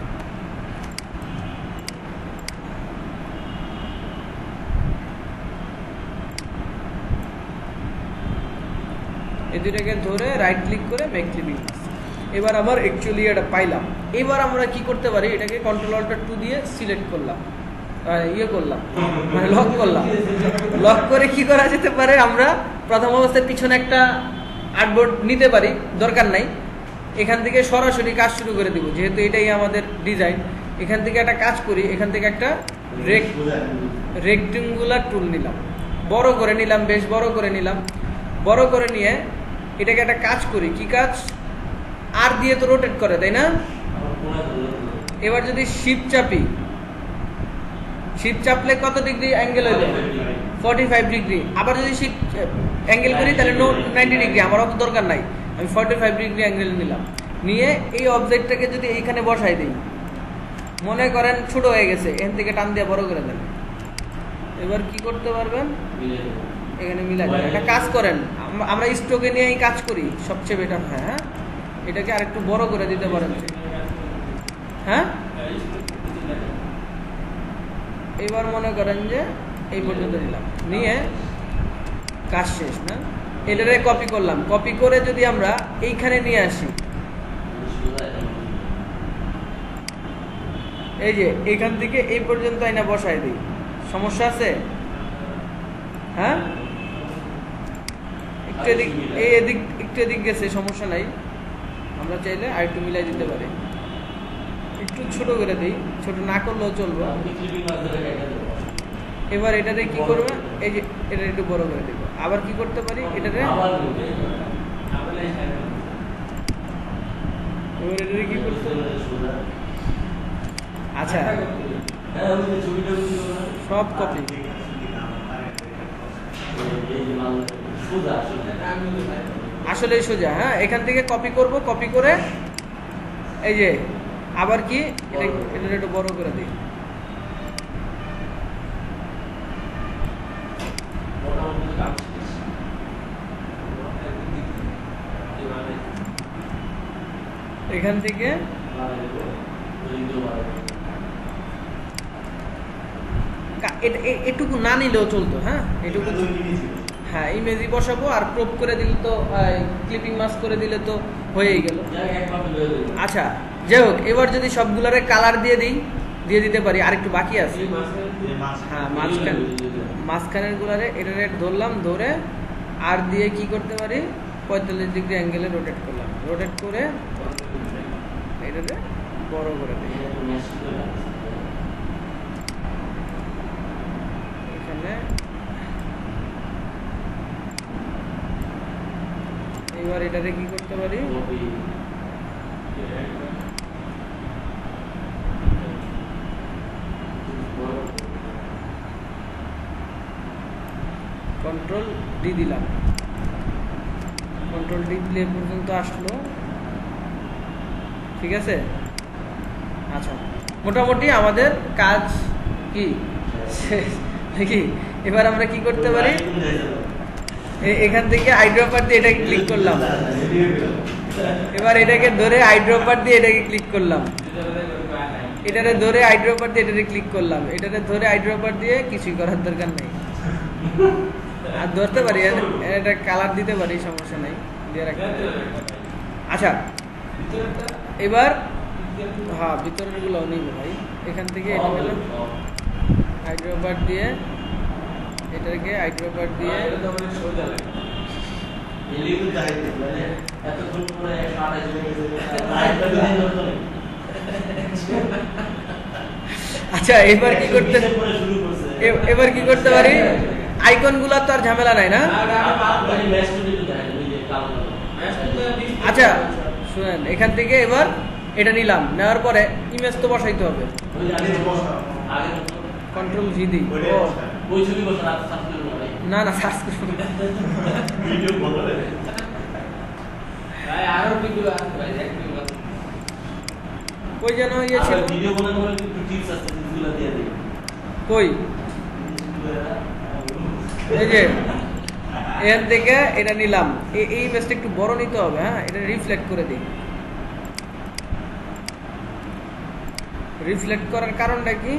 এই দুইটাকে ধরে রাইট ক্লিক করে মেক ক্লিপিং মাস্ক। এবার আমার অ্যাকচুয়ালি এটা পাইলাম। এবার আমরা কি করতে পারি, এটাকে কন্ট্রোল অল্টার 2 দিয়ে সিলেক্ট করলাম, করলাম মানে লক করলাম। লক করে কি করা যেতে পারে, আমরা প্রথম অবস্থায় পিছনে একটা আর্টবোর্ড নিতে পারি, দরকার নাই। এখান থেকে সরাসরি কাজ শুরু করে দিব, যেহেতু এটাই আমাদের ডিজাইন। এখান থেকে একটা কাজ করি, এখান থেকে একটা রেক্টেঙ্গুলার টুল নিলাম, বড় করে নিলাম, বেশ বড় করে নিলাম। বড় করে নিয়ে এটাকে একটা কাজ করি, কি কাজ, আর দিয়ে তো রোটেট করে, তাই না? এবার যদি শিফট চাপি, শিফট চাপলে কত ডিগ্রি অ্যাঙ্গেল হইল? 45 ডিগ্রি। আবার যদি শিফট অ্যাঙ্গেল করি তাহলে 90 ডিগ্রি। আমার অত দরকার নাই, আমি 45 ডিগ্রি অ্যাঙ্গেল নিলাম। নিয়ে এই অবজেক্টটাকে যদি এইখানে বসাই দিই, মনে করেন ছোট হয়ে গেছে, এখান থেকে টান দিয়ে বড় করে দেন। এবার কি করতে পারবেন? এখানে মিলাই দেন। একটা কাজ করেন, আমরা স্টোকে নিয়ে এই কাজ করি, সবচেয়ে বেটার হয়। হ্যাঁ, এটাকে আরেকটু বড় করে দিতে পারেন। হ্যাঁ, এবার মনে করেন যে এই পর্যন্ত নিলাম, নিয়ে কাজ শেষ না? এটারে কপি করলাম, কপি করে যদি আমরা এইখানে নিয়ে আসি, এই যে এখান থেকে এই পর্যন্ত আইনা বসাই দিই, সমস্যা আছে? হ্যাঁ, একটু এদিক, এই এদিক একটু এদিক গেছে, সমস্যা নাই। আমরা চাইলে আর একটু মিলাই দিতে পারি। একটু ছোট করে দিই, ছোট না করলেও চলবে। এবার এটারে কি করবে? এই যে এটা একটু বড় করে দেব। আবার কি করতে পারি? এটারে এবার এটারে কি করতে? আচ্ছা, সব কপি আসলে সোজা। হ্যাঁ, এখান থেকে কপি করব, কপি করে এই যে আবার কি এটা একটু বড় করে দিই। এখান থেকে এটুকু না নিলেও চলতো। হ্যাঁ, এটুকু, হ্যাঁ, ইমেজই বসাবো আর ক্রপ করে দিলে তো, ক্লিপিং মাস্ক করে দিলে তো হয়েই গেল। আচ্ছা, যাই হোক, এবার যদি সবগুলোরে কালার দিয়ে দিই, দিয়ে দিতে পারি। আর একটু বাকি আছে। হ্যাঁ, মাঝখানের গুলারে এটা ধরলাম, ধরে আর দিয়ে কি করতে পারি? 45 ডিগ্রি অ্যাঙ্গেলে রোটেট করলাম, রোটেট করে এটাতে বড় করে দিই। এখানে এবার এটাতে কি করতে পারি? কন্ট্রোল ডি দিলাম, কন্ট্রোল ডি দিলে পর্যন্ত আসলো। ঠিক আছে? আচ্ছা, মোটামুটি আমাদের কাজ কি শেষ নাকি? এবার আমরা কি করতে পারি? এখান থেকে আইড্রপার দিয়ে এটাকে ক্লিক করলাম, এবার এটাকে ধরে আইড্রপার দিয়ে এটাকে ক্লিক করলাম, এটারে ধরে আইড্রপার দিয়ে এটাকে ক্লিক করলাম, এটারে ধরে আইড্রপার দিয়ে কিছুই করার দরকার নেই। আর ধরতে পারি, এটা কালার দিতে পারি, সমস্যা নেই, দিয়ে রাখতে। আচ্ছা, এবার হ্যাঁ, ভিতরের গুলো নিব ভাই। এখান থেকে এটা নিলাম, আইড্রপার দিয়ে এটাকে আইড্রপার দিয়ে আচ্ছা, এবার কি করতে, এবার কি করতে পারি? আইকন গুলা তো আর ঝামেলা নাই না? আচ্ছা শুনেন, এখান থেকে এবার এটা নিলাম, নেওয়ার পরে ইমেজ তো বসাইতে হবে। কন্ট্রোল ভি দিই। না না, সার্চ করব না। কই যেন ইয়ে ছিল, কই এই যে এখান থেকে এটা নিলাম, এই ইমেজটা একটু বড় নিতে হবে। হ্যাঁ, এটা রিফ্লেক্ট করে দিই। রিফ্লেক্ট করার কারণটা কি?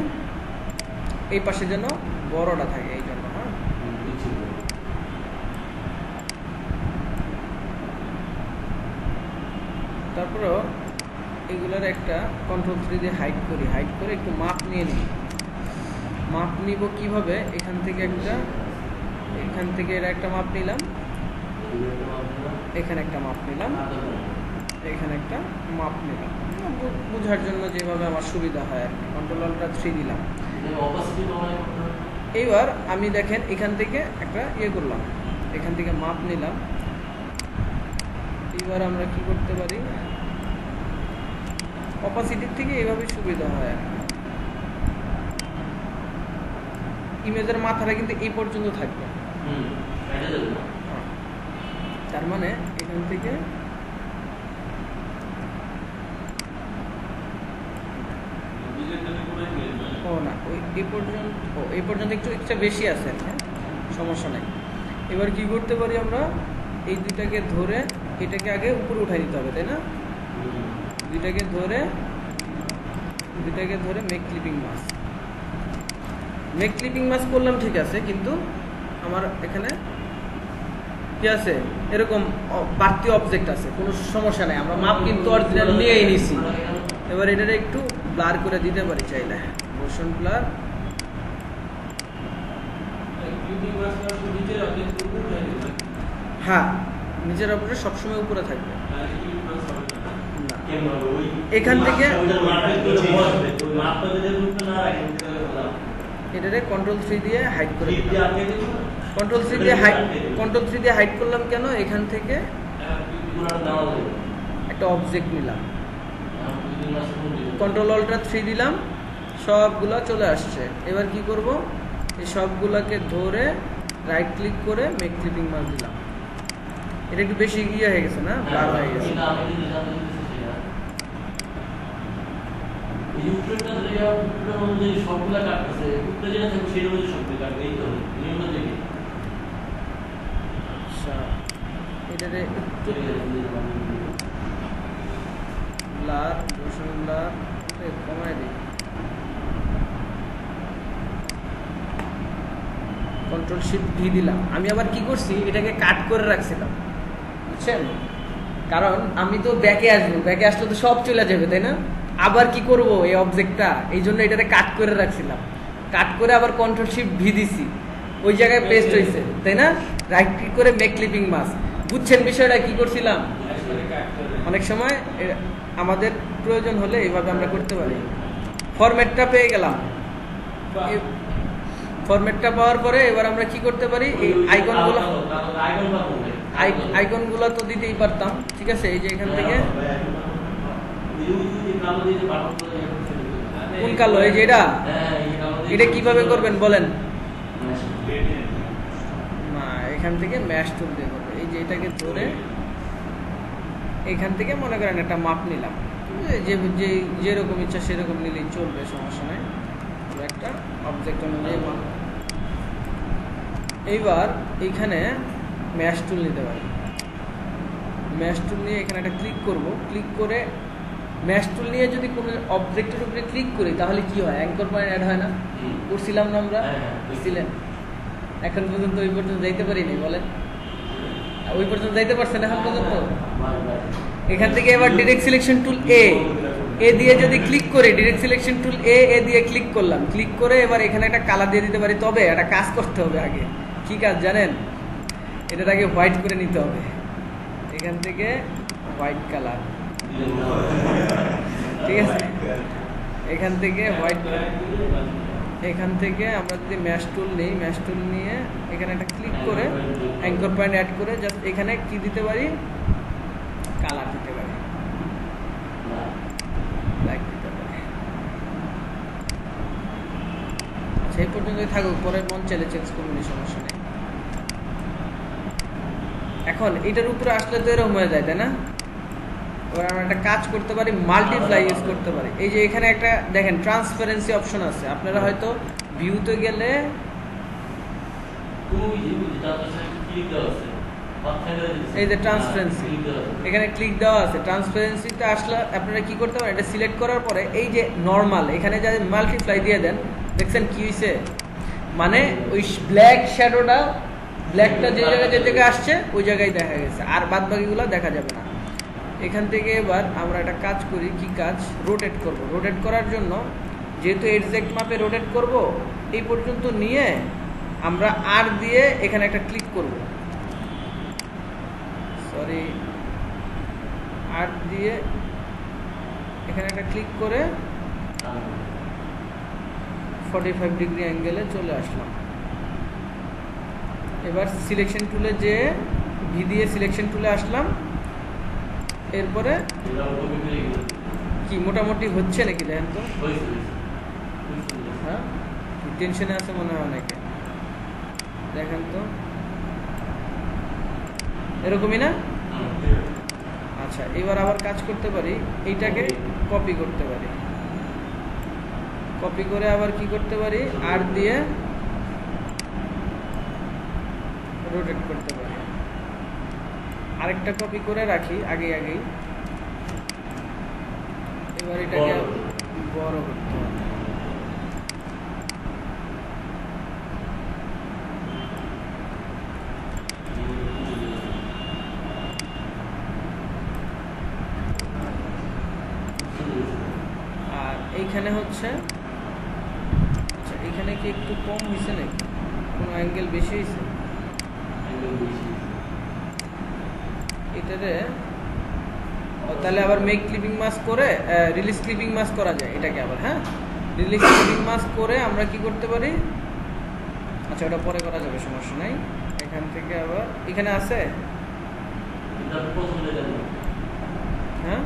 এই পাশে যেন বড়টা থাকে, এই জন্য। হ্যাঁ, তারপরেও এগুলোর একটা কন্ট্রোল 3 দিয়ে হাইড করি, হাইড করে একটু মাপ নিয়ে নিই। মাপ নিব কিভাবে? এখান থেকে একটা, এখান থেকে এর একটা মাপ নিলাম, এখানে একটা মাপ নিলাম, এখানে একটা মাপ নিলাম, বোঝার জন্য যেভাবে আমার সুবিধা হয় আর কি। কন্ট্রোল আল্ট্রা 3 দিলাম। এইবার আমি দেখেন এখান থেকে একটা ইয়ে করলাম, এখান থেকে মাপ নিলাম। এবার আমরা কি করতে পারি? অপাসিটির থেকে এইভাবে সুবিধা হয়। ইমেজের মাথাটা কিন্তু এই পর্যন্ত থাকবে, তার মানে এখান থেকে না ওই এই পর্যন্ত একটু এক্সট্রা বেশি আছে, হ্যাঁ সমস্যা নাই। এবার কি করতে পারি আমরা, এই দুইটাকে ধরে এটাকে আগে উপরে উঠাই দিতে হবে, তাই না? দুইটাকে ধরে মেক ক্লিপিং মাস্ক করলাম, ঠিক আছে, কিন্তু আমার এখানে কি আছে, এরকম বাড়তি অবজেক্ট আছে, কোনো সমস্যা নাই, আমরা মাপ কিন্তু অরিজিনাল নিয়েই নিছি। এবার এটারে একটু ব্লার করে দিতে পারি চাইলে, মোশন ব্লার। হ্যাঁ, নিচের অবজেক্ট সবসময় উপরে থাকবে। এখান থেকে এটারে কন্ট্রোল 3 দিয়ে হাইড করে দিলাম। কন্ট্রোল 3 দিয়ে হাইড করলাম কেন, এখান থেকে একটা অবজেক্ট নিলাম, কন্ট্রোল অল্টার 3 দিলাম, সবগুলা চলে আসছে। এবার কি করব, এই সবগুলাকে ধরে রাইট ক্লিক করে মেক ক্লিপিং মাস্ক দিলাম। এটা একটু বেশি ইয়ে হয়ে গেছে না, ব্লার হয়ে গেছে। এটারে একটু ব্লার কমায় দিই, কন্ট্রোল শিফট ভি দিলাম। আমি আবার কি করছি, এটাকে কাট করে রাখছিলাম, বুঝছেন? কারণ আমি তো ব্যাকে আসলে তো সব চলে যাবে, তাই না? আবার কি করব এই অবজেক্টটা, এই জন্য এটাকে কাট করে রাখছিলাম। কাট করে আবার কন্ট্রোল শিফট ভি দিছি, ওই জায়গায় পেস্ট হয়েছে, তাই না? রাইট ক্লিক করে মেক ক্লিপিং মাস্ক। বুঝছেন বিষয়টা কি করছিলাম? অনেক সময় আমাদের প্রয়োজন হলে এইভাবে আমরা করতে পারি। ফরম্যাটটা পেয়ে গেলাম, ফরম্যাটটা পাওয়ার পরে এবার আমরা কি করতে পারি, এই আইকনগুলো তো দিতেই পারতাম, ঠিক আছে? এই যে এখান থেকে কোন কালো, এই যে এটা কিভাবে করবেন বলেন? না, এখান থেকে ম্যাশ টুল দিয়ে করবে। এই যে এটাকে ধরে এখান থেকে মনে করেন একটা মাপ নিলাম, যেরকম ইচ্ছা সেরকম নিলেই চলবে, সমস্যা নাই। একটা অবজেক্ট অনুযায়ী মাপ। এইবার এইখানে ম্যাশ টুল নিতে পারি। ম্যাশ টুল নিয়ে এখানে একটা ক্লিক করব, ক্লিক করে ম্যাশ টুল নিয়ে যদি কোনো অবজেক্টের উপরে ক্লিক করি তাহলে কি হয়, অ্যাঙ্কর পয়েন্ট অ্যাড হয় না? করছিলাম না আমরা, ছিলেন। এখন পর্যন্ত ওই পর্যন্ত যাইতে পারিনি, বলেন? ওই পর্যন্ত যাইতে পারছেন এখন পর্যন্ত? এখান থেকে এবার ডিরেক্ট সিলেকশন টুল এ দিয়ে যদি ক্লিক করি, ডিরেক্ট সিলেকশন টুল এ দিয়ে ক্লিক করলাম, ক্লিক করে এবার এখানে একটা কালার দিয়ে দিতে পারি। তবে একটা কাজ করতে হবে আগে, কি কাজ জানেন? এটার আগে হোয়াইট করে নিতে হবে। এখান থেকে হোয়াইট কালার, ঠিক আছে? এখান থেকে হোয়াইট, এখান থেকে আমরা যদি ম্যাশ টুল নিই, ম্যাশ টুল নিয়ে এখানে একটা ক্লিক করে অ্যাঙ্কর পয়েন্ট অ্যাড করে জাস্ট এখানে কি দিতে পারি, কালার দিতে পারি, ব্ল্যাক দিতে পারি। আচ্ছা, এই পর্যন্তই থাকুক, পরে মন চাইলে চেঞ্জ করুন, সমস্যা নেই। এখন এটার উপরে আসলে তো এরকম হয়ে যায়, তাই না? এবার আমরা একটা কাজ করতে পারি, মাল্টিপ্লাই ইউজ করতে পারি। এই যে এখানে একটা দেখেন ট্রান্সপারেন্সি অপশন আছে, আপনারা হয়তো ভিউতে গেলে এই যে ট্রান্সপারেন্সি, এখানে ক্লিক দেওয়া আছে। ট্রান্সপারেন্সিতে আসলে আপনারা কি করতে পারেন, এটা সিলেক্ট করার পরে এই যে নর্মাল, এখানে যদি মাল্টিপ্লাই দিয়ে দেন, দেখছেন কি হয়েছে, মানে ওই ব্ল্যাক শ্যাডোটা, ব্ল্যাকটা যে জায়গায় আসছে ওই জায়গায় দেখা গেছে, আর বাদ বাকিগুলো দেখা যাবে না। এখান থেকে এবার আমরা একটা কাজ করি, কি কাজ, রোটেট করব। রোটেট করার জন্য যেহেতু এক্সাক্ট মাপে রোটেট করব, এই পর্যন্ত নিয়ে আমরা আর দিয়ে এখানে একটা ক্লিক করব, সরি আর দিয়ে এখানে একটা ক্লিক করে 45 ডিগ্রি অ্যাঙ্গেলে চলে আসলাম। এবার সিলেকশন টুলে যে ভি দিয়ে সিলেকশন টুলে আসলাম, এরপরে কি মোটামুটি হচ্ছে নাকি দেখেন তো? হয়েছে হ্যাঁ, টেনশনে আছে মনে হয় অনেকে। দেখেন তো, এরকমই না? আচ্ছা, এবার আবার কাজ করতে পারি, এইটাকে কপি করতে পারি, কপি করে আবার কি করতে পারি, আর দিয়ে রোটেট করতে পারি। আরেকটা কপি করে রাখি আগেই। এবার এটাকে বড় করতে হবে। আর এইখানে হচ্ছে, আচ্ছা এইখানে কি একটু কম হয়েছে নাকি, কোনো অ্যাঙ্গেল বেশি হয়েছে? এটাতে তাহলে আবার মেক ক্লিপিং মাস্ক করে রিলিজ ক্লিপিং মাস্ক করা যায় এটাকে আবার। হ্যাঁ, রিলিজ ক্লিপিং মাস্ক করে আমরা কি করতে পারি, আচ্ছা ওটা পরে করা যাবে, সমস্যা নাই। এখান থেকে আবার এখানে আছে, হ্যাঁ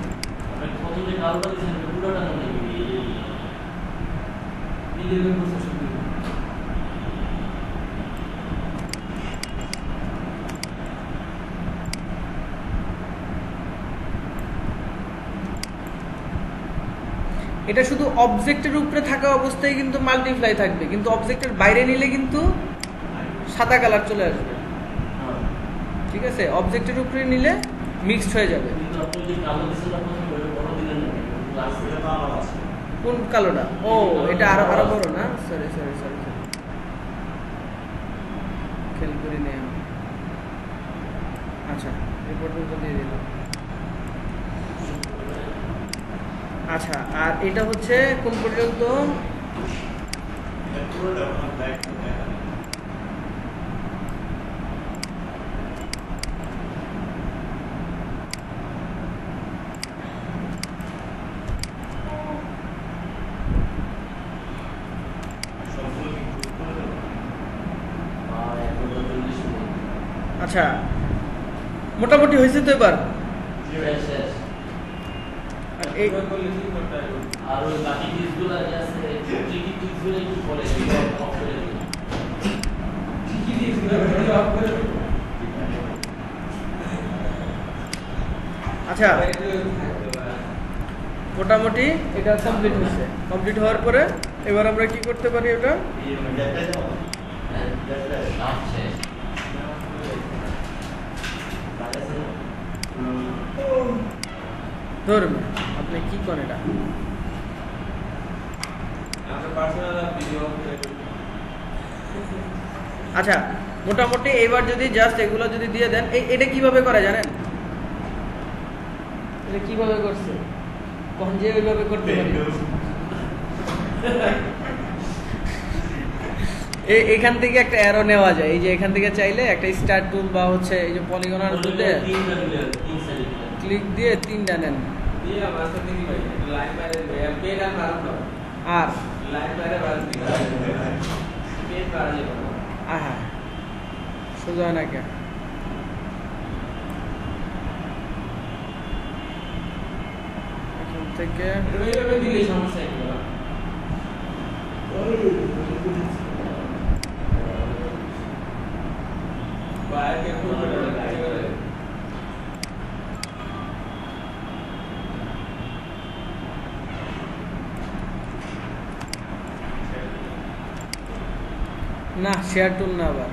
এটা শুধু অবজেক্টের উপরে থাকা অবস্থায় কিন্তু মাল্টিপ্লাই থাকবে, কিন্তু অবজেক্টের বাইরে নিলে কিন্তু সাদা কালার চলে আসবে। ঠিক আছে, অবজেক্টের উপরে নিলে মিক্সড হয়ে যাবে। কোন কালোটা? ও এটা আরো আরো বড় না, সরি খেয়াল করি নি আমি। আচ্ছা এই পর্যন্ত দিয়ে দিলাম। আচ্ছা, আর এটা হচ্ছে কোন পর্যন্ত? আচ্ছা মোটামুটি হয়েছে তো এবার। আর ওই বাকি টিপসগুলো আছে, কি টিপসগুলো একটু পরে অফ করে দিই। কি টিপসগুলো অফ করে দিই। আচ্ছা মোটামুটি এটা কমপ্লিট হয়েছে। কমপ্লিট হওয়ার পরে এবার আমরা কি করতে পারি, ওটা ধরুন আপনি কি করেন এটা, আচ্ছা মোটামুটি এবার যদি জাস্ট এগুলো যদি দিয়ে দেন, এটা কিভাবে করে জানেন? এটা কিভাবে করছে, কোন যে ওইভাবে করতে পারি। এখান থেকে একটা অ্যারো নেওয়া যায়, এই যে এখান থেকে চাইলে একটা স্টার টুল বা হচ্ছে এই যে পলিগনার টুলে ক্লিক দিয়ে তিনটা নেন, আর হ্যাঁ সোজা হয় না কে? এখান থেকে না শেয়ার টুল না, আবার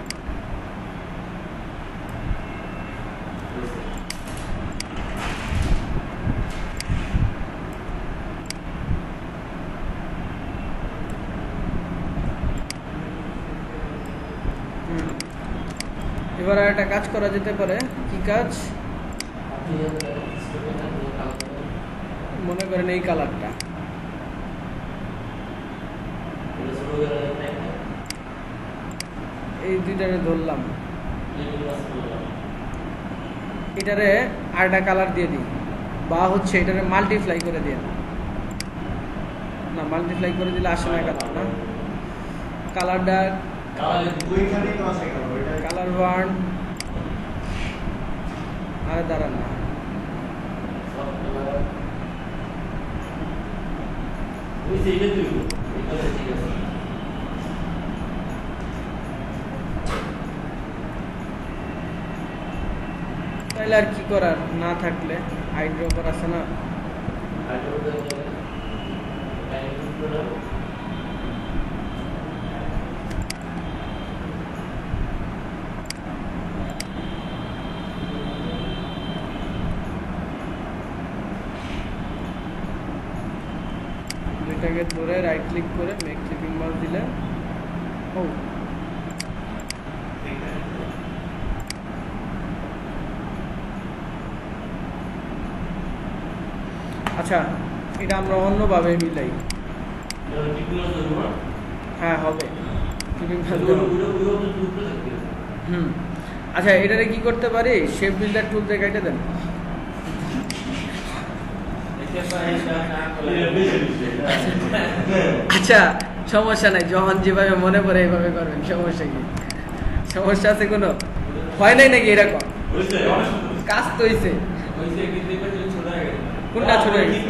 এবার একটা কাজ করা যেতে পারে। কি কাজ? মনে করেন এই কালারটা, এই দুইটারে ধরলাম, এটারে আরেকটা কালার দিয়ে দিই, বা হচ্ছে এটারে মাল্টিপ্লাই করে দিয়ে না, মাল্টিপ্লাই করে দিলে আসে না কালার, না কালারটা কালার ওয়ান, আরে দাঁড়ান না ওই সেইটা তুই এটা ঠিক আছে তাইলে আর কি করার, না থাকলে হাইড্রোপার আছে না। আর তো ওটা টাইম করে দুইটাকে ধরে রাইট ক্লিক করে মেক ক্লিপিং মাউস দিলে ও আচ্ছা, এটা আমরা অন্যভাবে মিলাই। হ্যাঁ হবে, ক্লিপিং মাউস হুম। আচ্ছা, এটারে কি করতে পারি, শেপ বিল্ডার টুল দিয়ে কেটে দেন। আচ্ছা সমস্যা নাই, যখন যেভাবে মনে পড়ে এইভাবে করবেন, সমস্যা কি, সমস্যা আছে কোনো? হয় নাই নাকি এরকম? কাজ তো হইছে। কোনটা ছোট হয়ে গেছে?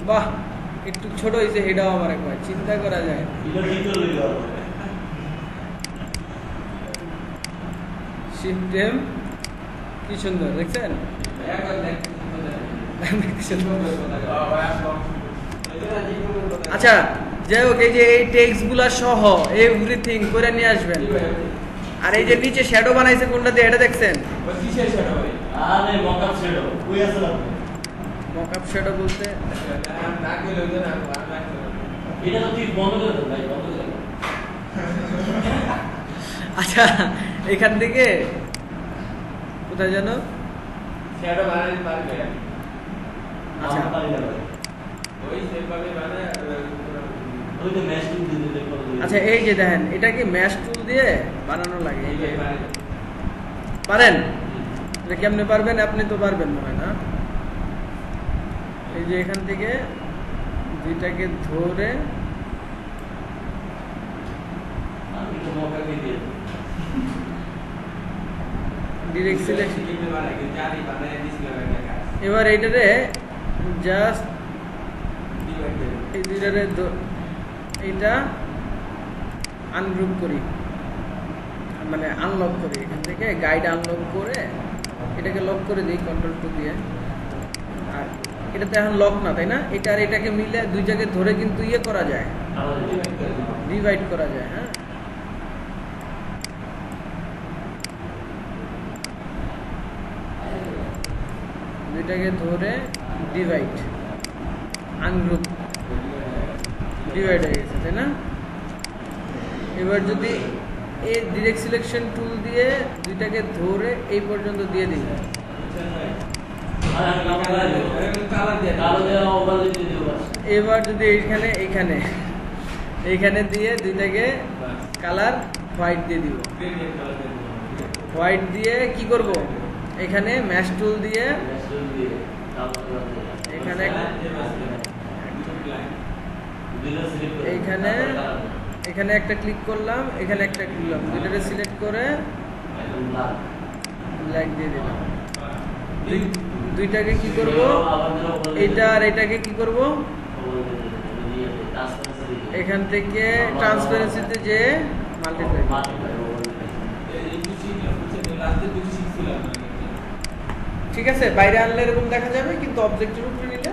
বাহ, একটু ছোট হয়েছে, এটাও আমার একবার চিন্তা করা যায়। সিস্টেম কি সুন্দর দেখছেন। আচ্ছা যাই হোক, এই যে এই টেক্সট গুলা সহ এভরিথিং করে নিয়ে আসবেন। আর এই যে নিচে শ্যাডো বানাইছে কোনটা দিয়ে, এটা দেখছেন? আরে মকআপ শ্যাডো কই আছে না? মকআপ শ্যাডো বলতে এটা তো তুই বন্ধ করে দে ভাই, বন্ধ করে দে। আচ্ছা এখান থেকে কোথায় যেন শ্যাডো বানাতে পারবে। আচ্ছা ওই সেভাবে বানায় ওই তো ম্যাশ টুল দিয়ে দিলে করে দিবে। আচ্ছা এই যে দেখেন, এটা কি ম্যাশ টুল দিয়ে বানানো লাগে? এই যে পারেন, এটা কেমনে পারবেন? আপনি তো পারবেন মনে হয় না। এই যে এখান থেকে দুইটাকে ধরে আমি তো মকা দিয়ে ডিরেক্ট সিলেক্ট, দিতে পারে কি জানি বানায় দিছিলাম একটা কাজ। এবার এইটারে জাস্ট এই দুইটারে এইটা আনগ্রুপ করি, মানে আনলক করি। এখান থেকে গাইড আনলক করে এটাকে লক করে দিই কন্ট্রোল টু দিয়ে। আর এটা তো এখন লক না, তাই না? এটা আর এটাকে মিলে দুই জায়গায় ধরে কিন্তু ইয়ে করা যায়, ডিভাইড করা যায়। হ্যাঁ দুইটাকে ধরে ডিভাইড, আনগ্রুপ, ডিভাইড হয়ে গেছে, তাই না? এবার যদি এই ডিরেক্ট সিলেকশন টুল দিয়ে দুইটাকে ধরে এই পর্যন্ত দিয়ে দিই, এবার যদি এইখানে এইখানে এইখানে দিয়ে দুইটাকে কালার হোয়াইট দিয়ে দিব। হোয়াইট দিয়ে কি করব, এখানে ম্যাশ টুল দিয়ে এখানে এইখানে এখানে একটা ক্লিক করলাম, এখানে একটা ক্লিক করলাম, দুইটাকে সিলেক্ট করে ব্ল্যাক দিয়ে দিলাম। দুইটাকে কি করব, এটা আর এটাকে কি করব, এখান থেকে ট্রান্সপারেন্সিতে যে মাল্টিপ্লাই। ঠিক আছে, বাইরে আনলে এরকম দেখা যাবে, কিন্তু অবজেক্টের উপরে নিলে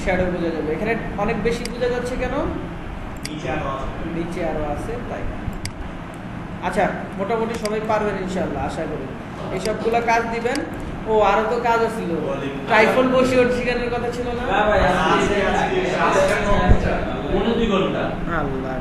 শ্যাডো বোঝা যাবে। এখানে অনেক বেশি বোঝা যাচ্ছে কেন, নিচে আরো আছে তাই। আচ্ছা মোটামুটি সবাই পারবেন ইনশাআল্লাহ, আশা করি। এইসবগুলো কাজ দিবেন। ও আরো তো কাজ ছিল, ট্রাইফল বসে ওর শিখানোর কথা ছিল না? আল্লাহ